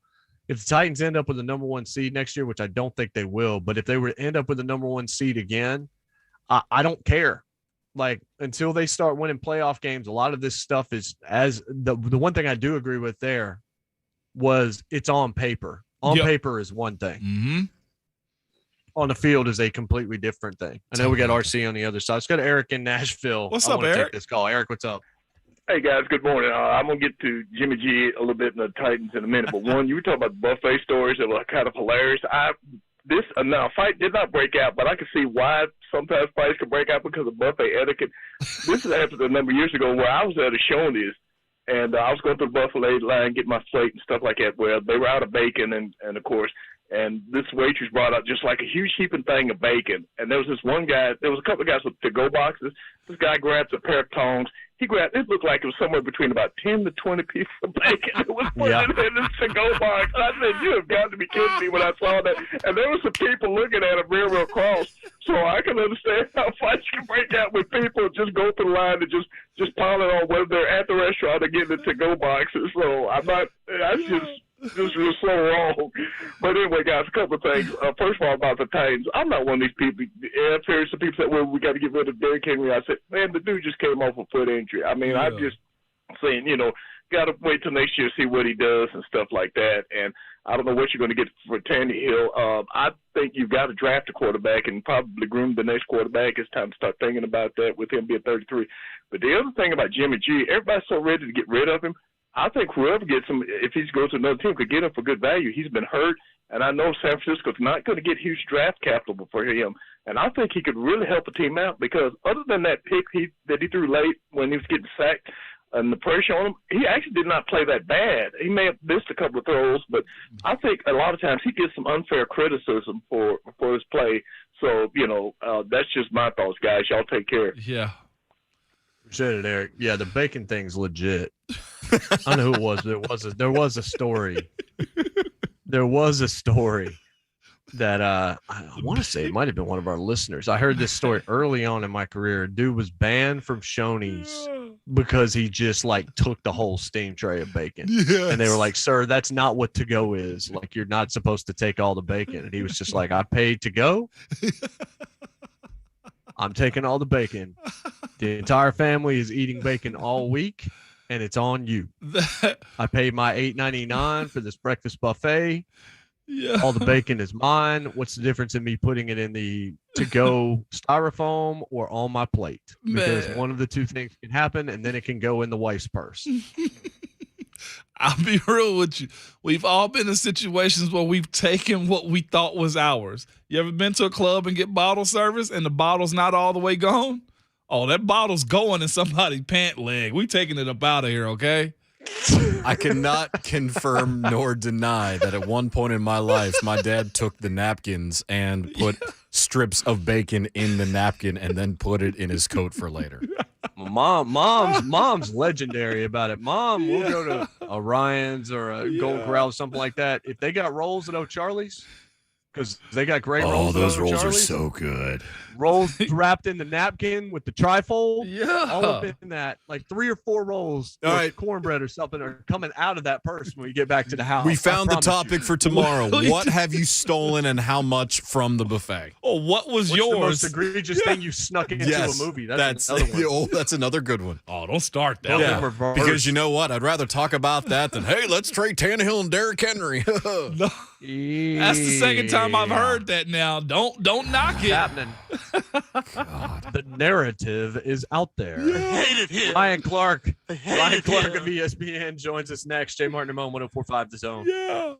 if the Titans end up with the number 1 seed next year, which I don't think they will, but if they were to end up with the number 1 seed again, I don't care. Like until they start winning playoff games, a lot of this stuff is as the one thing I do agree with there was it's on paper. On paper is one thing. Mm-hmm. On the field is a completely different thing. I know we got RC on the other side. Let's go to Eric in Nashville. What's I up, want to Eric? take this call. Eric, what's up? Hey, guys, good morning. I'm going to get to Jimmy G a little bit in the Titans in a minute. But one, you were talking about buffet stories that were kind of hilarious. Now, fight did not break out, but I can see why sometimes fights can break out because of buffet etiquette. This has happened a number of years ago where I was at a Shoney's, and I was going through the buffet line, get my plate and stuff like that. Well, they were out of bacon, and of course, and this waitress brought out just like a huge heaping thing of bacon. And there was this one guy, there was a couple of guys with to-go boxes. This guy grabs a pair of tongs. It looked like it was somewhere between about 10 to 20 pieces of bacon. It was put in this to-go box. I said, you have got to be kidding me when I saw that. And there were some people looking at it real cross. So I can understand how fights can break out with people just go through the line and just piling on whether they're at the restaurant or getting the to-go boxes. So that's just so wrong. But anyway, guys, a couple of things. First of all, about the Titans, I'm not one of these people. I've heard some people say, well, we got to get rid of Derrick Henry. I said, man, the dude just came off a foot injury. I mean, I'm just saying, got to wait till next year to see what he does and stuff like that. And I don't know what you're going to get for Tannehill. I think you've got to draft a quarterback and probably groom the next quarterback. It's time to start thinking about that with him being 33. But the other thing about Jimmy G, everybody's so ready to get rid of him. I think whoever gets him, if he goes to another team, could get him for good value. He's been hurt, and I know San Francisco's not going to get huge draft capital for him. And I think he could really help a team out because other than that pick that he threw late when he was getting sacked and the pressure on him, he actually did not play that bad. He may have missed a couple of throws, but I think a lot of times he gets some unfair criticism for his play. So, that's just my thoughts, guys. Y'all take care. Yeah. Appreciate it, Eric. Yeah, the bacon thing's legit. I don't know who it was, but there was a story. There was a story that I want to say it might have been one of our listeners. I heard this story early on in my career. A dude was banned from Shoney's because he just took the whole steam tray of bacon. Yes. And they were like, sir, that's not what to go is. Like, you're not supposed to take all the bacon. And he was just like, I paid to go. I'm taking all the bacon. The entire family is eating bacon all week, and it's on you. I paid my $8.99 for this breakfast buffet. Yeah. All the bacon is mine. What's the difference in me putting it in the to-go styrofoam or on my plate? Because one of the two things can happen, and then it can go in the wife's purse. I'll be real with you. We've all been in situations where we've taken what we thought was ours. You ever been to a club and get bottle service and the bottle's not all the way gone? Oh, that bottle's going in somebody's pant leg. We taking it up out of here, okay? I cannot confirm nor deny that at one point in my life, my dad took the napkins and put strips of bacon in the napkin and then put it in his coat for later. Mom's legendary about it. Mom will go to a Ryan's or a Gold Corral or something like that. If they got rolls at O'Charlie's, because they got great rolls. Oh, those rolls are O'Charlie's. so good. Rolls wrapped in the napkin with the trifold. Yeah. All up in that. Like 3 or 4 rolls All right. cornbread or something are coming out of that purse when we get back to the house. We found the topic for tomorrow. What What have you stolen and how much from the buffet? Oh, what was What's yours? the most egregious thing you snuck into a movie? That's another one. Oh, that's another good one. Oh, don't start that. Yeah. one. Because you know what? I'd rather talk about that than, hey, let's trade Tannehill and Derrick Henry. No, that's the second time I've heard that now. Don't knock it. Happening. God. The narrative is out there. I hated him. Ryan Clark of ESPN joins us next. JMart and Ramon, 104.5 The Zone. Yeah.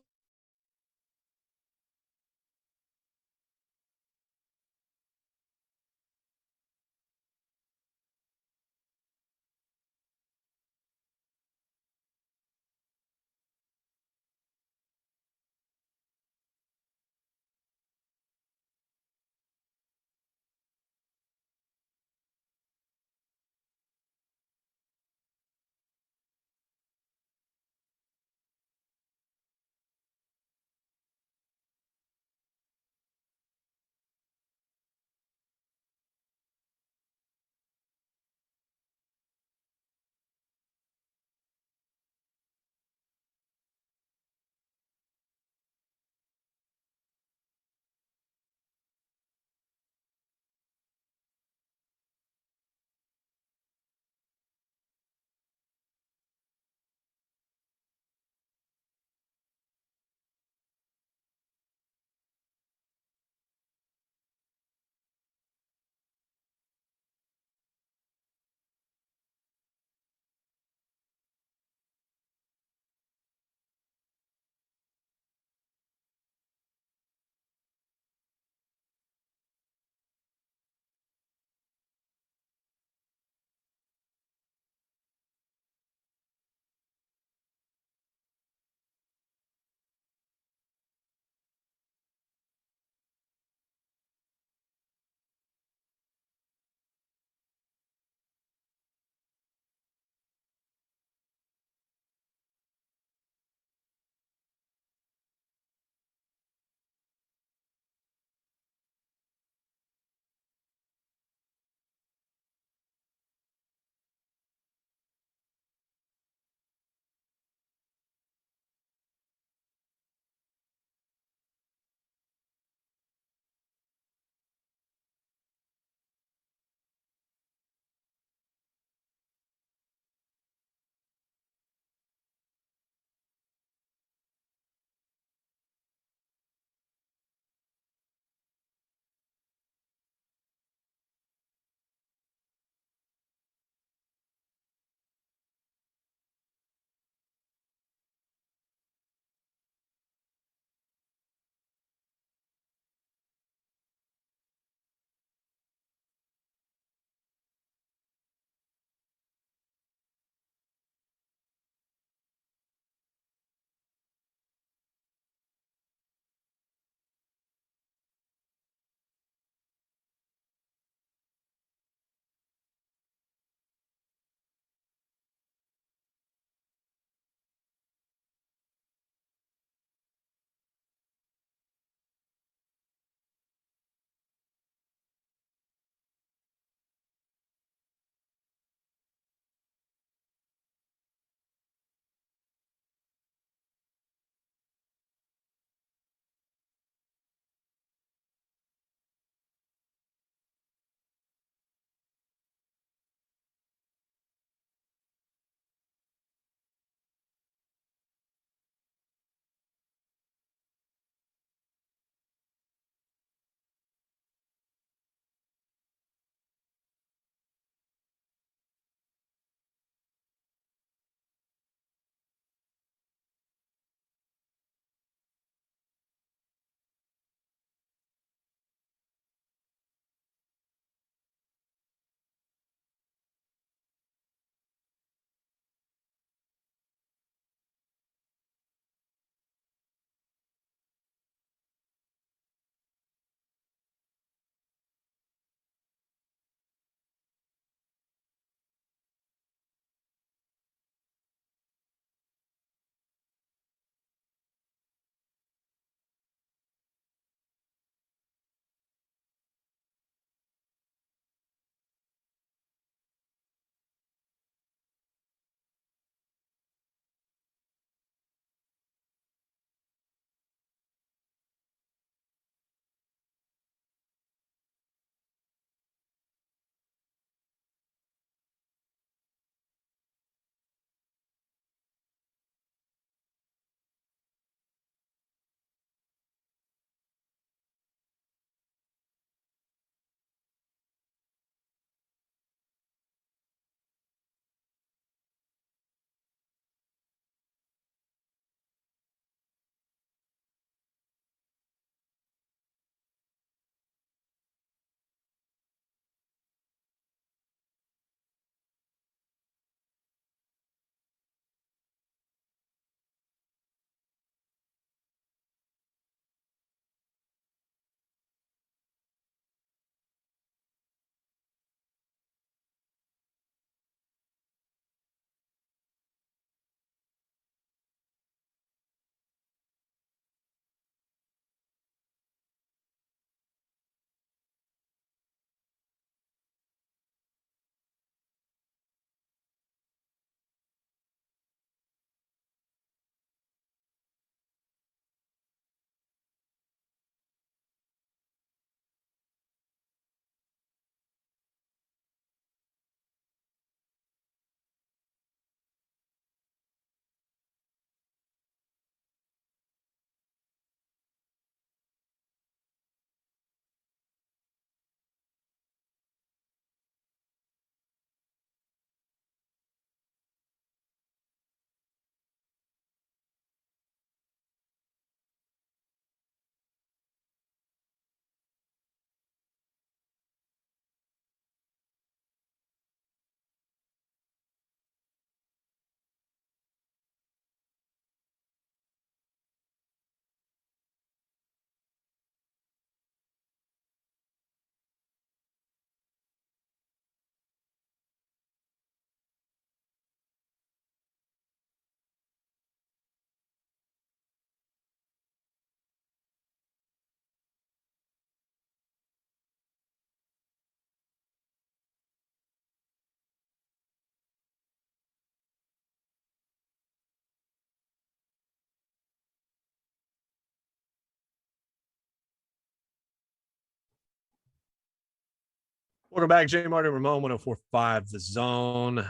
Welcome back, JMart and Ramon, 104.5 The Zone.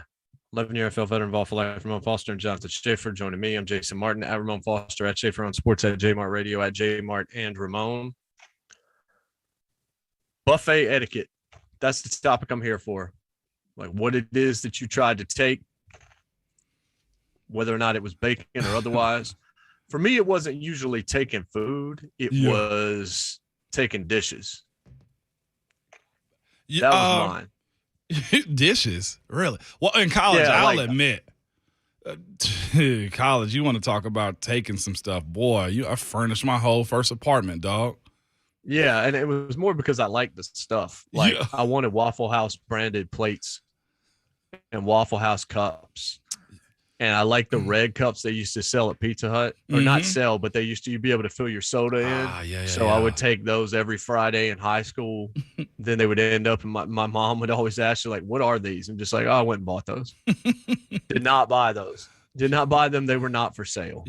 11-year NFL veteran ball for life, Ramon Foster and Jonathan Schaefer joining me. I'm Jason Martin at Ramon Foster, at Schaefer on Sports, at JMart Radio, at JMart and Ramon. Buffet etiquette. That's the topic I'm here for. Like what it is that you tried to take, whether or not it was bacon or otherwise. For me, it wasn't usually taking food. It was taking dishes. That was mine. Dishes, really? Well, in college, I'll admit, college, you want to talk about taking some stuff. Boy, I furnished my whole first apartment, dog. Yeah, and it was more because I liked the stuff. Like I wanted Waffle House branded plates and Waffle House cups. And I like the red cups they used to sell at Pizza Hut. Or not sell, but they used to you'd be able to fill your soda in. I would take those every Friday in high school. Then they would end up, and my mom would always ask you, like, what are these? I'm just like, oh, I went and bought those. Did not buy those. Did not buy them. They were not for sale.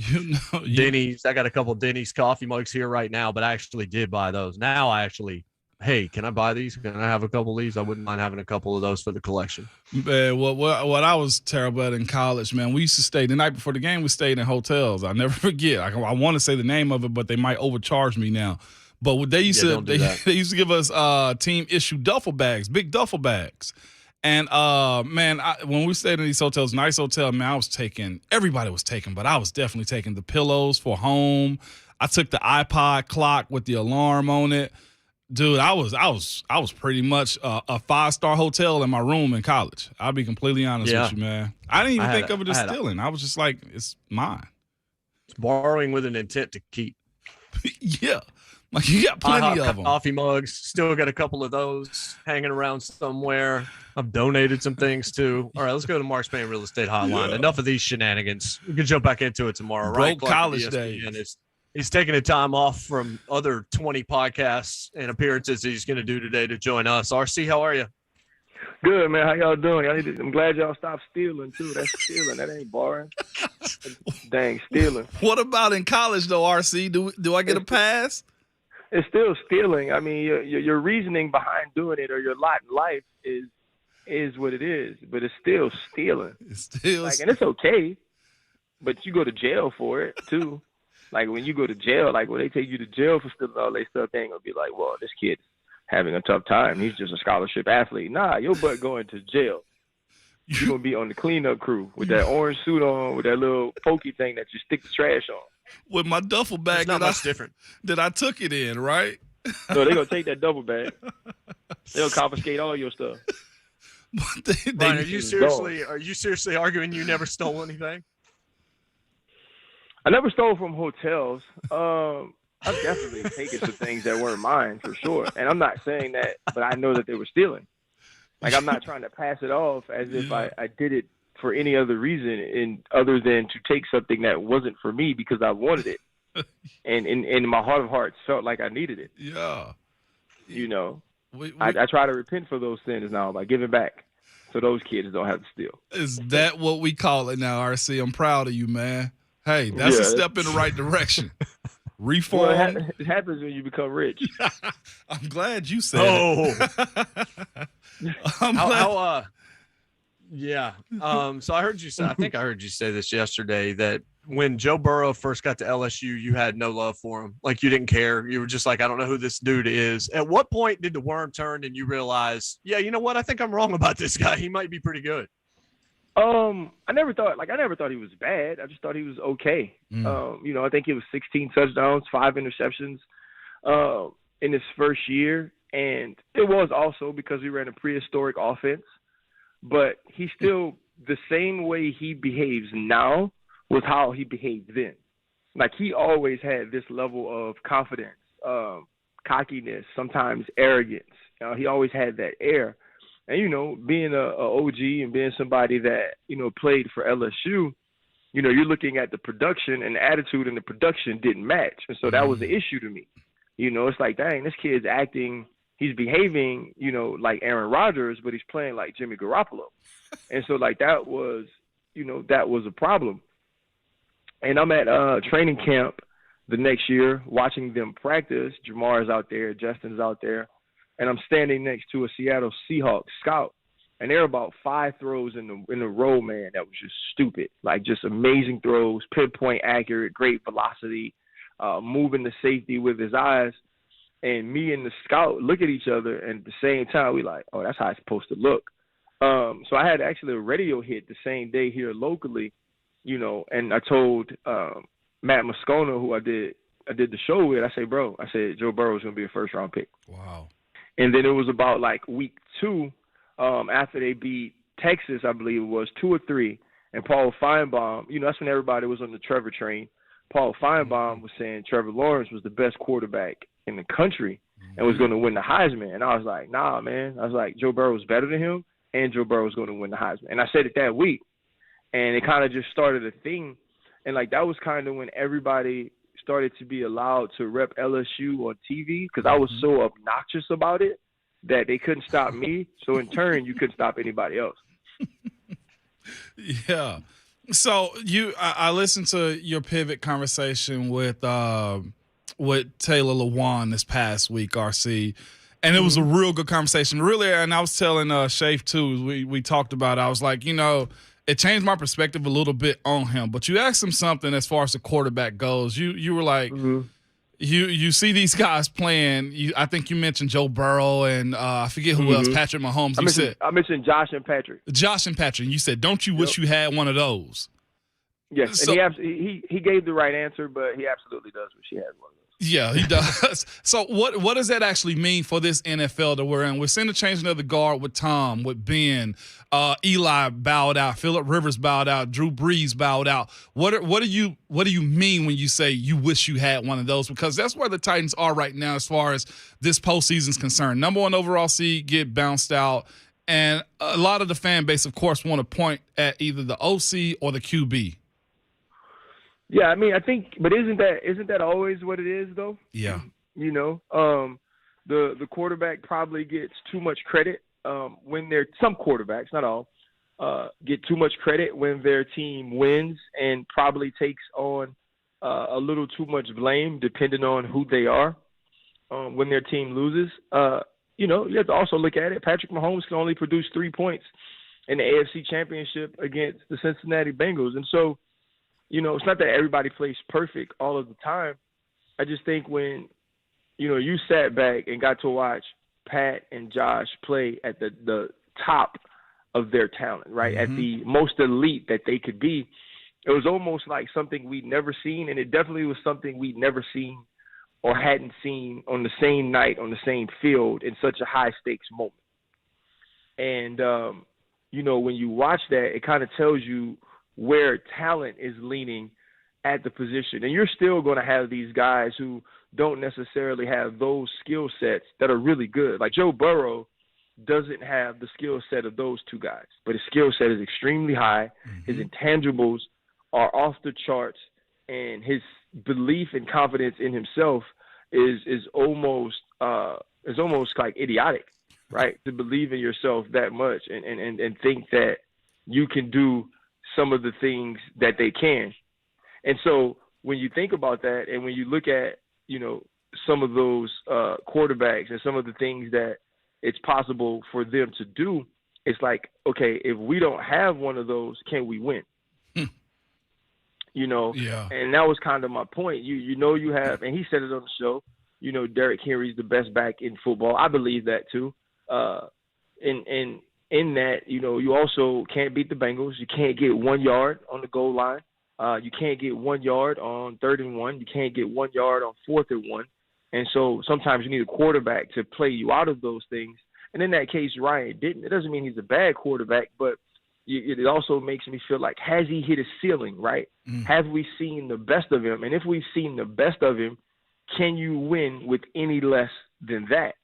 Denny's. I got a couple of Denny's coffee mugs here right now, but I actually did buy those. Now I actually, hey, can I buy these? Can I have a couple of these? I wouldn't mind having a couple of those for the collection. Man, what I was terrible at in college, man, we used to stay the night before the game. We stayed in hotels. I never forget. I want to say the name of it, but they might overcharge me now. But what they used to they used to give us team issue duffel bags, big duffel bags. And man, when we stayed in these hotels, nice hotel, man, everybody was taking, but I was definitely taking the pillows for home. I took the iPod clock with the alarm on it. Dude, I was pretty much a 5-star hotel in my room in college. I'll be completely honest with you, man. I didn't even think of it as stealing. I was just like, it's mine. It's borrowing with an intent to keep. Yeah. Like you got plenty of them. Coffee mugs. Still got a couple of those hanging around somewhere. I've donated some things too. All right, let's go to Mark Spain Real Estate Hotline. Enough of these shenanigans. We can jump back into it tomorrow. Broke college days. He's taking a time off from other 20 podcasts and appearances he's going to do today to join us. RC, how are you? Good, man. How y'all doing? I'm glad y'all stopped stealing, too. That's stealing. That ain't borrowing. Dang, stealing. What about in college, though, RC? Do I get a pass? It's still stealing. I mean, your reasoning behind doing it or your lot in life is what it is, but it's still stealing. It's still and it's okay, but you go to jail for it, too. Like, when you go to jail, like, when they take you to jail for stealing all their stuff, they ain't going to be like, well, this kid's having a tough time. He's just a scholarship athlete. Nah, your butt going to jail. You're going to be on the cleanup crew with that orange suit on, with that little pokey thing that you stick the trash on. With my duffel bag different. that I took it in, right? So they're going to take that duffel bag. They'll confiscate all your stuff. Brian, are you seriously arguing you never stole anything? I never stole from hotels. I've definitely taken some things that weren't mine for sure. And I'm not saying that, but I know that they were stealing. Like, I'm not trying to pass it off as if I did it for any other reason other than to take something that wasn't for me because I wanted it. And in my heart of hearts felt like I needed it. Yeah. You know, I try to repent for those sins now by giving back so those kids don't have to steal. Is that what we call it now, RC? I'm proud of you, man. Hey, that's a step in the right direction. Reform. Well, it happens when you become rich. I'm glad you said it. So I heard you say, I think I heard you say this yesterday, that when Joe Burrow first got to LSU, you had no love for him. Like, you didn't care. You were just like, I don't know who this dude is. At what point did the worm turn and you realize, yeah, you know what? I think I'm wrong about this guy. He might be pretty good. I never thought he was bad. I just thought he was okay. I think it was 16 touchdowns, 5 interceptions, in his first year. And it was also because we ran a prehistoric offense, but he's still the same way he behaves now was how he behaved then. Like, he always had this level of confidence, cockiness, sometimes arrogance. He always had that air. And, being a OG and being somebody that, played for LSU, you're looking at the production, and the attitude and the production didn't match. And so that was the issue to me. It's like, dang, this kid's acting, he's behaving, like Aaron Rodgers, but he's playing like Jimmy Garoppolo. And so, like, that was a problem. And I'm at training camp the next year watching them practice. Jamar's out there, Justin's out there. and I'm standing next to a Seattle Seahawks scout, and there were about 5 throws in the row, man, that was just stupid. Like, just amazing throws, pinpoint accurate, great velocity, moving the safety with his eyes. And me and the scout look at each other, and at the same time, we like, oh, that's how it's supposed to look. So I had actually a radio hit the same day here locally, and I told Matt Moscona, who I did the show with, I said, Joe Burrow's going to be a first-round pick. Wow. And then it was about like week 2, after they beat Texas, I believe it was 2 or 3, and Paul Feinbaum, that's when everybody was on the Trevor train. Paul Feinbaum was saying Trevor Lawrence was the best quarterback in the country and was going to win the Heisman. And I was like, nah, man. I was like, Joe Burrow was better than him, and Joe Burrow was going to win the Heisman. And I said it that week, and it kind of just started a thing. And, like, that was kind of when everybody started to be allowed to rep LSU on TV, because I was so obnoxious about it that they couldn't stop me. So, in turn, you couldn't stop anybody else. Yeah. So I listened to your pivot conversation with Taylor Lewan this past week, RC, and it was a real good conversation. Really, and I was telling Shafe too. We talked about it. I was like, it changed my perspective a little bit on him. But you asked him something as far as the quarterback goes. You were like, you see these guys playing. I think you mentioned Joe Burrow and I forget who else, Patrick Mahomes. I mentioned Josh and Patrick. And you said, don't you wish you had one of those? Yes, so, and he gave the right answer, but he absolutely does wish he had one of those. Yeah, he does. So what does that actually mean for this NFL that we're in? We're seeing the changing of the guard with Tom, with Ben, Eli bowed out, Phillip Rivers bowed out, Drew Brees bowed out. What do you mean when you say you wish you had one of those? Because that's where the Titans are right now as far as this postseason is concerned. Number 1 overall seed get bounced out, and a lot of the fan base, of course, want to point at either the OC or the QB. Yeah, I mean, I think, but isn't that always what it is, though? Yeah. The quarterback probably gets too much credit when some quarterbacks, not all, get too much credit when their team wins, and probably takes on a little too much blame depending on who they are when their team loses. You have to also look at it. Patrick Mahomes can only produce 3 points in the AFC Championship against the Cincinnati Bengals, and so. It's not that everybody plays perfect all of the time. I just think when, you sat back and got to watch Pat and Josh play at the top of their talent, right, at the most elite that they could be, it was almost like something we'd never seen, and it definitely was something we'd never seen or hadn't seen on the same night, on the same field in such a high-stakes moment. And, when you watch that, it kind of tells you where talent is leaning at the position. And you're still going to have these guys who don't necessarily have those skill sets that are really good. Like Joe Burrow doesn't have the skill set of those 2 guys, but his skill set is extremely high. His intangibles are off the charts, and his belief and confidence in himself is almost like idiotic, right? To believe in yourself that much and think that you can do some of the things that they can. And so when you think about that, and when you look at, some of those quarterbacks and some of the things that it's possible for them to do, it's like, okay, if we don't have one of those, can we win? Yeah. And that was kind of my point. You have, and he said it on the show, Derrick Henry's the best back in football. I believe that too. In that, you also can't beat the Bengals. You can't get 1 yard on the goal line. You can't get 1 yard on 3rd and 1. You can't get 1 yard on 4th and 1. And so sometimes you need a quarterback to play you out of those things. And in that case, Ryan didn't. It doesn't mean he's a bad quarterback, but it also makes me feel like, has he hit his ceiling, right? Have we seen the best of him? And if we've seen the best of him, can you win with any less than that?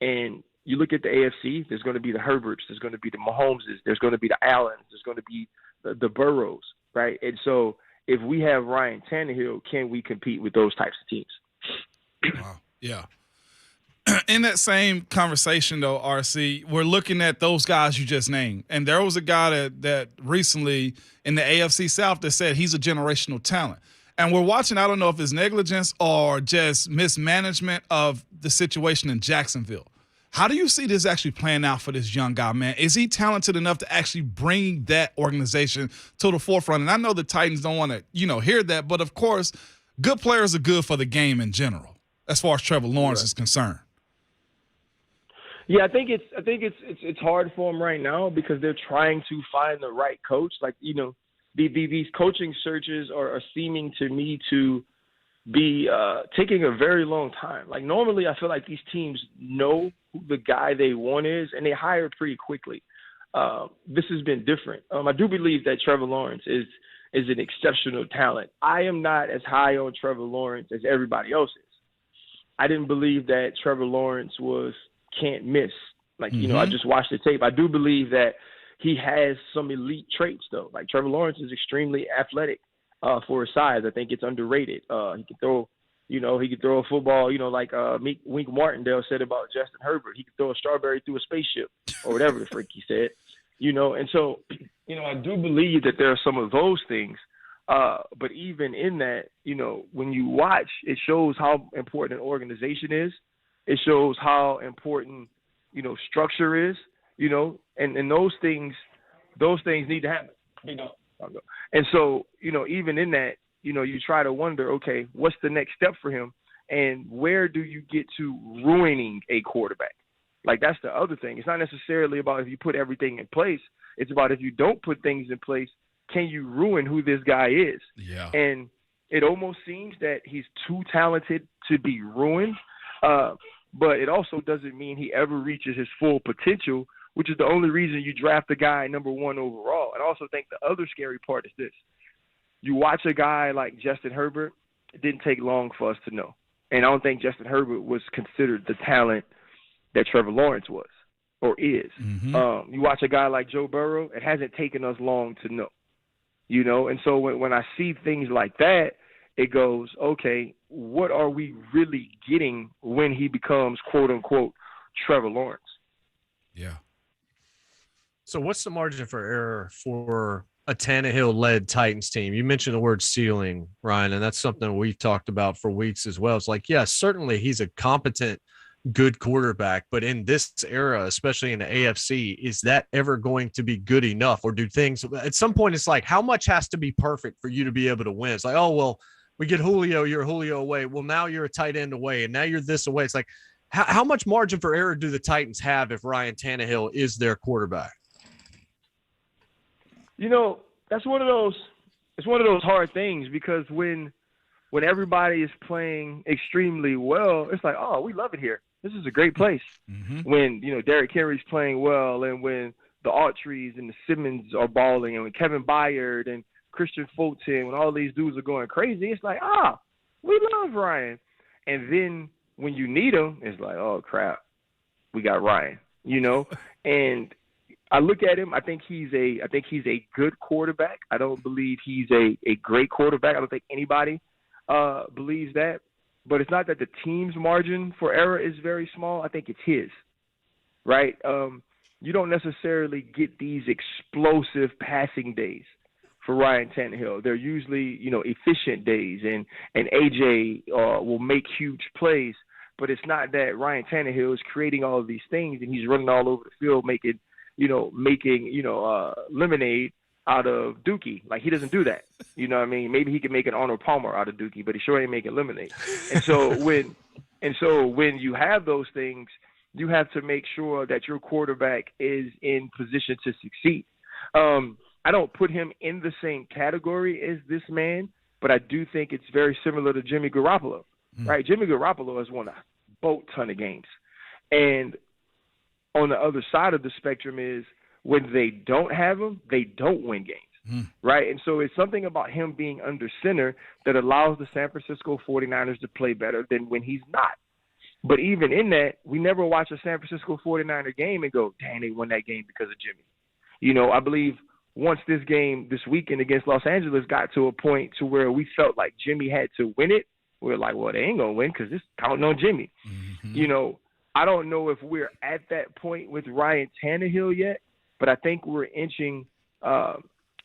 And you look at the AFC, there's going to be the Herberts, there's going to be the Mahomeses, there's going to be the Allens, there's going to be the Burrows, right? And so if we have Ryan Tannehill, can we compete with those types of teams? Wow. Yeah. In that same conversation, though, RC, we're looking at those guys you just named. And there was a guy that recently in the AFC South that said he's a generational talent. And we're watching, I don't know if it's negligence or just mismanagement of the situation in Jacksonville. How do you see this actually playing out for this young guy, man? Is he talented enough to actually bring that organization to the forefront? And I know the Titans don't want to, hear that, but of course, good players are good for the game in general, as far as Trevor Lawrence is concerned. Yeah, I think it's hard for him right now because they're trying to find the right coach. Like, these coaching searches are seeming to me to be taking a very long time. Like, normally I feel like these teams know who the guy they want is, and they hire pretty quickly. This has been different. I do believe that Trevor Lawrence is an exceptional talent. I am not as high on Trevor Lawrence as everybody else is. I didn't believe that Trevor Lawrence was can't miss. Like, I just watched the tape. I do believe that he has some elite traits, though. Like, Trevor Lawrence is extremely athletic for his size. I think it's underrated. He can throw, he can throw a football, like Wink Martindale said about Justin Herbert. He could throw a strawberry through a spaceship or whatever the freak he said, And so, I do believe that there are some of those things. But even in that, when you watch, it shows how important an organization is. It shows how important, structure is, and those things need to happen, And so, even in that, you try to wonder, okay, what's the next step for him? And where do you get to ruining a quarterback? Like, that's the other thing. It's not necessarily about if you put everything in place. It's about if you don't put things in place, can you ruin who this guy is? Yeah. And it almost seems that he's too talented to be ruined. But it also doesn't mean he ever reaches his full potential, which is the only reason you draft a guy number 1 overall. And I also think the other scary part is this. You watch a guy like Justin Herbert, it didn't take long for us to know. And I don't think Justin Herbert was considered the talent that Trevor Lawrence was or is. Mm-hmm. You watch a guy like Joe Burrow, it hasn't taken us long to know. And so when I see things like that, it goes, okay, what are we really getting when he becomes, quote unquote, Trevor Lawrence? Yeah. So what's the margin for error for a Tannehill-led Titans team? You mentioned the word ceiling, Ryan, and that's something we've talked about for weeks as well. It's like, yeah, certainly he's a competent, good quarterback, but in this era, especially in the AFC, is that ever going to be good enough? Or do things at some point, it's like, how much has to be perfect for you to be able to win? It's like, oh, well, we get Julio, you're Julio away. Well, now you're a tight end away, and now you're this away. It's like, how much margin for error do the Titans have if Ryan Tannehill is their quarterback? That's one of those hard things because when everybody is playing extremely well, it's like, oh, we love it here. This is a great place. Mm-hmm. When, Derrick Henry's playing well and when the Autreys and the Simmons are balling and when Kevin Byard and Christian Fulton, when all these dudes are going crazy, it's like, we love Ryan. And then when you need him, it's like, oh, crap, we got Ryan, And I look at him, I think he's a good quarterback. I don't believe he's a great quarterback. I don't think anybody believes that. But it's not that the team's margin for error is very small. I think it's his, right? You don't necessarily get these explosive passing days for Ryan Tannehill. They're usually, efficient days, and AJ will make huge plays. But it's not that Ryan Tannehill is creating all of these things and he's running all over the field making lemonade out of Dookie. Like, he doesn't do that. You know what I mean? Maybe he can make an Arnold Palmer out of Dookie, but he sure ain't making lemonade. And so when you have those things, you have to make sure that your quarterback is in position to succeed. I don't put him in the same category as this man, but I do think it's very similar to Jimmy Garoppolo, right? Jimmy Garoppolo has won a boat ton of games. And on the other side of the spectrum is when they don't have him, they don't win games, right? And so it's something about him being under center that allows the San Francisco 49ers to play better than when he's not. But even in that, we never watch a San Francisco 49er game and go, dang, they won that game because of Jimmy. I believe once this game this weekend against Los Angeles got to a point to where we felt like Jimmy had to win it, we were like, well, they ain't going to win because it's counting on Jimmy. Mm-hmm. I don't know if we're at that point with Ryan Tannehill yet, but I think we're inching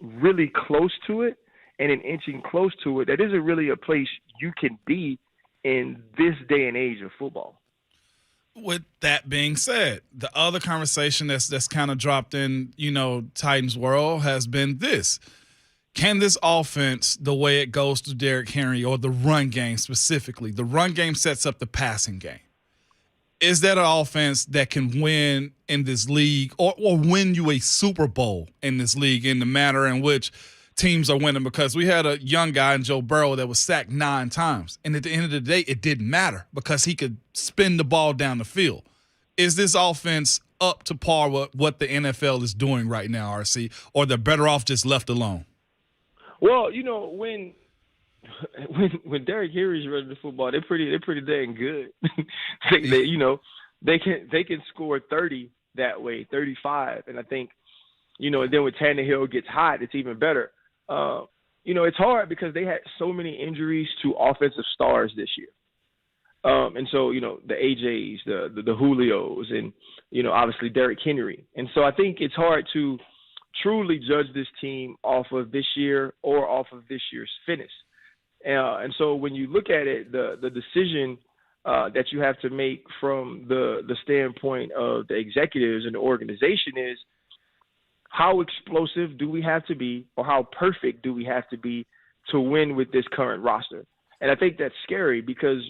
really close to it. And in inching close to it, that isn't really a place you can be in this day and age of football. with that being said, the other conversation that's kind of dropped in, Titans world has been this. Can this offense, the way it goes to Derrick Henry, or the run game specifically, the run game sets up the passing game. Is that an offense that can win in this league or win you a Super Bowl in this league in the manner in which teams are winning? Because we had a young guy in Joe Burrow that was sacked 9 times. And at the end of the day, it didn't matter because he could spin the ball down the field. Is this offense up to par with what the NFL is doing right now, RC, or they're better off just left alone? Well, when Derrick Henry's running the football, they're pretty dang good. they can score 30 that way, 35, and I think, and then when Tannehill gets hot, it's even better. It's hard because they had so many injuries to offensive stars this year, and so the AJs, the Julios, and obviously Derrick Henry, and so I think it's hard to truly judge this team off of this year or off of this year's finish. And so when you look at it, the decision that you have to make from the standpoint of the executives and the organization is, how explosive do we have to be, or how perfect do we have to be to win with this current roster? And I think that's scary because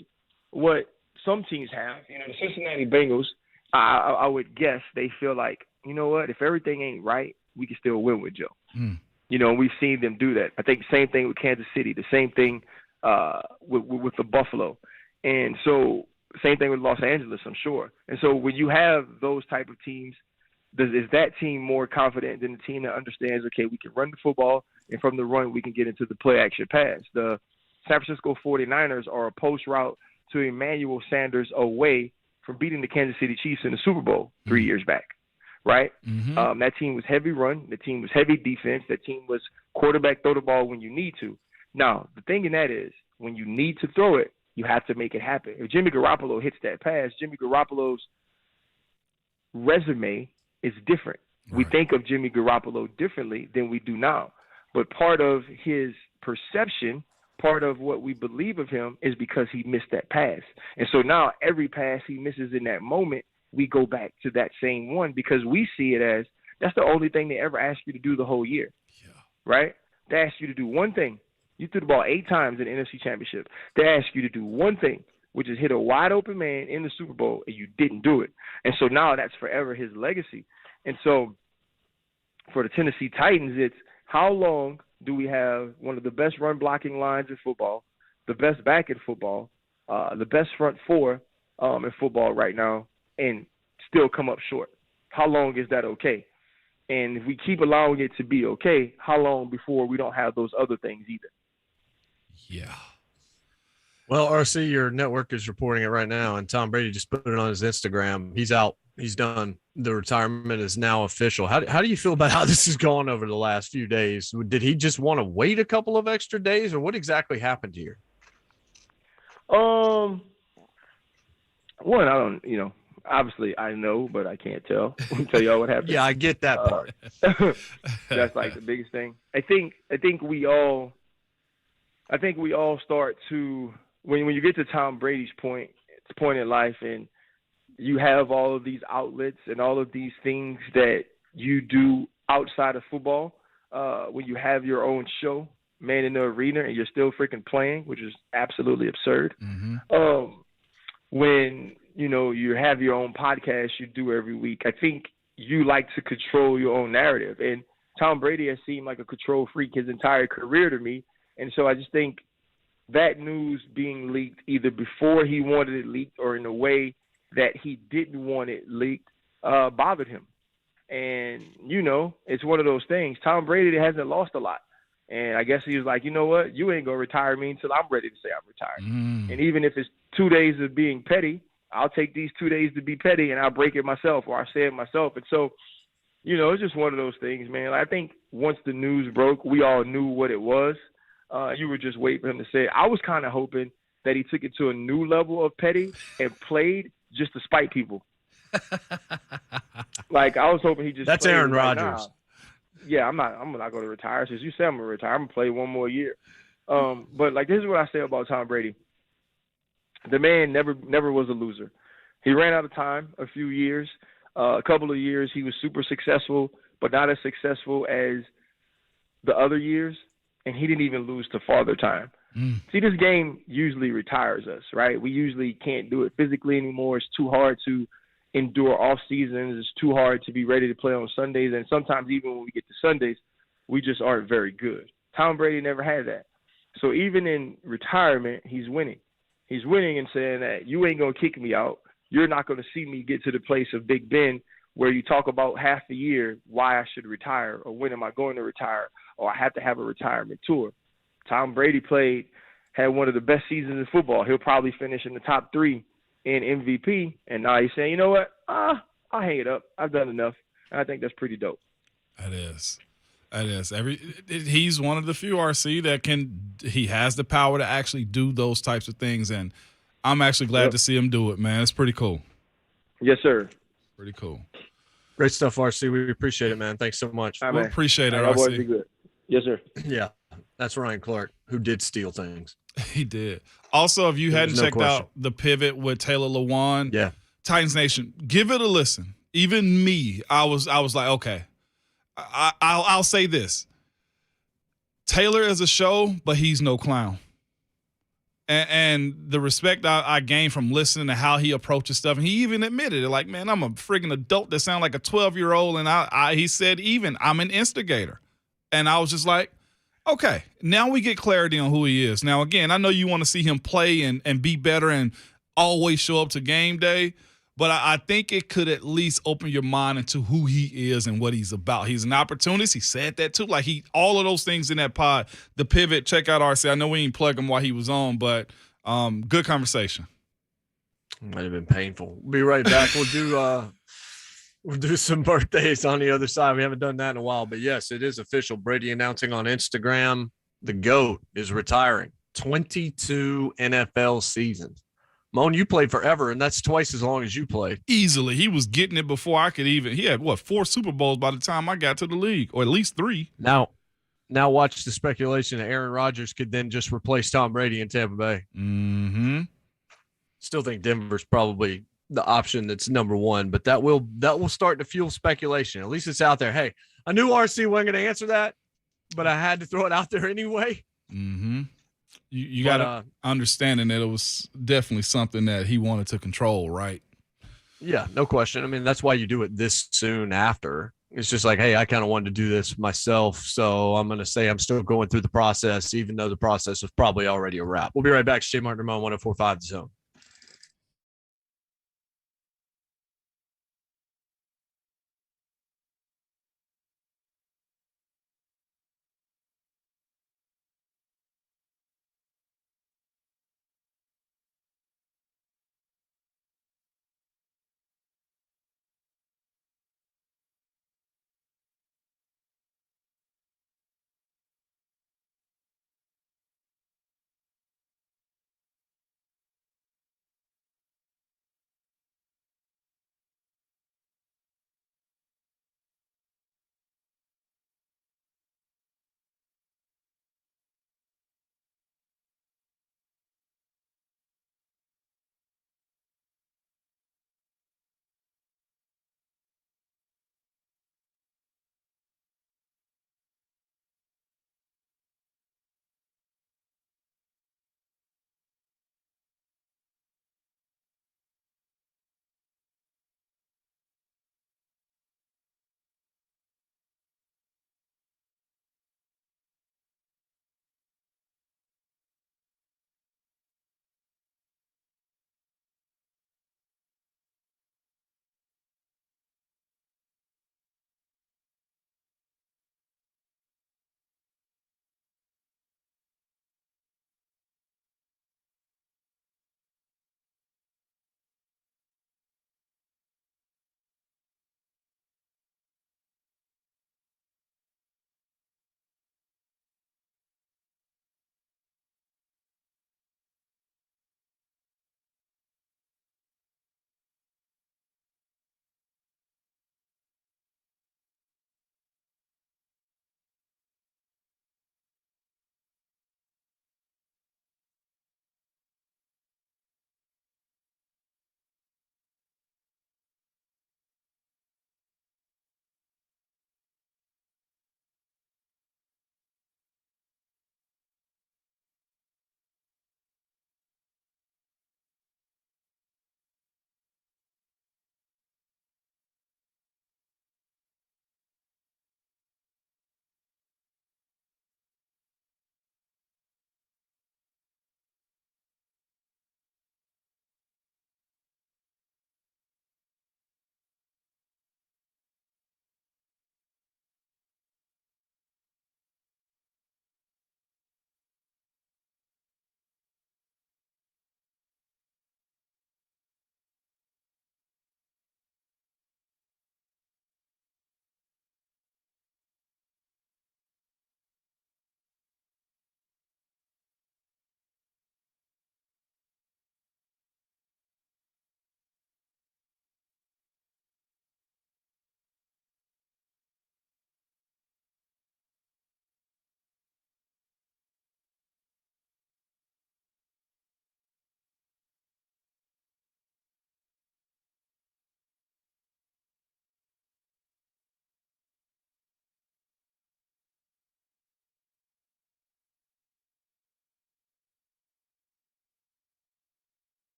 what some teams have, the Cincinnati Bengals, I would guess they feel like, if everything ain't right, we can still win with Joe. We've seen them do that. I think same thing with Kansas City, the same thing with the Buffalo. And so same thing with Los Angeles, I'm sure. And so when you have those type of teams, is that team more confident than the team that understands, okay, we can run the football, and from the run we can get into the play-action pass? The San Francisco 49ers are a post route to Emmanuel Sanders away from beating the Kansas City Chiefs in the Super Bowl 3 years back. Right? Mm-hmm. That team was heavy run. The team was heavy defense. That team was quarterback throw the ball when you need to. Now, the thing in that is, when you need to throw it, you have to make it happen. If Jimmy Garoppolo hits that pass, Jimmy Garoppolo's resume is different. Right. We think of Jimmy Garoppolo differently than we do now. But part of his perception, part of what we believe of him, is because he missed that pass. And so now every pass he misses in that moment, we go back to that same one because we see it as that's the only thing they ever ask you to do the whole year. Yeah. Right? They ask you to do one thing. You threw the ball 8 times in the NFC Championship. They ask you to do one thing, which is hit a wide open man in the Super Bowl, and you didn't do it. And so now that's forever his legacy. And so for the Tennessee Titans, it's how long do we have one of the best run blocking lines in football, the best back in football, the best front four in football right now, and still come up short? How long is that okay? And if we keep allowing it to be okay, how long before we don't have those other things either? Yeah. Well, RC, your network is reporting it right now, and Tom Brady just put it on his Instagram. He's out. He's done. The retirement is now official. How do you feel about how this has gone over the last few days? Did he just want to wait a couple of extra days, or what exactly happened here? One, I don't, obviously I know, but I can't tell. I'll tell y'all what happened. Yeah, I get that part. That's like the biggest thing. I think we all start to, when you get to Tom Brady's point in life, and you have all of these outlets and all of these things that you do outside of football, when you have your own show, Man in the Arena, and you're still freaking playing, which is absolutely absurd. Mm-hmm. When you have your own podcast you do every week, I think you like to control your own narrative. And Tom Brady has seemed like a control freak his entire career to me. And so I just think that news being leaked either before he wanted it leaked or in a way that he didn't want it leaked bothered him. And, it's one of those things. Tom Brady hasn't lost a lot. And I guess he was like, you know what? You ain't going to retire me until I'm ready to say I'm retired. And even if it's 2 days of being petty, I'll take these 2 days to be petty and I'll break it myself, or I'll say it myself. And so, it's just one of those things, man. I think once the news broke, we all knew what it was. You were just waiting for him to say it. I was kind of hoping that he took it to a new level of petty and played just to spite people. Like, I was hoping he just That's Aaron Rodgers. Nah. Yeah, I'm not going to retire. Since you say I'm going to retire, I'm going to play one more year. But, this is what I say about Tom Brady. The man never was a loser. He ran out of time a few years. A couple of years he was super successful, but not as successful as the other years, and he didn't even lose to Father Time. See, this game usually retires us, right? We usually can't do it physically anymore. It's too hard to endure off seasons. It's too hard to be ready to play on Sundays, and sometimes even when we get to Sundays, we just aren't very good. Tom Brady never had that. So even in retirement, he's winning. He's winning and saying that you ain't going to kick me out. You're not going to see me get to the place of Big Ben where you talk about half the year why I should retire or when am I going to retire or I have to have a retirement tour. Tom Brady had one of the best seasons in football. He'll probably finish in the top 3 in MVP, and now he's saying, you know what, I'll hang it up. I've done enough, and I think that's pretty dope. That is. He's one of the few, RC, that he has the power to actually do those types of things, and I'm actually glad to see him do it, man. It's pretty cool. Yes, sir. Pretty cool. Great stuff, RC. We appreciate it, man. Thanks so much. We appreciate it, RC. Be good. Yes, sir. Yeah, that's Ryan Clark, who did steal things. He did. Also, if you hadn't checked out the pivot with Taylor Lewan, Titans Nation, give it a listen. Even me, I was like, okay. I'll say this. Taylor is a show, but he's no clown. And the respect I gained from listening to how he approaches stuff, and he even admitted it, like, man, I'm a friggin' adult that sound like a 12-year-old, and he said I'm an instigator. And I was just like, okay, now we get clarity on who he is. Now, again, I know you want to see him play and be better and always show up to game day, but I think it could at least open your mind into who he is and what he's about. He's an opportunist. He said that too. Like all of those things in that pod. The pivot, check out RC. I know we didn't plug him while he was on, but good conversation. Might have been painful. We'll be right back. We'll do some birthdays on the other side. We haven't done that in a while, but yes, it is official. Brady announcing on Instagram, the GOAT is retiring. 22 NFL seasons. Moan, you played forever, and that's twice as long as you played. Easily. He was getting it before I could even – he had, 4 Super Bowls by the time I got to the league, or at least 3. Now watch the speculation that Aaron Rodgers could then just replace Tom Brady in Tampa Bay. Mm-hmm. Still think Denver's probably the option that's number 1, but that will start to fuel speculation. At least it's out there. Hey, I knew RC wasn't going to answer that, but I had to throw it out there anyway. Mm-hmm. You got to understanding that it was definitely something that he wanted to control, right? Yeah, no question. I mean, that's why you do it this soon after. It's just like, hey, I kind of wanted to do this myself, so I'm going to say I'm still going through the process, even though the process was probably already a wrap. We'll be right back. JMart, Ramon, 104.5 The Zone.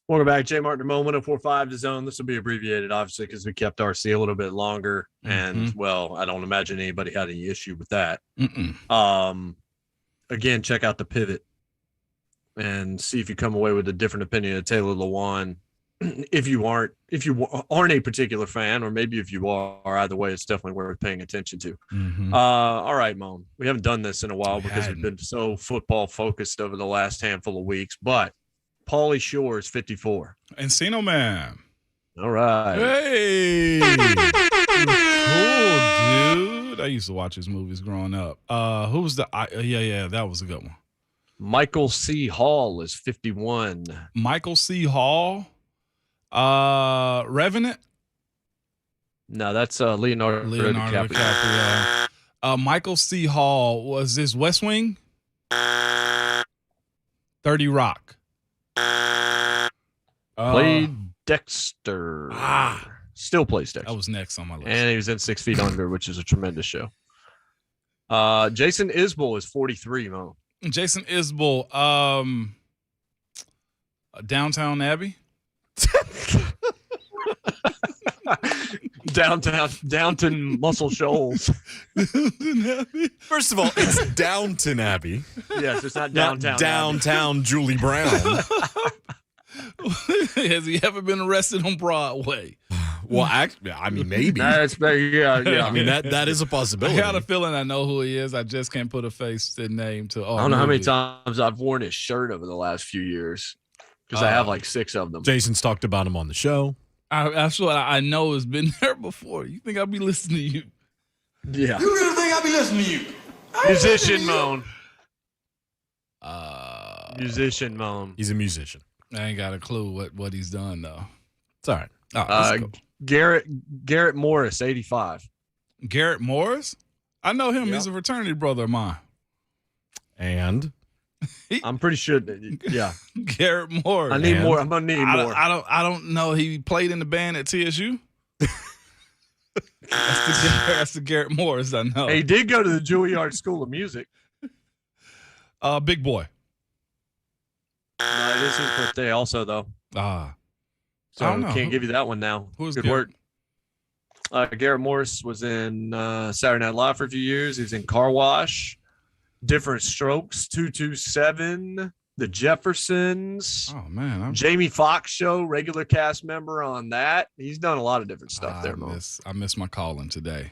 Welcome back, JMart Ramon, 104.5 The Zone. This will be abbreviated, obviously, because we kept RC a little bit longer. And, well, I don't imagine anybody had any issue with that. Again, check out the pivot and see if you come away with a different opinion of Taylor Lewan. If you aren't a particular fan, or maybe if you are, either way, it's definitely worth paying attention to. All right, Moan. We haven't done this in a while because we've been so football focused over the last handful of weeks, but Pauly Shore is 54. Encino Man. All right. Hey. Cool, dude. I used to watch his movies growing up. Who was the yeah, that was a good one. Michael C. Hall is 51. Michael C. Hall. Revenant? No, that's Leonardo DiCaprio. Michael C. Hall, was this West Wing? 30 Rock. Played Dexter. Still plays Dexter. That was next on my list. And he was in 6 Feet Under, which is a tremendous show. Jason Isbell is 43, Mo. Jason Isbell, Downtown Abbey. Downton Muscle Shoals. First of all, it's Downton Abbey. Yes, it's not downtown. Downtown Julie Brown. Has he ever been arrested on Broadway? Well, actually, I mean, maybe. Yeah. I mean, that is a possibility. I got a feeling I know who he is. I just can't put a face and name to. I don't know how many times I've worn his shirt over the last few years because I have like 6 of them. Jason's talked about him on the show. That's what I know has been there before. You think I'll be listening to you? Yeah. You really think I'll be listening to you? Musician Moan. Musician Moan. He's a musician. I ain't got a clue what he's done though. It's all right. Oh, cool. Garrett Morris, 85. Garrett Morris? I know him. Yep. He's a fraternity brother of mine. And I'm pretty sure. Yeah. Garrett Morris. I need more. I'm gonna need more. I don't know. He played in the band at TSU. That's the Garrett Morris I know. He did go to the Juilliard School of Music. Big Boy. No, it is his birthday also, though. So I can't give you that one now. Who's good work? Garrett Morris was in Saturday Night Live for a few years. He was in Car Wash, Different Strokes, 227, The Jeffersons. Oh man, Jamie Foxx show, regular cast member on that. He's done a lot of different stuff there, Mo. I missed my calling today.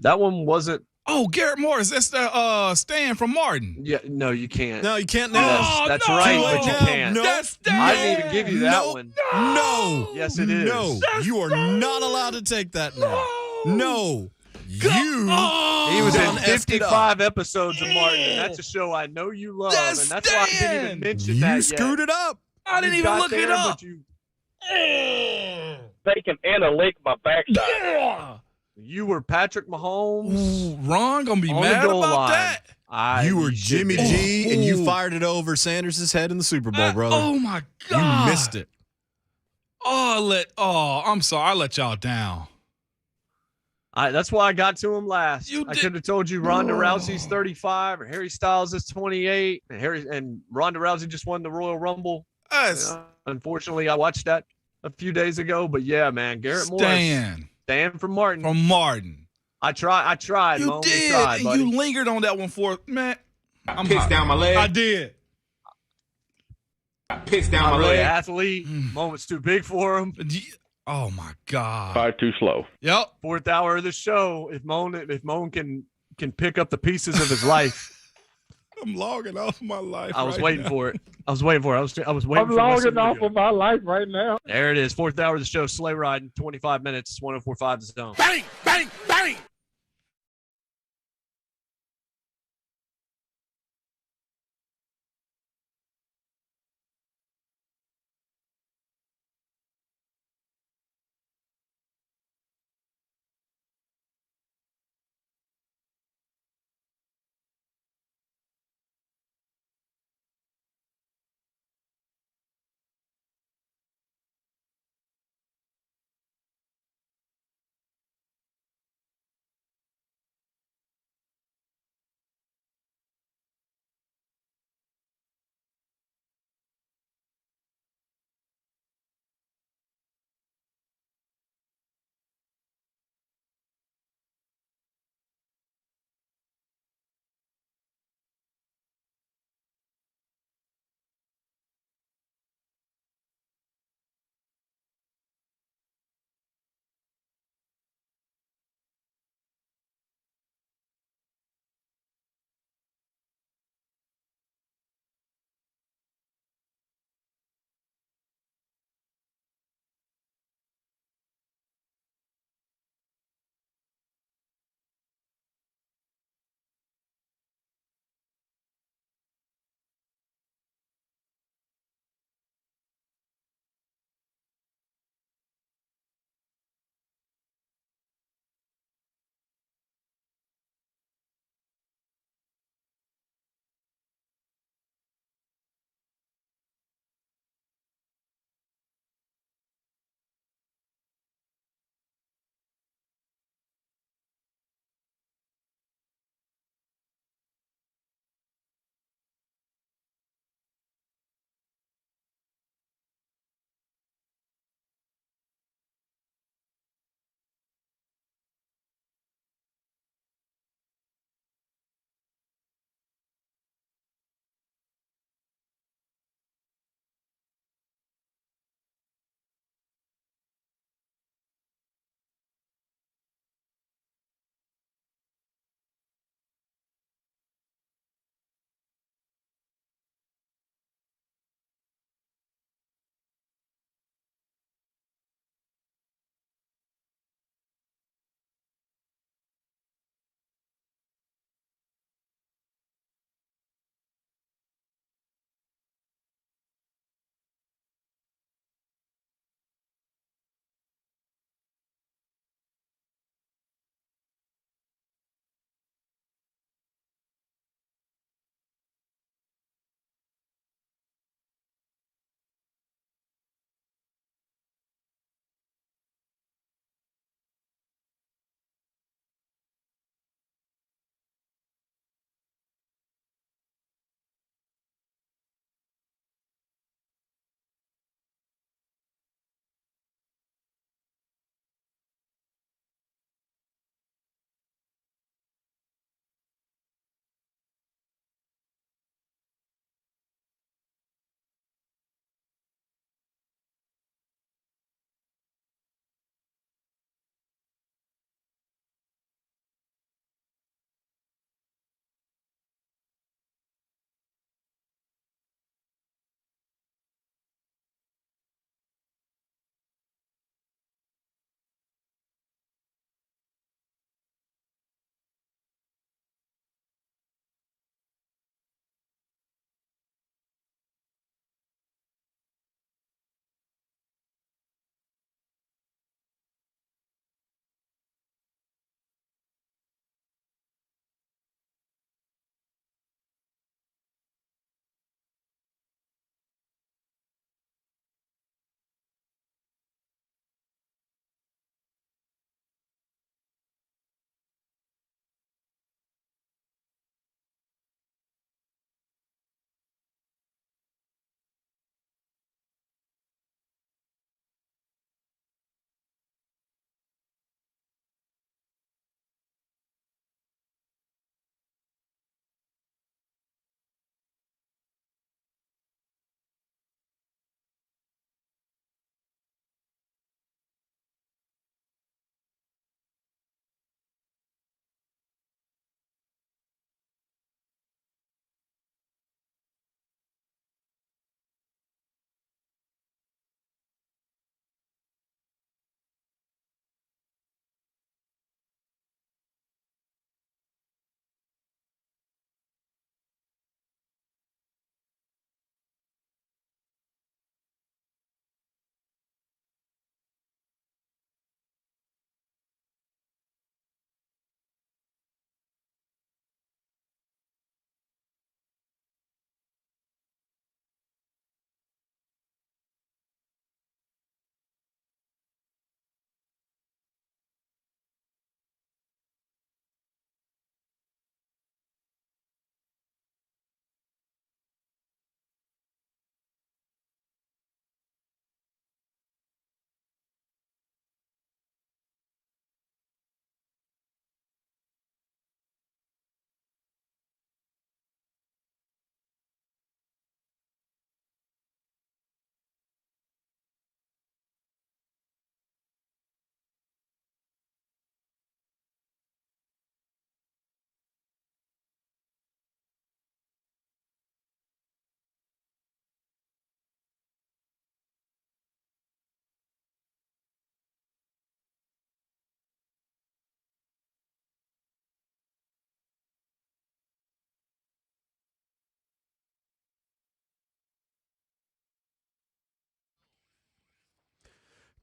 That one wasn't. Oh, Garrett Morris. That's the Stan from Martin. Yeah, no, you can't. No, you can't now. That's right, but you can't. No, I didn't even give you that one. No. Yes, it is. No, you are not allowed to take that now. No. He was in 55 episodes of Martin, and that's a show I know you love, and that's why I didn't even mention that yet. You screwed it up. I didn't even look it up. Bacon and a lick my backside. Yeah. You were Patrick Mahomes. Ooh, Ron gonna be mad about that. You were Jimmy G, and you fired it over Sanders' head in the Super Bowl, brother. Oh my God, you missed it. I'm sorry, I let y'all down. That's why I got to him last. I could have told you Ronda Rousey's 35 or Harry Styles is 28, and Ronda Rousey just won the Royal Rumble. Unfortunately, I watched that a few days ago, but yeah, man, Garrett Morris. Dan from Martin. From Martin. I tried. You did. Tried, and you lingered on that one for man. I'm pissed down my leg. I did. I pissed down my really leg. Athlete. Moment's too big for him. Oh my God. Probably too slow. Yep. 4th hour of the show. If Moan can pick up the pieces of his life. I'm logging off my life. I was waiting for it. I was waiting for it. I'm logging off of my life right now. There it is. 4th hour of the show. Sleigh riding. 25 minutes. 104.5 The Zone. Bang, bang, bang.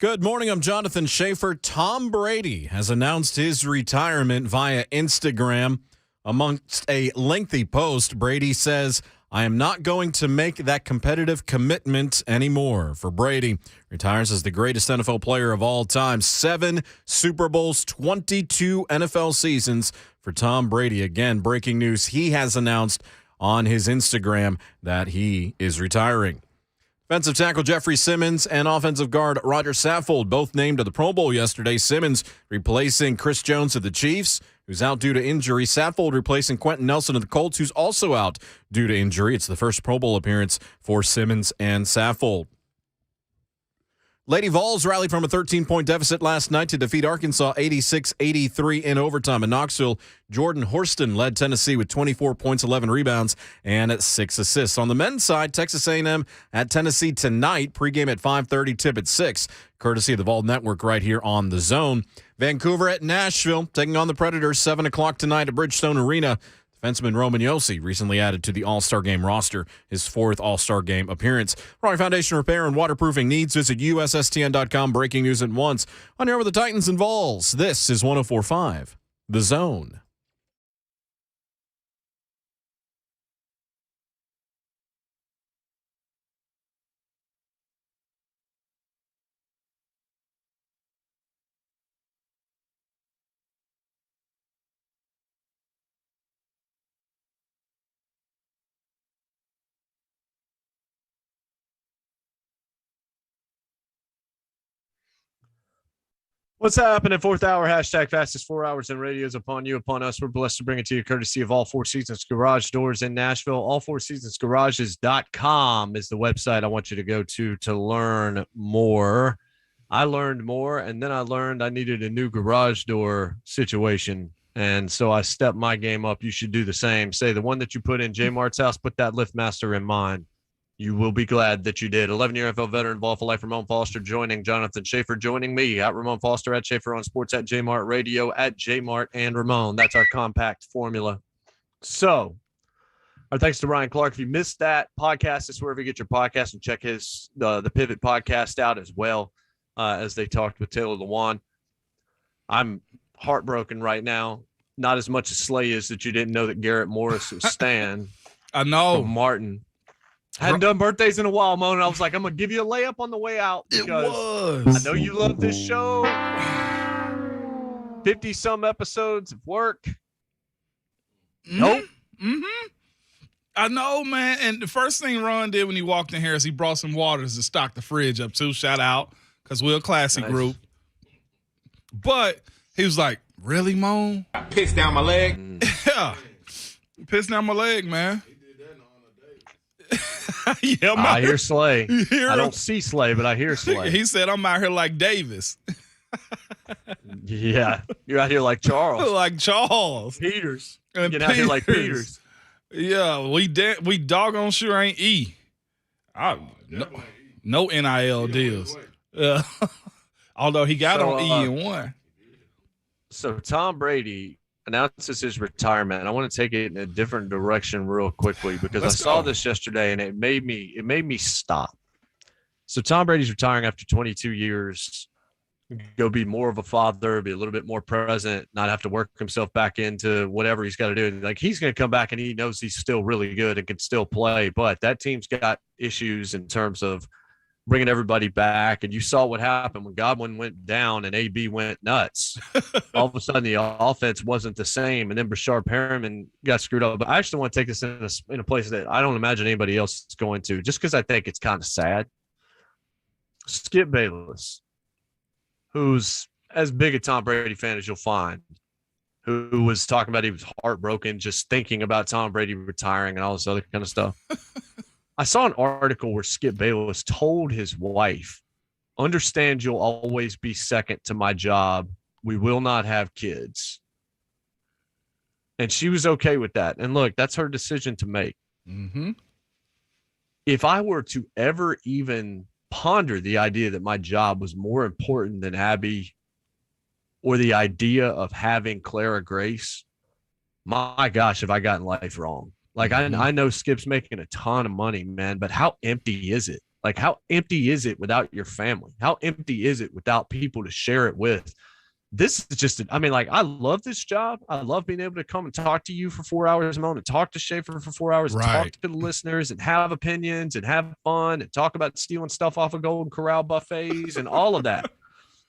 Good morning. I'm Jonathan Schaefer. Tom Brady has announced his retirement via Instagram. Amongst a lengthy post, Brady says, "I am not going to make that competitive commitment anymore." For Brady, retires as the greatest NFL player of all time. 7 Super Bowls, 22 NFL seasons for Tom Brady. Again, breaking news. He has announced on his Instagram that he is retiring. Defensive tackle Jeffrey Simmons and offensive guard Roger Saffold both named to the Pro Bowl yesterday. Simmons replacing Chris Jones of the Chiefs, who's out due to injury. Saffold replacing Quentin Nelson of the Colts, who's also out due to injury. It's the first Pro Bowl appearance for Simmons and Saffold. Lady Vols rallied from a 13-point deficit last night to defeat Arkansas 86-83 in overtime. In Knoxville, Jordan Horston led Tennessee with 24 points, 11 rebounds, and 6 assists. On the men's side, Texas A&M at Tennessee tonight. Pregame at 5:30, tip at 6, courtesy of the Vol Network right here on The Zone. Vancouver at Nashville, taking on the Predators, 7 o'clock tonight at Bridgestone Arena. Defenseman Roman Josi recently added to the All-Star Game roster, his 4th All-Star Game appearance. For all your foundation repair and waterproofing needs, visit USSTN.com. Breaking news at once. On here with the Titans and Vols, this is 104.5, The Zone. What's happening? 4th hour, hashtag fastest 4 hours in radio is upon you, upon us. We're blessed to bring it to you courtesy of All Four Seasons Garage Doors in Nashville. Allfourseasonsgarages.com is the website I want you to go to learn more. I learned more, and then I learned I needed a new garage door situation. And so I stepped my game up. You should do the same. Say the one that you put in JMart's house, put that LiftMaster in mine. You will be glad that you did. 11-year NFL veteran, Vol for Life, Ramon Foster, joining Jonathan Schaefer, joining me at Ramon Foster, at Schaefer on Sports, at JMart Radio, at JMart and Ramon. That's our compact formula. So, our thanks to Ryan Clark. If you missed that podcast, it's wherever you get your podcast, and check his the Pivot podcast out as well, as they talked with Taylor Lewan. I'm heartbroken right now. Not as much as Slay is that you didn't know that Garrett Morris was Stan. I know. Martin. I hadn't done birthdays in a while, Mo, and I was like, I'm going to give you a layup on the way out. Because I know you love this show. 50-some episodes of work. Nope. Mm-hmm. I know, man. And the first thing Ron did when he walked in here is he brought some waters to stock the fridge up, too. Shout out, because we're a classy group. But he was like, really, Mo? I pissed down my leg. Yeah. Pissed down my leg, man. Yeah, I hear Slay. I don't see Slay, but I hear Slay. He said, I'm out here like Davis. Yeah. You're out here like Charles. Like Charles. Peters. And Get out here like Peters. Yeah, we doggone sure ain't E. No NIL deals. Although he got on E in one. So Tom Brady announces his retirement. I want to take it in a different direction real quickly because I saw this yesterday and it made me stop. So Tom Brady's retiring after 22 years. Go be more of a father, be a little bit more present, not have to work himself back into whatever he's got to do. Like, he's going to come back and he knows he's still really good and can still play, but that team's got issues in terms of bringing everybody back. And you saw what happened when Godwin went down and AB went nuts. All of a sudden the offense wasn't the same. And then Brashard Perriman got screwed up. But I actually want to take this in a place that I don't imagine anybody else is going to, just because I think it's kind of sad. Skip Bayless, who's as big a Tom Brady fan as you'll find, who was talking about he was heartbroken just thinking about Tom Brady retiring and all this other kind of stuff. I saw an article where Skip Bayless told his wife, understand you'll always be second to my job. We will not have kids. And she was okay with that. And look, that's her decision to make. Mm-hmm. If I were to ever even ponder the idea that my job was more important than Abby or the idea of having Clara Grace, my gosh, have I gotten life wrong. Like, I know Skip's making a ton of money, man, but how empty is it? Like, how empty is it without your family? How empty is it without people to share it with? This is just, I mean, like, I love this job. I love being able to come and talk to you for 4 hours a moment, talk to Schaefer for 4 hours, Right. talk to the listeners and have opinions and have fun and talk about stealing stuff off of Golden Corral buffets and all of that.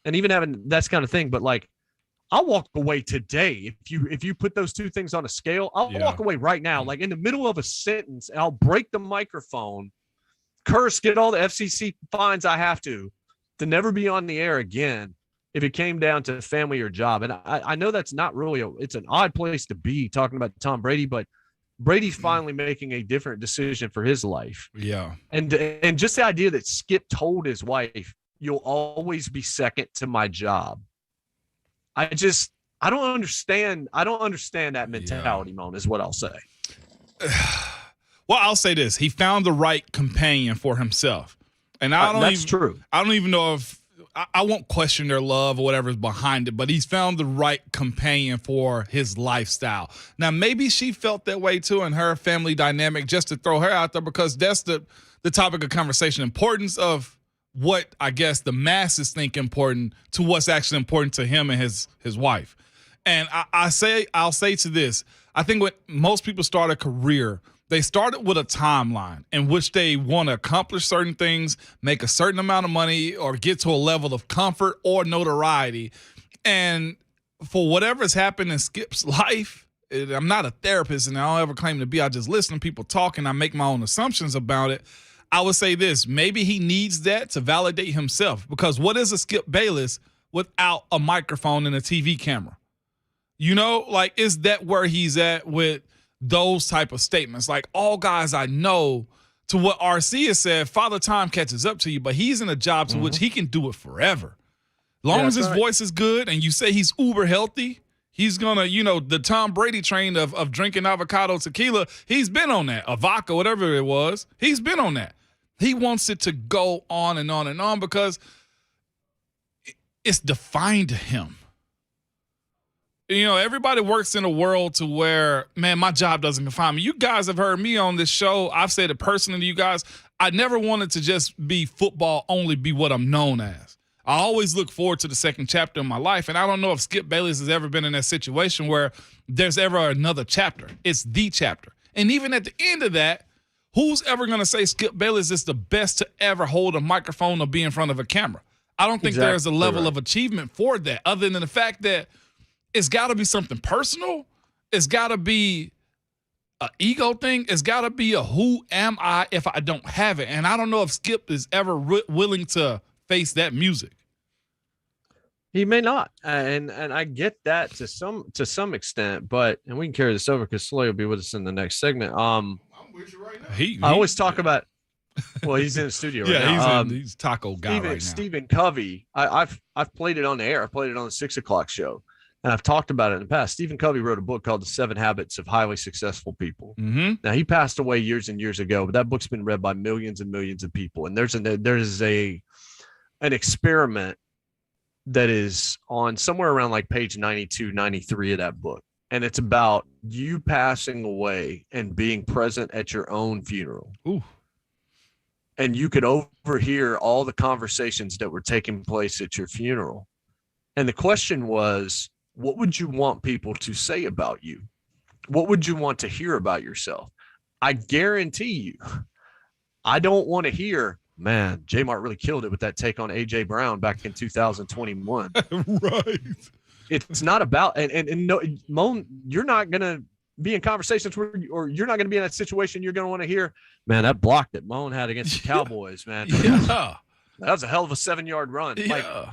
And even having that kind of thing. But like, I'll walk away today. If you put those two things on a scale, I'll walk away right now, like in the middle of a sentence, and I'll break the microphone, curse, get all the FCC fines I have to never be on the air again if it came down to family or job. And I know that's not really it's an odd place to be talking about Tom Brady, but Brady's finally making a different decision for his life. Yeah. And just the idea that Skip told his wife, "You'll always be second to my job." I don't understand that mentality, Mon, is what I'll say. Well, I'll say this. He found the right companion for himself. And that's true. I don't even know if I won't question their love or whatever's behind it, but he's found the right companion for his lifestyle. Now, maybe she felt that way too in her family dynamic, just to throw her out there, because that's the topic of conversation, importance of what I guess the masses think important to what's actually important to him and his wife. And I'll say to this, I think when most people start a career, they started with a timeline in which they want to accomplish certain things, make a certain amount of money, or get to a level of comfort or notoriety. And for whatever's happened in Skip's life, I'm not a therapist and I don't ever claim to be. I just listen to people talk and I make my own assumptions about it. I would say this, maybe he needs that to validate himself, because what is a Skip Bayless without a microphone and a TV camera? You know, like, is that where he's at with those type of statements? Like, all guys I know, to what RC has said, Father Time catches up to you, but he's in a job to which he can do it forever. Long as his voice is good and you say he's uber healthy, he's going to, the Tom Brady train of drinking avocado tequila, he's been on that. A vodka, whatever it was, he's been on that. He wants it to go on and on and on because it's defined to him. Everybody works in a world to where, man, my job doesn't define me. You guys have heard me on this show. I've said it personally to you guys. I never wanted to just be football, only be what I'm known as. I always look forward to the second chapter of my life. And I don't know if Skip Bayless has ever been in that situation where there's ever another chapter. It's the chapter. And even at the end of that, who's ever going to say Skip Bayless is the best to ever hold a microphone or be in front of a camera? I don't think there's a level of achievement for that, other than the fact that it's got to be something personal. It's got to be an ego thing. It's got to be a who am I if I don't have it? And I don't know if Skip is ever willing to face that music. He may not, and I get that to some extent, and we can carry this over because Slay will be with us in the next segment. I'm with you right now. I always talk about. Well, he's in the studio right now. He's taco guy right now. Stephen Covey. I've played it on the air. I played it on the 6 o'clock show, and I've talked about it in the past. Stephen Covey wrote a book called The 7 Habits of Highly Successful People. Mm-hmm. Now, he passed away years and years ago, but that book's been read by millions and millions of people. And there's an experiment that is on somewhere around like page 92, 93 of that book. And it's about you passing away and being present at your own funeral. Ooh. And you could overhear all the conversations that were taking place at your funeral. And the question was, what would you want people to say about you? What would you want to hear about yourself? I guarantee you, I don't want to hear, man, JMart really killed it with that take on A.J. Brown back in 2021. Right. It's not about, and no, Moan, you're not going to be in conversations where, or you're not going to be in that situation. You're going to want to hear, man, that block that Moan had against the Cowboys, man. Yeah. That was a hell of a 7-yard run. Yeah. Like,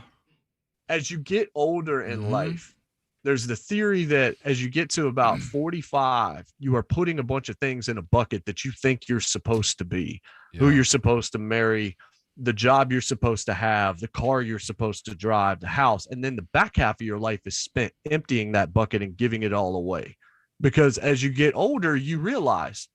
as you get older in life, there's the theory that as you get to about 45, you are putting a bunch of things in a bucket that you think you're supposed to be, who you're supposed to marry, the job you're supposed to have, the car you're supposed to drive, the house. And then the back half of your life is spent emptying that bucket and giving it all away. Because as you get older, you realize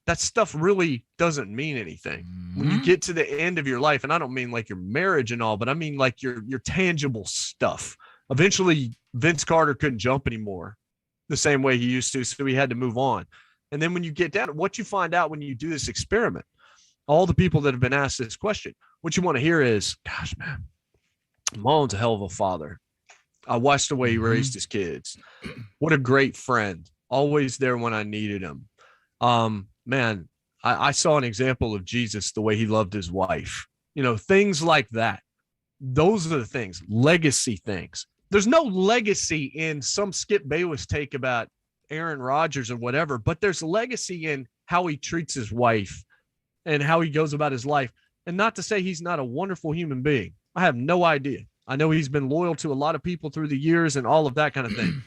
that stuff really doesn't mean anything. When you get to the end of your life, and I don't mean like your marriage and all, but I mean like your tangible stuff. Eventually, Vince Carter couldn't jump anymore the same way he used to, so he had to move on. And then when you get down, what you find out when you do this experiment all the people that have been asked this question, what you want to hear is, gosh, man, Mahomes a hell of a father. I watched the way he raised his kids. What a great friend. Always there when I needed him. Man, I saw an example of Jesus, the way he loved his wife. Things like that. Those are the things, legacy things. There's no legacy in some Skip Bayless take about Aaron Rodgers or whatever, but there's legacy in how he treats his wife and how he goes about his life. And not to say he's not a wonderful human being. I have no idea. I know he's been loyal to a lot of people through the years and all of that kind of thing.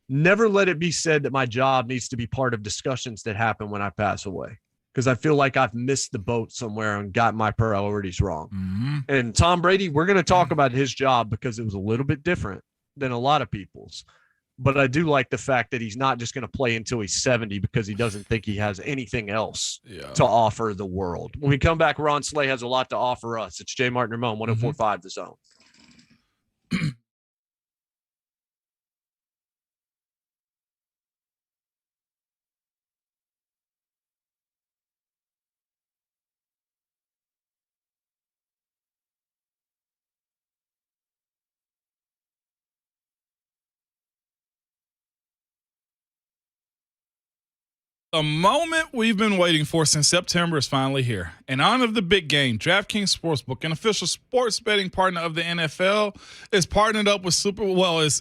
Never let it be said that my job needs to be part of discussions that happen when I pass away, because I feel like I've missed the boat somewhere and got my priorities wrong. Mm-hmm. And Tom Brady, we're going to talk about his job because it was a little bit different than a lot of people's. But I do like the fact that he's not just going to play until he's 70 because he doesn't think he has anything else to offer the world. When we come back, Ron Slay has a lot to offer us. It's JMart and Ramon, 104.5 The Zone. The moment we've been waiting for since September is finally here. In honor of the big game, DraftKings Sportsbook, an official sports betting partner of the NFL, is partnered up with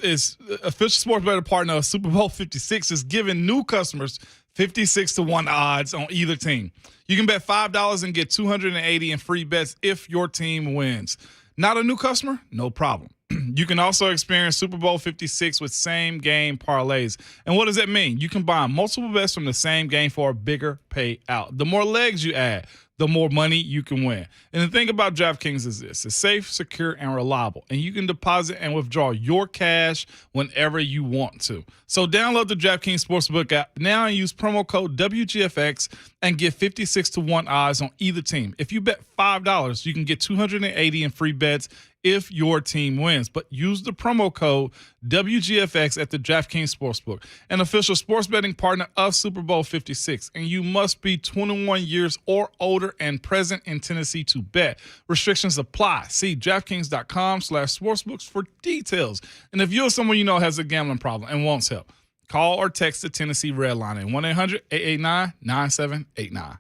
is official sports betting partner of Super Bowl 56, is giving new customers 56-1 odds on either team. You can bet $5 and get $280 in free bets if your team wins. Not a new customer? No problem. You can also experience Super Bowl 56 with same game parlays. And what does that mean? You combine multiple bets from the same game for a bigger payout. The more legs you add, the more money you can win. And the thing about DraftKings is this: it's safe, secure, and reliable. And you can deposit and withdraw your cash whenever you want to. So download the DraftKings Sportsbook app now and use promo code WGFX and get 56-1 odds on either team. If you bet $5, you can get $280 in free bets if your team wins. But use the promo code WGFX at the DraftKings Sportsbook, an official sports betting partner of Super Bowl 56. And you must be 21 years or older and present in Tennessee to bet. Restrictions apply. See DraftKings.com/sportsbooks for details. And if you're someone you know has a gambling problem and wants help, call or text the Tennessee Red Line at 1-800-889-9789.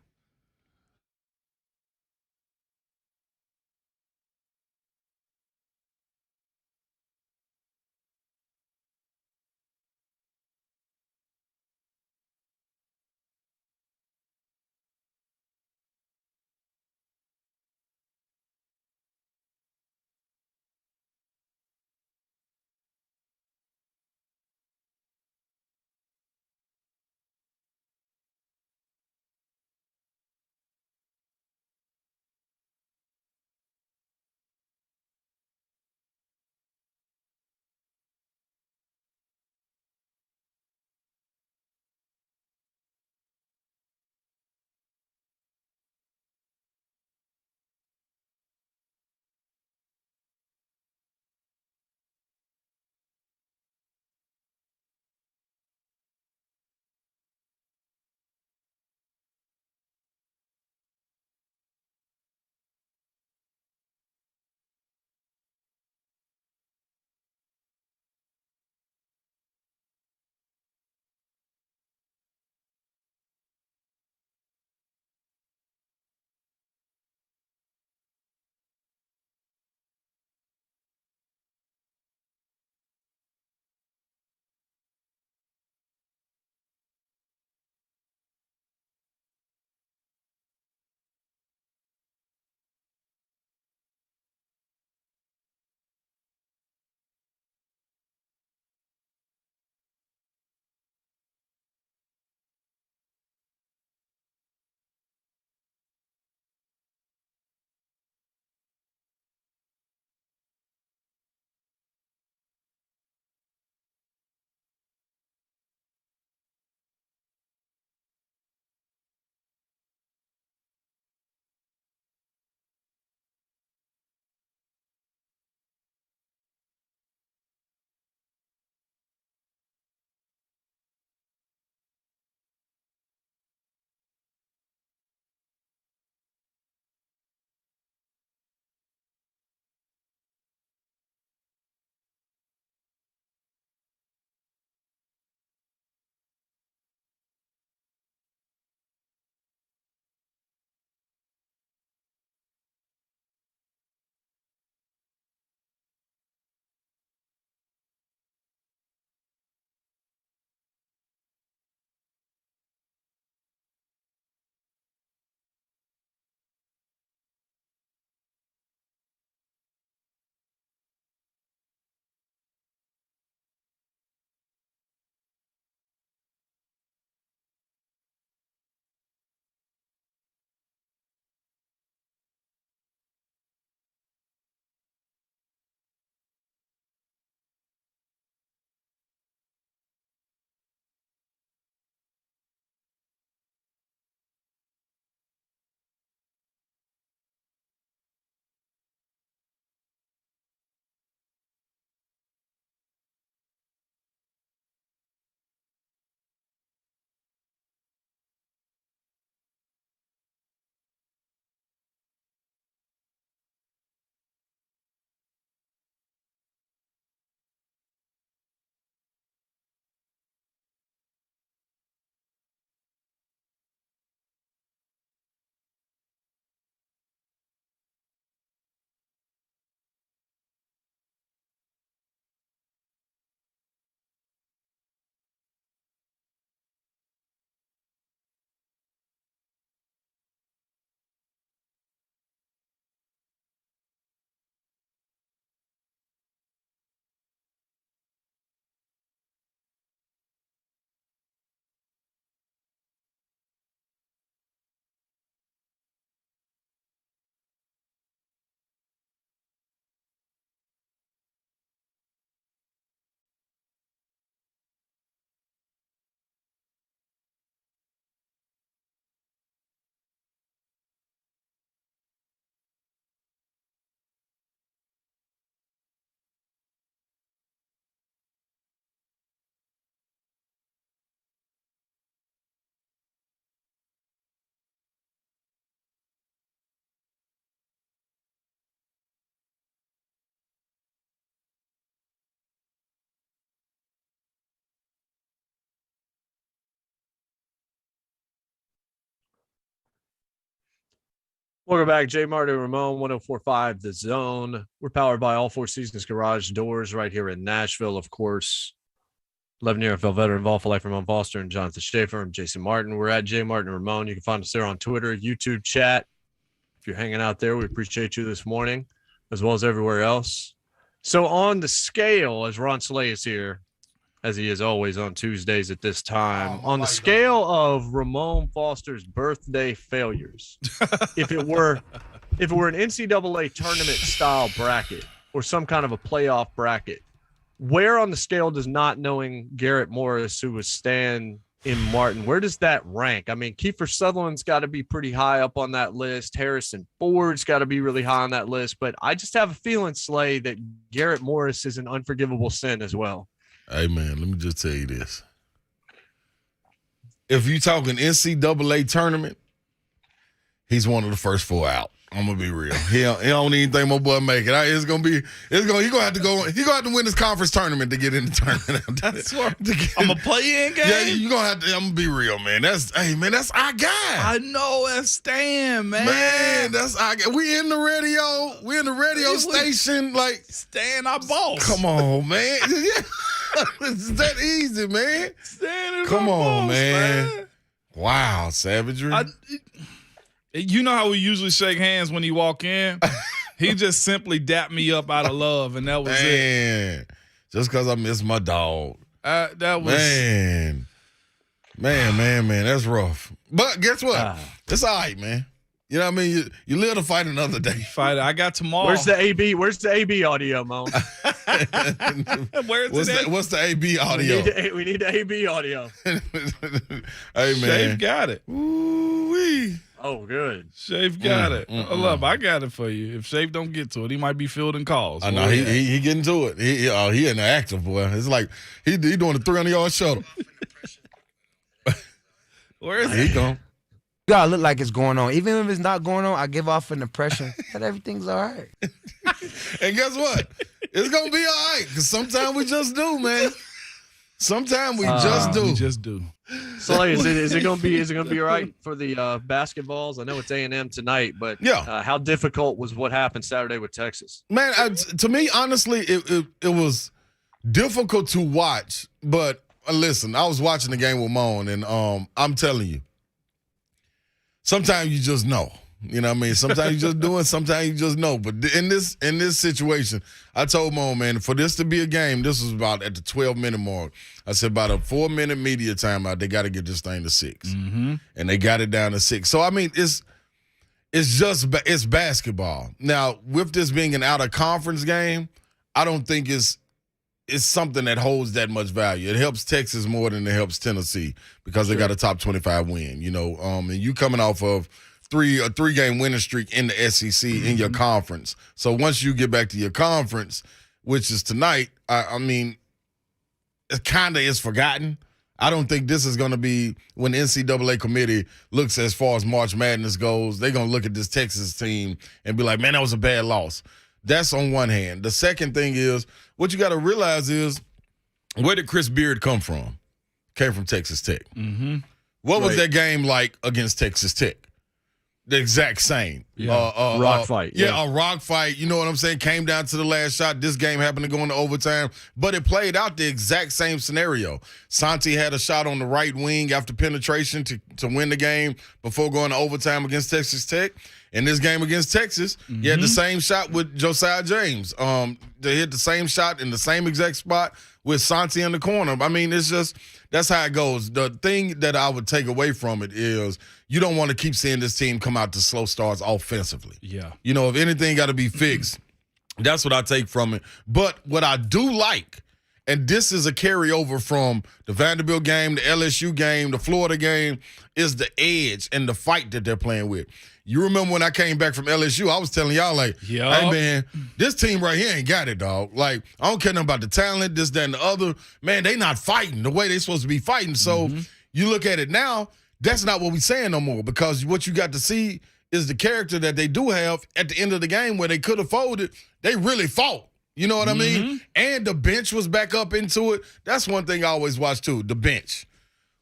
Welcome back, JMart and Ramon, 104.5 The Zone. We're powered by All Four Seasons Garage Doors right here in Nashville, of course. 11-year NFL veteran of All for Life, Ramon Foster and Jonathan Schaefer. I'm Jason Martin. We're at JMart and Ramon. You can find us there on Twitter, YouTube chat. If you're hanging out there, we appreciate you this morning, as well as everywhere else. So on the scale, as Ron Slay is here, as he is always on Tuesdays at this time, on the scale of Ramon Foster's birthday failures, if it were an NCAA tournament style bracket or some kind of a playoff bracket, where on the scale does not knowing Garrett Morris, who was Stan in Martin, where does that rank? I mean, Kiefer Sutherland's got to be pretty high up on that list. Harrison Ford's got to be really high on that list. But I just have a feeling, Slay, that Garrett Morris is an unforgivable sin as well. Hey, man, let me just tell you this. If you talking NCAA tournament, he's one of the first four out. I'm gonna be real. He don't even think my boy make it. He gonna have to win his conference tournament to get in the tournament. That's what I'm a play-in game. Yeah, you gonna have to. I'm gonna be real, man. That's our guy. I know that's Stan, man. Man, that's our guy. We in the radio. We in the radio station. Like Stan, our boss. Come on, man. It's that easy, man. Stan is Come our on, boss, man. Wow, savagery. You know how we usually shake hands when you walk in? He just simply dapped me up out of love, and that was it. Just because I miss my dog. That was Man, that's rough. But guess what? It's all right, man. You know what I mean? You live to fight another day. Fight. I got tomorrow. Where's the AB? Where's the AB audio, Mo? What's the AB audio? We need the AB audio. Hey, man. Shafe got it. Ooh-wee. Oh, good. Shafe got it. Love, I got it for you. If Shafe don't get to it, he might be fielding calls. I know he getting to it. He in the active, boy. It's like he doing a 300-yard shuttle. Where is he going? You gotta look like it's going on. Even if it's not going on, I give off an impression that everything's all right. And guess what? It's gonna be all right. Because sometimes we just do, man. Sometimes we just do. We just do. So is it gonna be all right for the basketballs? I know it's A&M tonight, but yeah. How difficult was what happened Saturday with Texas? Man, to me, honestly, it was difficult to watch. But listen, I was watching the game with Mon, and I'm telling you, sometimes you just know. You know what I mean? Sometimes you just do it, sometimes you just know. But in this situation, I told Mon, man, for this to be a game, this was about at the 12-minute mark. I said about a 4-minute media timeout, they got to get this thing to 6. Mm-hmm. And they got it down to 6. So, I mean, it's basketball. Now, with this being an out-of-conference game, I don't think it's something that holds that much value. It helps Texas more than it helps Tennessee because they got a top 25 win, you know. And you coming off of a three-game winning streak in the SEC in your conference. So once you get back to your conference, which is tonight, I mean, it kind of is forgotten. I don't think this is going to be when the NCAA committee looks as far as March Madness goes, they're going to look at this Texas team and be like, man, that was a bad loss. That's on one hand. The second thing is, what you got to realize is, where did Chris Beard come from? Came from Texas Tech. Mm-hmm. What was that game like against Texas Tech? The exact same. Yeah. Rock fight. Yeah, a rock fight. You know what I'm saying? Came down to the last shot. This game happened to go into overtime, but it played out the exact same scenario. Santi had a shot on the right wing after penetration to win the game before going to overtime against Texas Tech. In this game against Texas, he had the same shot with Josiah James. They hit the same shot in the same exact spot with Santi in the corner. I mean, it's just, that's how it goes. The thing that I would take away from it is you don't want to keep seeing this team come out to slow starts offensively. Yeah. You know, if anything got to be fixed, that's what I take from it. But what I do like, and this is a carryover from the Vanderbilt game, the LSU game, the Florida game, is the edge and the fight that they're playing with. You remember when I came back from LSU, I was telling y'all, like, hey, man, this team right here ain't got it, dog. Like, I don't care nothing about the talent, this, that, and the other. Man, they not fighting the way they supposed to be fighting. So you look at it now, that's not what we're saying no more, because what you got to see is the character that they do have at the end of the game where they could have folded. They really fought. You know what I mean? And the bench was back up into it. That's one thing I always watch, too, the bench.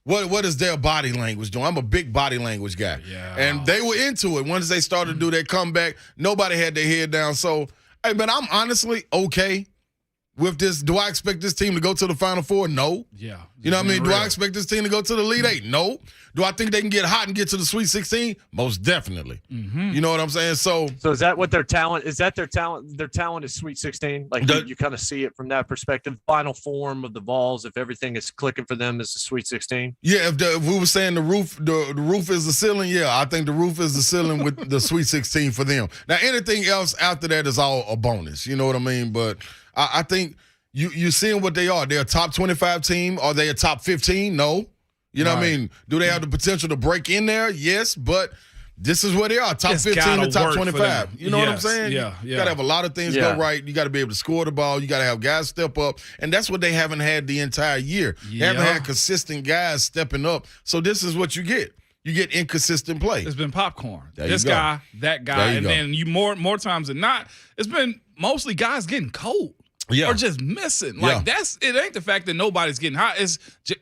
What is their body language doing? I'm a big body language guy. Yeah. And they were into it. Once they started to do their comeback, nobody had their head down. So, hey, man, I'm honestly okay with this. Do I expect this team to go to the Final Four? No. Yeah. You know what I mean? Do I expect this team to go to the Elite Eight? No. Do I think they can get hot and get to the Sweet 16? Most definitely. Mm-hmm. You know what I'm saying? So is that what their talent is? That their talent? Their talent is Sweet 16. Like you kind of see it from that perspective. Final form of the Vols, if everything is clicking for them, is the Sweet 16. yeah, if we were saying the roof is the ceiling, yeah, I think the roof is the ceiling with the Sweet 16 for them. Now anything else after that is all a bonus. You know what I mean? But I think you're seeing what they are. They're a top 25 team. Are they a top 15? No. You know what I mean? Do they have the potential to break in there? Yes, but this is where they are, top 15 to top 25. You know what I'm saying? Yeah. You got to have a lot of things go right. You got to be able to score the ball. You got to have guys step up. And that's what they haven't had the entire year. They haven't had consistent guys stepping up. So this is what you get. You get inconsistent play. It's been popcorn. There This you go. guy, that guy. And go. then you more times than not, it's been mostly guys getting cold. Yeah. Or just missing. Like it ain't the fact that nobody's getting hot. It's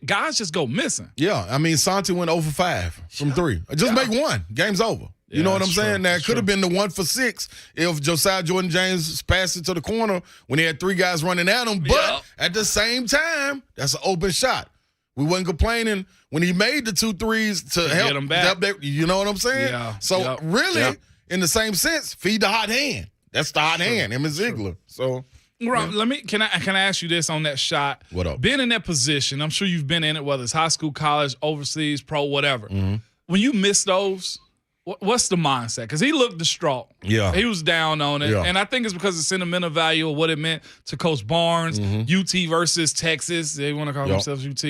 guys just go missing. Yeah. I mean, Santi went 0 for 5 from 3. Just make one. Game's over. You know what I'm saying? Now, it could have been the 1 for 6 if Josiah Jordan-James passed it to the corner when he had 3 guys running at him. But at the same time, that's an open shot. We wasn't complaining when he made the 2 threes to help get him back. You know what I'm saying? Yeah. So really, in the same sense, feed the hot hand. That's the hot hand, him and Ziegler. So Rob, can I ask you this on that shot? What up? Being in that position, I'm sure you've been in it, whether it's high school, college, overseas, pro, whatever. Mm-hmm. When you miss those, what's the mindset? Because he looked distraught. Yeah. He was down on it. Yeah. And I think it's because of sentimental value of what it meant to Coach Barnes, UT versus Texas. They want to call themselves UT.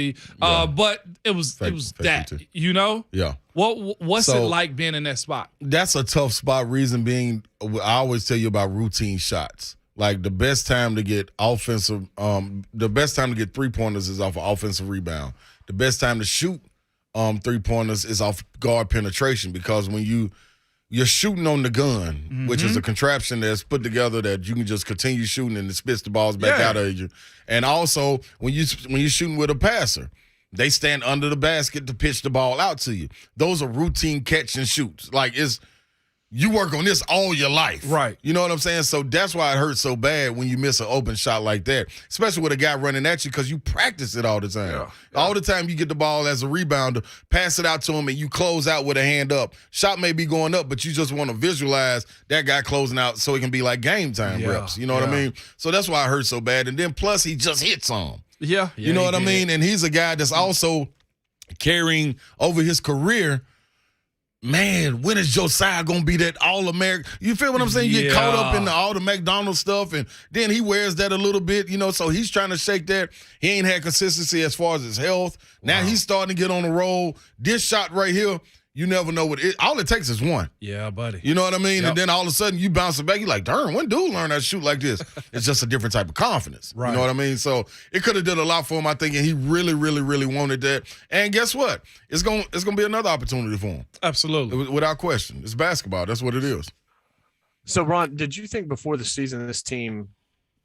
But it was that, UT. you know? Yeah. What's it like being in that spot? That's a tough spot. Reason being, I always tell you about routine shots. Like the best time to get offensive, the best time to get 3-pointers is off an offensive rebound. The best time to shoot 3-pointers is off guard penetration, because when you're shooting on the gun, which is a contraption that's put together that you can just continue shooting and it spits the balls back out of you. And also when you're shooting with a passer, they stand under the basket to pitch the ball out to you. Those are routine catch and shoots. Like you work on this all your life. Right. You know what I'm saying? So that's why it hurts so bad when you miss an open shot like that, especially with a guy running at you, because you practice it all the time. Yeah. All the time you get the ball as a rebounder, pass it out to him, and you close out with a hand up. Shot may be going up, but you just want to visualize that guy closing out so it can be like game time reps. You know what I mean? So that's why it hurts so bad. And then plus he just hits on. Yeah. You know what I mean? And he's a guy that's also carrying over his career. Man, when is Josiah going to be that All-American? You feel what I'm saying? You get caught up in all the McDonald's stuff, and then he wears that a little bit, so he's trying to shake that. He ain't had consistency as far as his health. Now he's starting to get on the roll. This shot right here, you never know what it – all it takes is one. Yeah, buddy. You know what I mean? Yep. And then all of a sudden you bounce it back. You're like, darn, when dude learn how to shoot like this? It's just a different type of confidence. Right. You know what I mean? So it could have done a lot for him, I think, and he really, really, really wanted that. And guess what? It's gonna be another opportunity for him. Absolutely. Without question. It's basketball. That's what it is. So, Ron, did you think before the season this team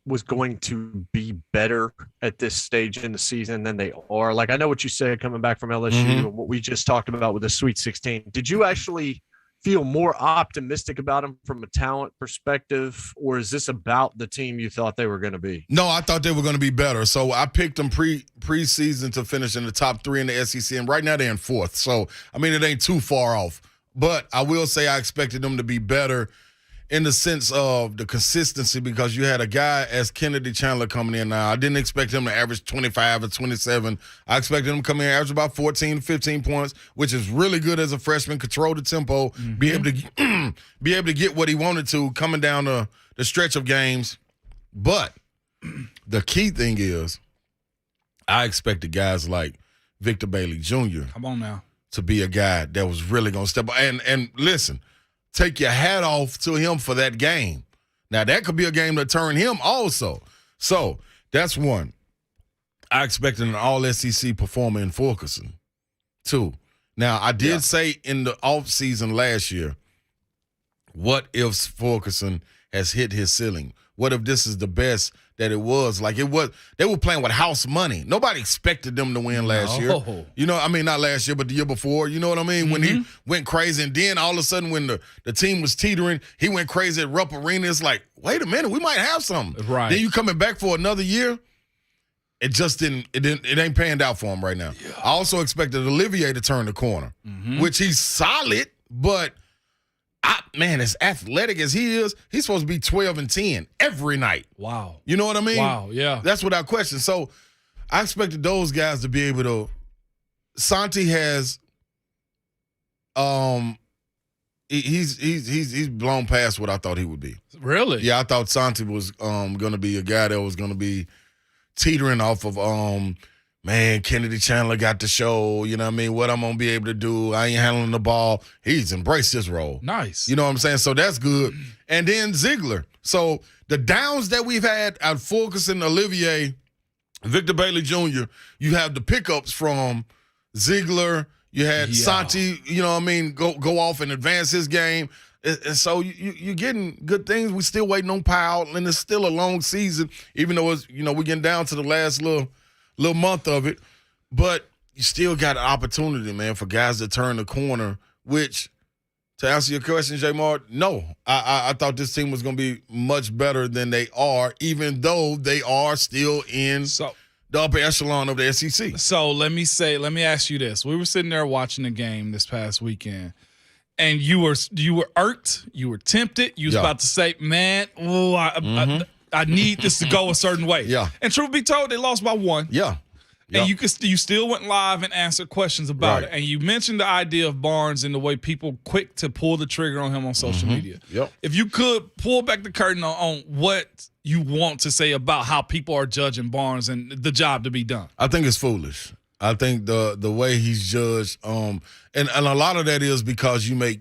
was going to be better at this stage in the season than they are? Like, I know what you said coming back from LSU and what we just talked about with the Sweet 16. Did you actually feel more optimistic about them from a talent perspective, or is this about the team you thought they were going to be? No, I thought they were going to be better. So I picked them preseason to finish in the top 3 in the SEC, and right now they're in 4th. So, I mean, it ain't too far off. But I will say I expected them to be better in the sense of the consistency, because you had a guy as Kennedy Chandler coming in now. I didn't expect him to average 25 or 27. I expected him to come in and average about 14, 15 points, which is really good as a freshman, control the tempo, be able to get what he wanted to coming down the stretch of games. But the key thing is I expected guys like Victor Bailey Jr. Come on now. to be a guy that was really going to step up. And listen, take your hat off to him for that game. Now, that could be a game to turn him also. So, that's one. I expected an all-SEC performer in Fulkerson, too. Now, I did say in the offseason last year, what if Fulkerson has hit his ceiling? what if this is the best that it was? Like, it was, they were playing with house money. Nobody expected them to win last year. You know, I mean, not last year, but the year before. You know what I mean? When he went crazy, and then all of a sudden when the team was teetering, he went crazy at Rupp Arena. It's like, wait a minute, we might have something. Right. Then you coming back for another year. It just didn't. It ain't panned out for him right now. Yeah. I also expected Olivier to turn the corner, which he's solid, but man, as athletic as he is, he's supposed to be 12-10 every night. Wow. You know what I mean? Wow. Yeah. That's without question. So I expected those guys to be able to. Santi has, he's blown past what I thought he would be. Really? Yeah, I thought Santi was going to be a guy that was going to be teetering off of man, Kennedy Chandler got the show, you know what I mean, what I'm going to be able to do. I ain't handling the ball. He's embraced his role. Nice. You know what I'm saying? So that's good. And then Ziegler. So the downs that we've had at Fulkerson, Olivier, Victor Bailey Jr., you have the pickups from Ziegler. You had Santi, you know what I mean, go off and advance his game. And so you're getting good things. We're still waiting on Powell, and it's still a long season, even though it's, you know, we're getting down to the last little month of it. But you still got an opportunity, man, for guys to turn the corner, which, to answer your question, JMart, no. I thought this team was going to be much better than they are, even though they are still in the upper echelon of the SEC. So let me ask you this. We were sitting there watching the game this past weekend, and you were irked, you were tempted, you was about to say, man, I need this to go a certain way. Yeah. And truth be told, they lost by 1. Yeah. And you still went live and answered questions about it. And you mentioned the idea of Barnes and the way people quick to pull the trigger on him on social media. Yep. If you could pull back the curtain on what you want to say about how people are judging Barnes and the job to be done. I think it's foolish. I think the way he's judged, and a lot of that is because you make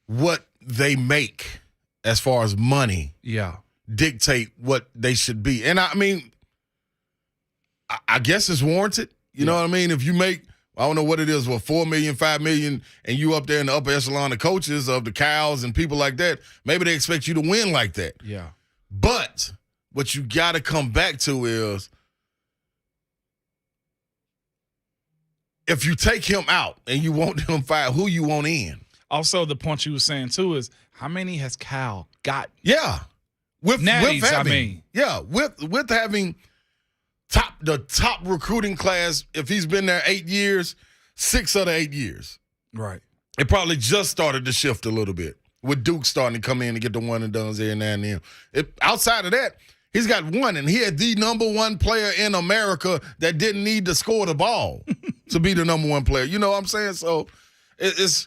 what they make as far as money dictate what they should be. And I mean, I guess it's warranted. You know what I mean? If you make, I don't know what it is, $4 million, $5 million, and you up there in the upper echelon of coaches of the Cows and people like that, maybe they expect you to win like that. Yeah. But what you got to come back to is, if you take him out and you want him fired, who you want in? Also, the point you were saying, too, is how many has Cal got? Yeah. With Natties, having, with having the top recruiting class, if he's been there 8 years, 6 of the 8 years. Right. It probably just started to shift a little bit with Duke starting to come in and get the one and dones there and there and then. Outside of that, he's got one, and he had the number one player in America that didn't need to score the ball to be the number one player. You know what I'm saying? So it's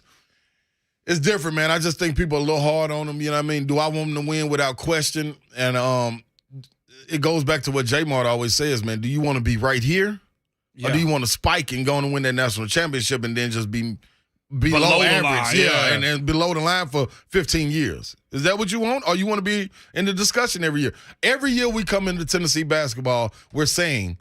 different, man. I just think people are a little hard on him. You know what I mean? Do I want him to win without question? And it goes back to what JMart always says, man. Do you want to be right here? Yeah. Or do you want to spike and go on and win that national championship and then just be below average? Yeah, and below the line for 15 years. Is that what you want? Or you want to be in the discussion every year? Every year we come into Tennessee basketball, we're saying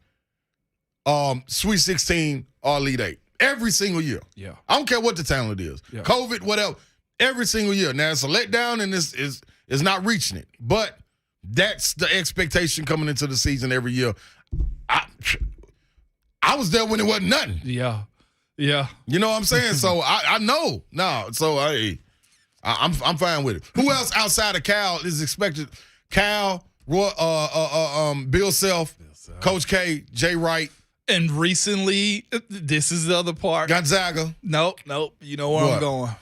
Sweet 16 or Elite 8. Every single year. Yeah. I don't care what the talent is. Yeah. COVID, whatever. Every single year. Now, it's a letdown and it's not reaching it. But that's the expectation coming into the season every year. I was there when it wasn't nothing. Yeah. Yeah. You know what I'm saying? So I know. No. So I'm fine with it. Who else outside of Cal is expected? Cal, Bill Self, Coach K, Jay Wright. And recently, this is the other part. Gonzaga. Nope. You know where I'm going.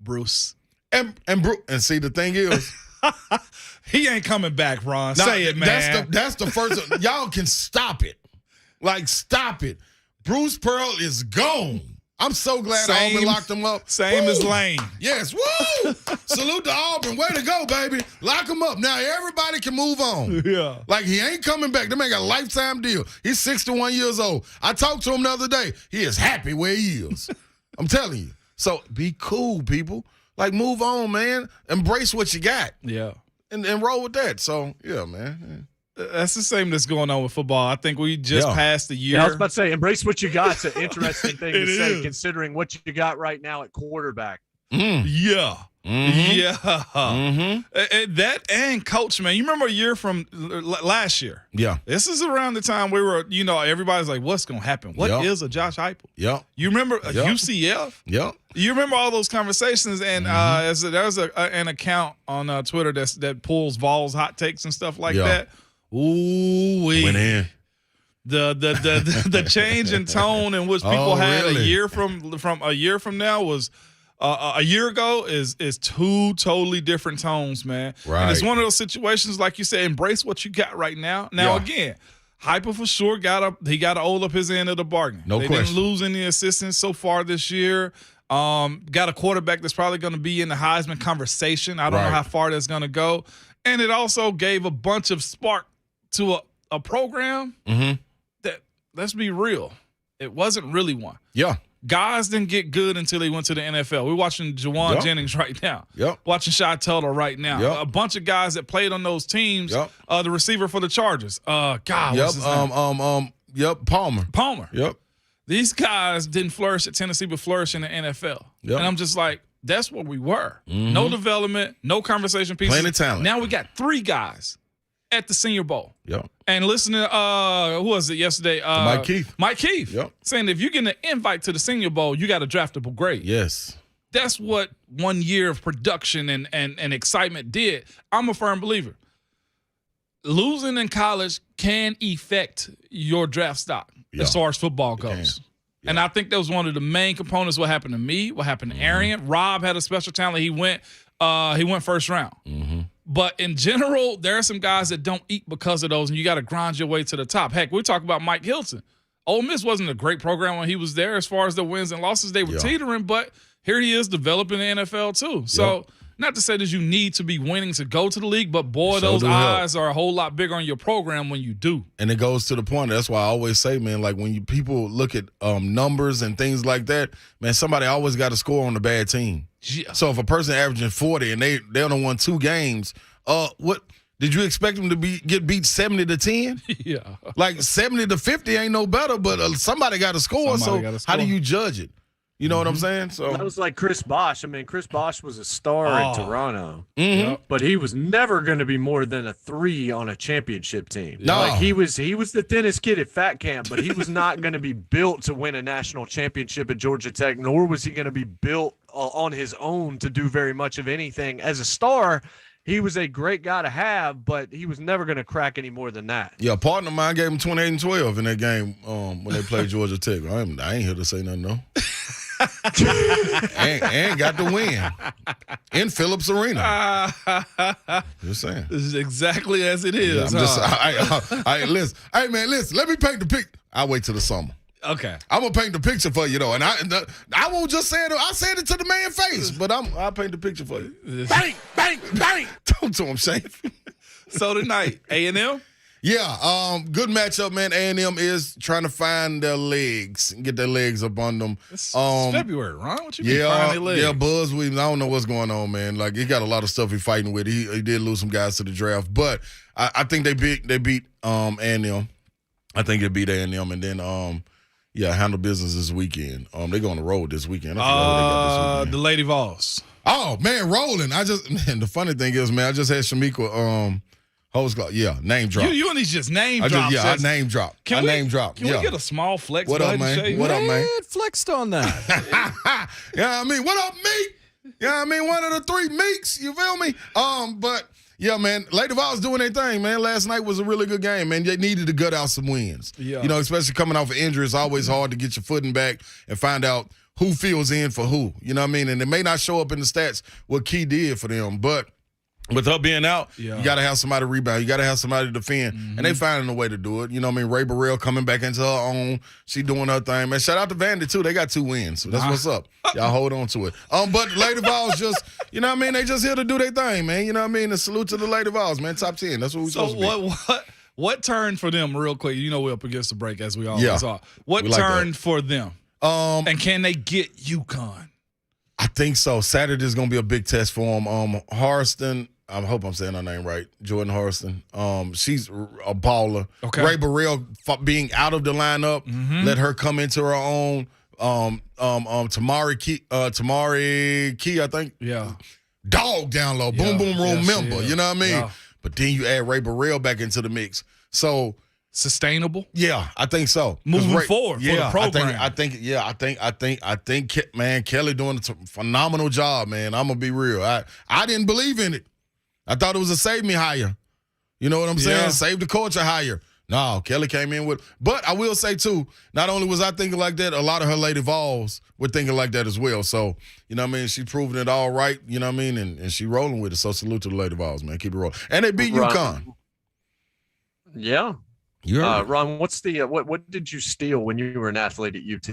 Bruce. And see, the thing is, he ain't coming back, Ron. Say it, man. That's the first. Y'all can stop it. Like, stop it. Bruce Pearl is gone. I'm so glad Auburn locked him up. Same as Lane. Yes. Woo! Salute to Auburn. Way to go, baby. Lock him up. Now everybody can move on. Yeah. Like, he ain't coming back. They make a lifetime deal. He's 61 years old. I talked to him the other day. He is happy where he is. I'm telling you. So be cool, people. Like, move on, man. Embrace what you got. Yeah. And roll with that. So, yeah, man. That's the same that's going on with football. I think we just passed the year. Yeah, I was about to say, embrace what you got. It's an interesting thing to say, considering what you got right now at quarterback. Yeah. Yeah. Mm-hmm. That and coach, man. You remember a year from last year? Yeah. This is around the time we were, everybody's like, what's going to happen? What is a Josh Heupel? Yep. You remember UCF? Yep. You remember all those conversations? And there's an account on Twitter that pulls Vols hot takes and stuff like that. Ooh-wee. Went in. The change in tone in which people had really? a year from a year from now was a year ago is two totally different tones, man. Right. And it's one of those situations, like you said, embrace what you got right now. Now again, Heupel for sure got to hold up his end of the bargain. No question. Didn't lose any assistants so far this year. Got a quarterback that's probably going to be in the Heisman conversation. I don't know how far that's going to go. And it also gave a bunch of spark to a program that, let's be real, it wasn't really one. Yeah. Guys didn't get good until they went to the NFL. We're watching Jawan Jennings right now. Yep. Watching Shy Tuttle right now. Yep. A bunch of guys that played on those teams. Yep. The receiver for the Chargers. What's his name? Palmer. Yep. These guys didn't flourish at Tennessee, but flourish in the NFL. Yep. And I'm just like, that's what we were. No development, no conversation pieces. Plenty of talent. Now we got 3 guys at the Senior Bowl. Yep. And listen to, who was it yesterday? Mike Keith. Mike Keith. Yep. Saying if you get an invite to the Senior Bowl, you got a draftable grade. Yes. That's what 1 year of production and excitement did. I'm a firm believer. Losing in college can affect your draft stock as far as football goes. Yeah. And I think that was one of the main components. What happened to me, what happened to Arian. Rob had a special talent. He went first round. But in general, there are some guys that don't eat because of those, and you got to grind your way to the top. Heck, we talk about Mike Hilton. Ole Miss wasn't a great program when he was there as far as the wins and losses. They were teetering, but here he is developing the NFL too. So not to say that you need to be winning to go to the league, but boy, those eyes are a whole lot bigger on your program when you do. And it goes to the point. That's why I always say, man, like when people look at numbers and things like that, man, somebody always got to score on the bad team. Yeah. So if a person averaging 40 and they only won 2 games, what did you expect them to get beat 70-10? Yeah, like 70-50 ain't no better, but somebody got to score. How do you judge it? You know what I'm saying? So that was like Chris Bosh. I mean, Chris Bosh was a star in Toronto, Mm-hmm. but he was never going to be more than a 3 on a championship team. No, like he was the thinnest kid at Fat Camp, but he was not going to be built to win a national championship at Georgia Tech, nor was he going to be built on his own to do very much of anything. As a star, he was a great guy to have, but he was never going to crack any more than that. Yeah, a partner of mine gave him 28 and 12 in that game when they played Georgia Tech. I ain't here to say nothing, no. and got the win in Phillips Arena. Just saying. This is exactly as it is. Yeah, listen. Hey, man, listen. Let me paint the picture. I'll wait till the summer. Okay. I'm gonna paint the picture for you though, and I won't just say it. I said it to the man's face, but I'll paint the picture for you. Bang, bang, bang. Talk to him, Shane. So tonight, A&M. Yeah, good matchup, man. A&M is trying to find their legs and get their legs up on them. It's February, Ron. What you mean find their legs? Yeah, Buzz Williams. I don't know what's going on, man. Like he got a lot of stuff he's fighting with. He did lose some guys to the draft, but I think they beat A&M. I think they beat A&M, and then handle business this weekend. They go on the road this weekend. I forgot who they got this weekend. The Lady Vols. Oh man, rolling. The funny thing is, man, I just had Shamika host. Yeah, name drop. You and these just name drops. I name drop. Can we get a small flex? What up, man? What up, man? Flexed on that. Yeah, I mean, what up, Meek? Yeah, I mean, one of the 3 Meeks. You feel me? But yeah, man, Lady Vols doing their thing, man. Last night was a really good game, man. They needed to gut out some wins. Yeah. You know, especially coming off an injury, it's always hard to get your footing back and find out who fills in for who. You know what I mean? And it may not show up in the stats what Key did for them, but with her being out, you got to have somebody rebound. You got to have somebody defend. And they finding a way to do it. You know what I mean? Ray Burrell coming back into her own. She doing her thing. Man, shout out to Vandy, too. They got 2 wins. So that's what's up. Y'all hold on to it. But Lady Vols just, you know what I mean? They just here to do their thing, man. You know what I mean? And salute to the Lady Vols, man. Top 10. That's what we're supposed to be. What turned for them real quick? You know we're up against the break as we always are. What turned for them? And can they get UConn? I think so. Saturday's going to be a big test for them. Harston, I hope I'm saying her name right, Jordan Harston. She's a baller. Okay. Ray Burrell being out of the lineup, let her come into her own. Tamari Key, I think. Yeah. dog down low, boom, boom room member. You know what I mean? Yeah. But then you add Ray Burrell back into the mix. So sustainable. Yeah, I think so. Moving forward for the program. I think, man, Kelly doing a phenomenal job, man. I'm gonna be real. I didn't believe in it. I thought it was a save me hire. You know what I'm saying? Save the culture hire. No, Kelly came in with. But I will say too, not only was I thinking like that, a lot of her Lady Vols were thinking like that as well. So you know what I mean. She proving it all right. You know what I mean, and she rolling with it. So salute to the Lady Vols, man. Keep it rolling. And they beat UConn. Yeah. Ron, what's the what did you steal when you were an athlete at UT?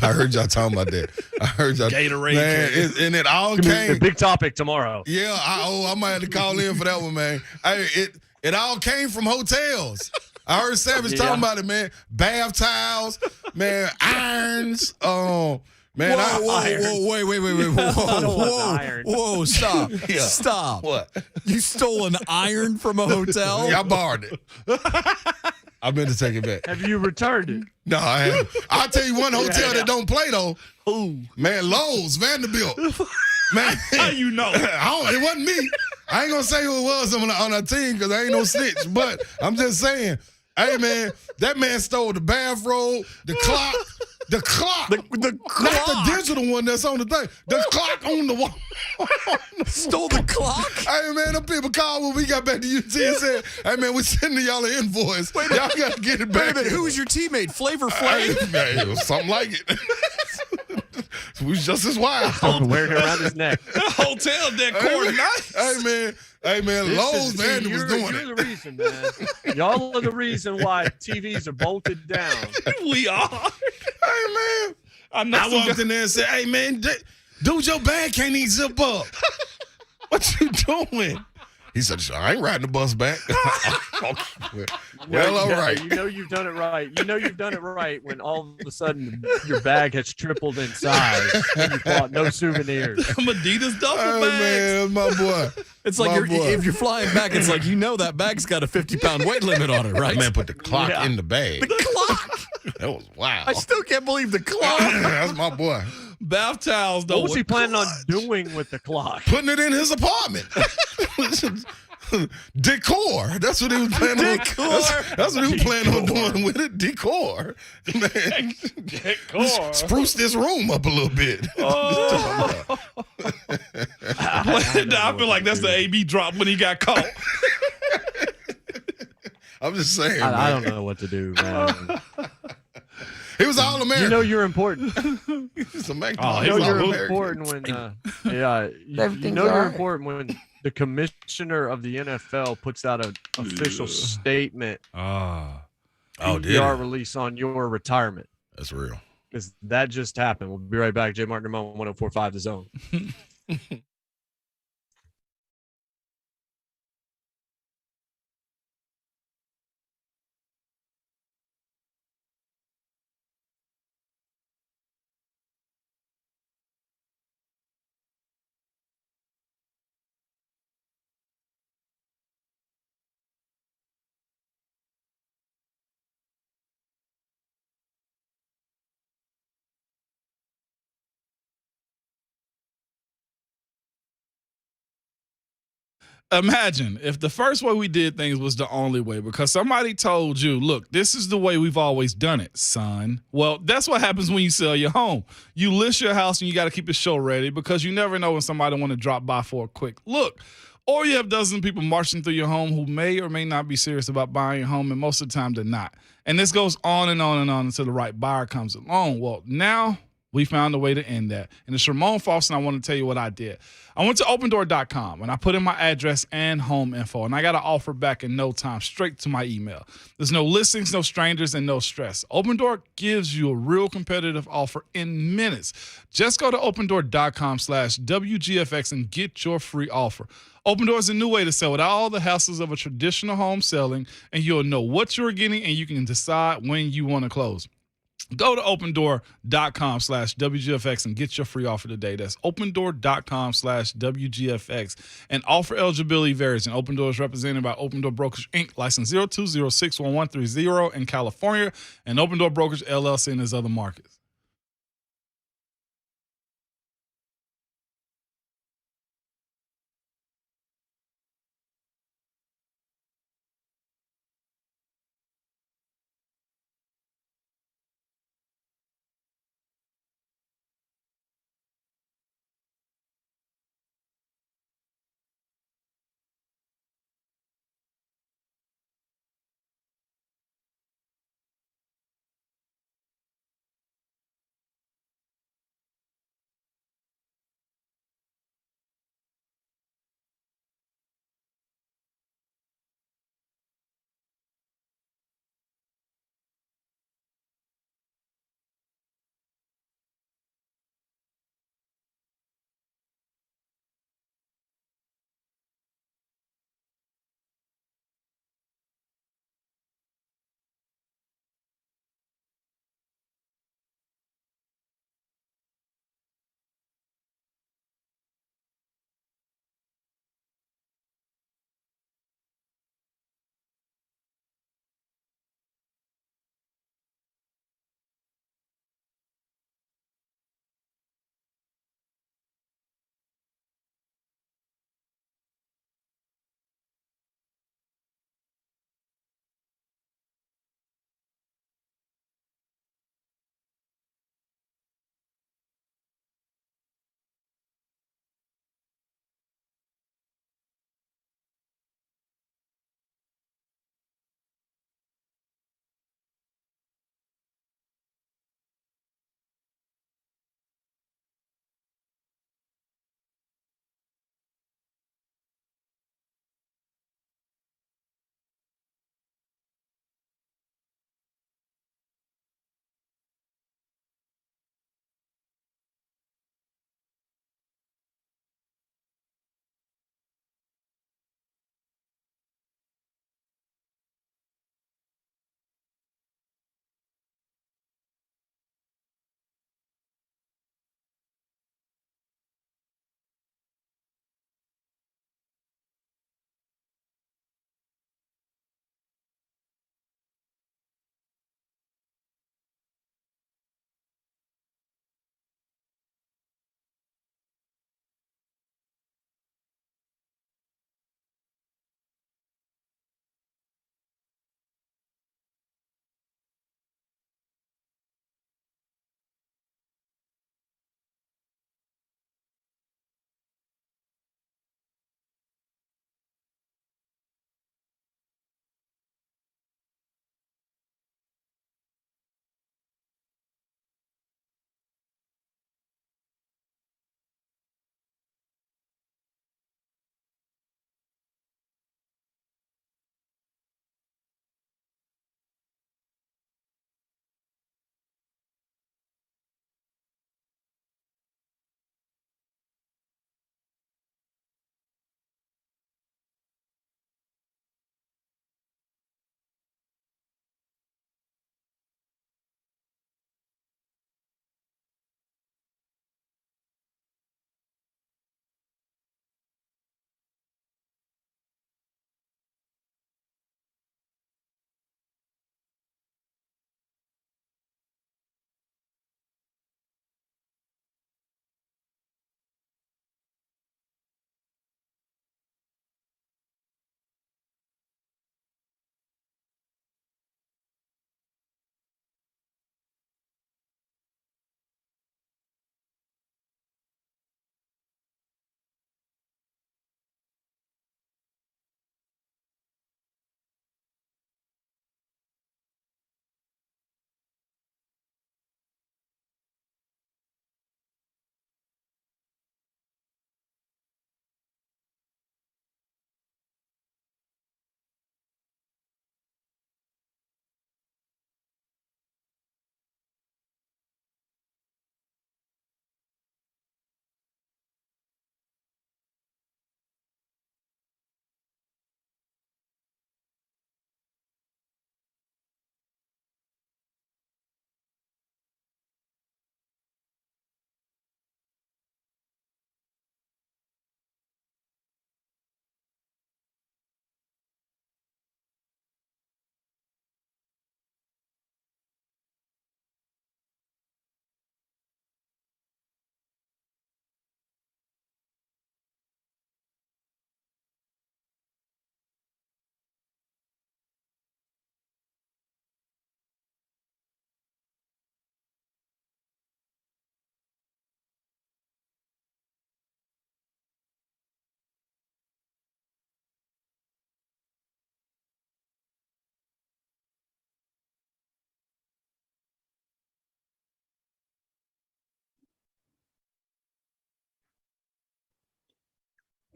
I heard y'all talking about that. I heard y'all. Gatorade. Man, and it all came. A big topic tomorrow. Yeah, I might have to call in for that one, man. It all came from hotels. I heard Savage talking about it, man. Bath towels, man, irons. Man, whoa, stop. Yeah. Stop. What? You stole an iron from a hotel? Yeah, I borrowed it. I meant to take it back. Have you returned it? No, I haven't. I'll tell you one hotel that don't play, though. Ooh. Man, Lowe's, Vanderbilt. Man. How you know? It wasn't me. I ain't going to say who it was on our team because I ain't no snitch. But I'm just saying, hey, man, that man stole the bathrobe, the clock. The clock. The clock. Not the digital one that's on the thing. The clock on the wall. Stole the clock? Hey, man, them people called when we got back to UT and said, hey, man, we're sending y'all an invoice. Y'all got to get it back. Wait a minute. Who was your teammate? Flavor Flav? Hey, it was something like it. We was just as wild. Wearing it around his neck. Hotel decor nice. Hey, man, Lowe's, man, was doing it. You're the reason, man. Y'all are the reason why TVs are bolted down. We are. Hey, man. I walked in there and said, hey, man, dude, your bag can't even zip up. What you doing? He said, I ain't riding the bus back. Well, all right. You know you've done it right. You know you've done it right when all of a sudden your bag has tripled in size and you bought no souvenirs. Adidas duffel bags. Man, my boy. It's like if you're flying back, it's like that bag's got a 50-pound weight limit on it, right? Man, put the clock in the bag. The clock. That was wild. I still can't believe the clock. That's my boy. Bath towels, though. What was he planning on doing with the clock? Putting it in his apartment. Decor. That's what he was planning on. That's what he was planning on doing with it. Decor. Man. Decor. Spruce this room up a little bit. Oh. I feel like that's the AB drop when he got caught. I'm just saying. I don't know what to do, man. He was all American. You know you're important. He's a you're important when you're important when the commissioner of the NFL puts out an official statement. PR release on your retirement. That's real. Because that just happened. We'll be right back. JMart and Ramon, 104.5 The Zone. Imagine if the first way we did things was the only way because somebody told you, look, this is the way we've always done it, son. Well, that's what happens when you sell your home. You list your house and you got to keep the show ready because you never know when somebody want to drop by for a quick look. Or you have dozens of people marching through your home who may or may not be serious about buying your home, and most of the time they're not. And this goes on and on and on until the right buyer comes along. Well, now we found a way to end that. And it's Ramon Foster, and I want to tell you what I did. I went to opendoor.com, and I put in my address and home info, and I got an offer back in no time, straight to my email. There's no listings, no strangers, and no stress. Open Door gives you a real competitive offer in minutes. Just go to opendoor.com/WGFX and get your free offer. Open Door is a new way to sell without all the hassles of a traditional home selling, and you'll know what you're getting, and you can decide when you want to close. Go to opendoor.com/WGFX and get your free offer today. That's opendoor.com/WGFX. And offer eligibility varies. And Open Door is represented by Open Door Brokerage, Inc., license 02061130 in California, and Open Door Brokerage, LLC in his other markets.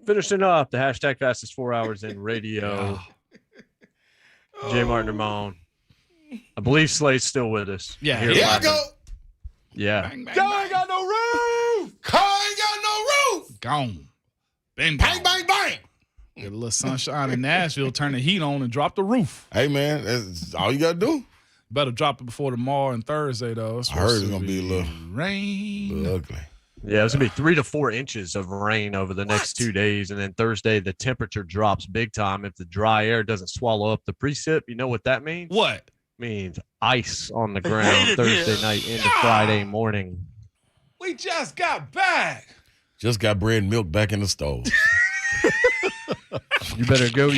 Finishing up the hashtag fastest 4 hours in radio. JMart and Ramon. I believe Slade's still with us. Yeah. Here I go. Yeah. Bang, bang, Joe bang. ain't got no roof. Car ain't got no roof. Gone. Bang, Bang, bang, bang. Get a little sunshine in Nashville, turn the heat on and drop the roof. Hey, man, that's all you got to do. Better drop it before tomorrow and Thursday, though. I heard it's going to be a little rain. ugly. Yeah, it's going to be 3 to 4 inches of rain over the next 2 days. And then Thursday, the temperature drops big time. If the dry air doesn't swallow up the precip, you know what that means? What? Means ice on the ground Thursday night into Friday morning. We just got back. Just got bread and milk back in the stove. You better go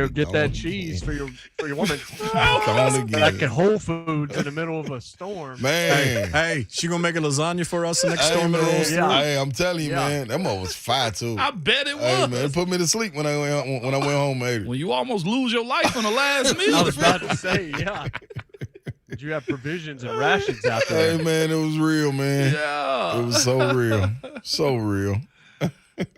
get that cheese for your woman. Back at Whole Foods in the middle of a storm. Man. Hey, she gonna make a lasagna for us the next Hey, storm that man. rolls through? Hey, I'm telling you, Yeah. man, that mother was fire too. I bet it was. Hey, man, it put me to sleep when I went home, ate it. When you almost lose your life on the last meal. I was about to say, yeah. Did you have provisions and rations out there? Hey, man, it was real, man. Yeah. It was so real. So real.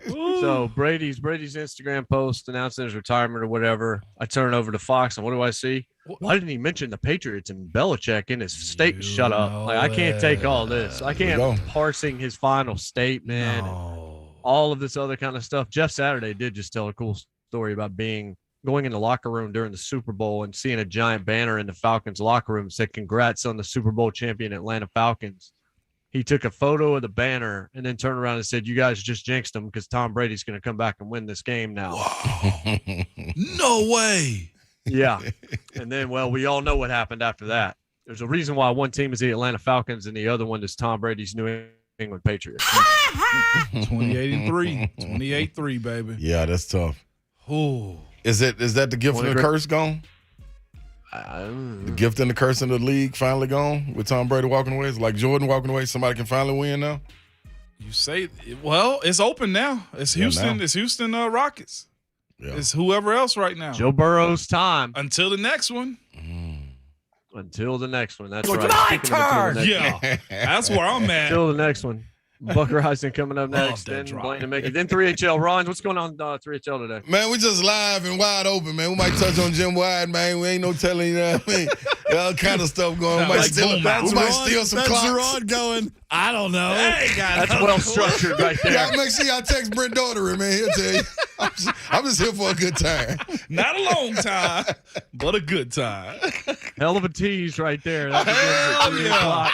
So Brady's Instagram post announcing his retirement or whatever. I turn over to Fox, and what do I see? Why didn't he mention the Patriots and Belichick in his statement? Shut up! Like, I can't take all this. I can't parsing his final statement. And all of this other kind of stuff. Jeff Saturday did just tell a cool story about going in the locker room during the Super Bowl and seeing a giant banner in the Falcons locker room that said "Congrats on the Super Bowl champion Atlanta Falcons." He took a photo of the banner and then turned around and said, "You guys just jinxed him because Tom Brady's going to come back and win this game now." Wow. No way. Yeah. And then, well, we all know what happened after that. There's a reason why one team is the Atlanta Falcons and the other one is Tom Brady's New England Patriots. 28-3. 28-3, baby. Yeah, that's tough. Ooh. Is that the gift and the curse gone? The gift and the curse in the league finally gone with Tom Brady walking away? It's like Jordan walking away. Somebody can finally win now? You say, well, it's open now. It's Houston. Now. It's Houston Rockets. Yeah. It's whoever else right now. Joe Burrow's time. Until the next one. Until the next one. That's right. My turn. Yeah. That's where I'm at. Until the next one. Buck Rising coming up next. Then Blaine and Mickey. Then 3HL. Ron, what's going on 3HL today? Man, we just live and wide open, man. We might touch on Jim Wide, man. We ain't no telling, you know what I mean? All kind of stuff going on. We might steal some clocks. Rod going, I don't know. That's well structured right there. Y'all make sure y'all text Brent Daughtery, man. He'll tell you. I'm just here for a good time. Not a long time, but a good time. Hell of a tease right there. That begins at 3 o'clock.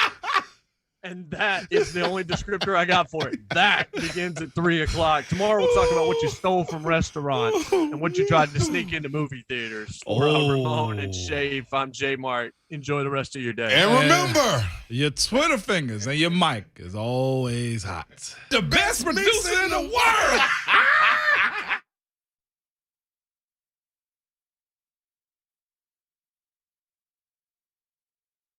And that is the only descriptor I got for it. That begins at 3 o'clock. Tomorrow we'll talk about what you stole from restaurants and what you tried to sneak into movie theaters. For Ramon and Shave, I'm JMart. Enjoy the rest of your day. And remember, your Twitter fingers and your mic is always hot. The best producer in the world.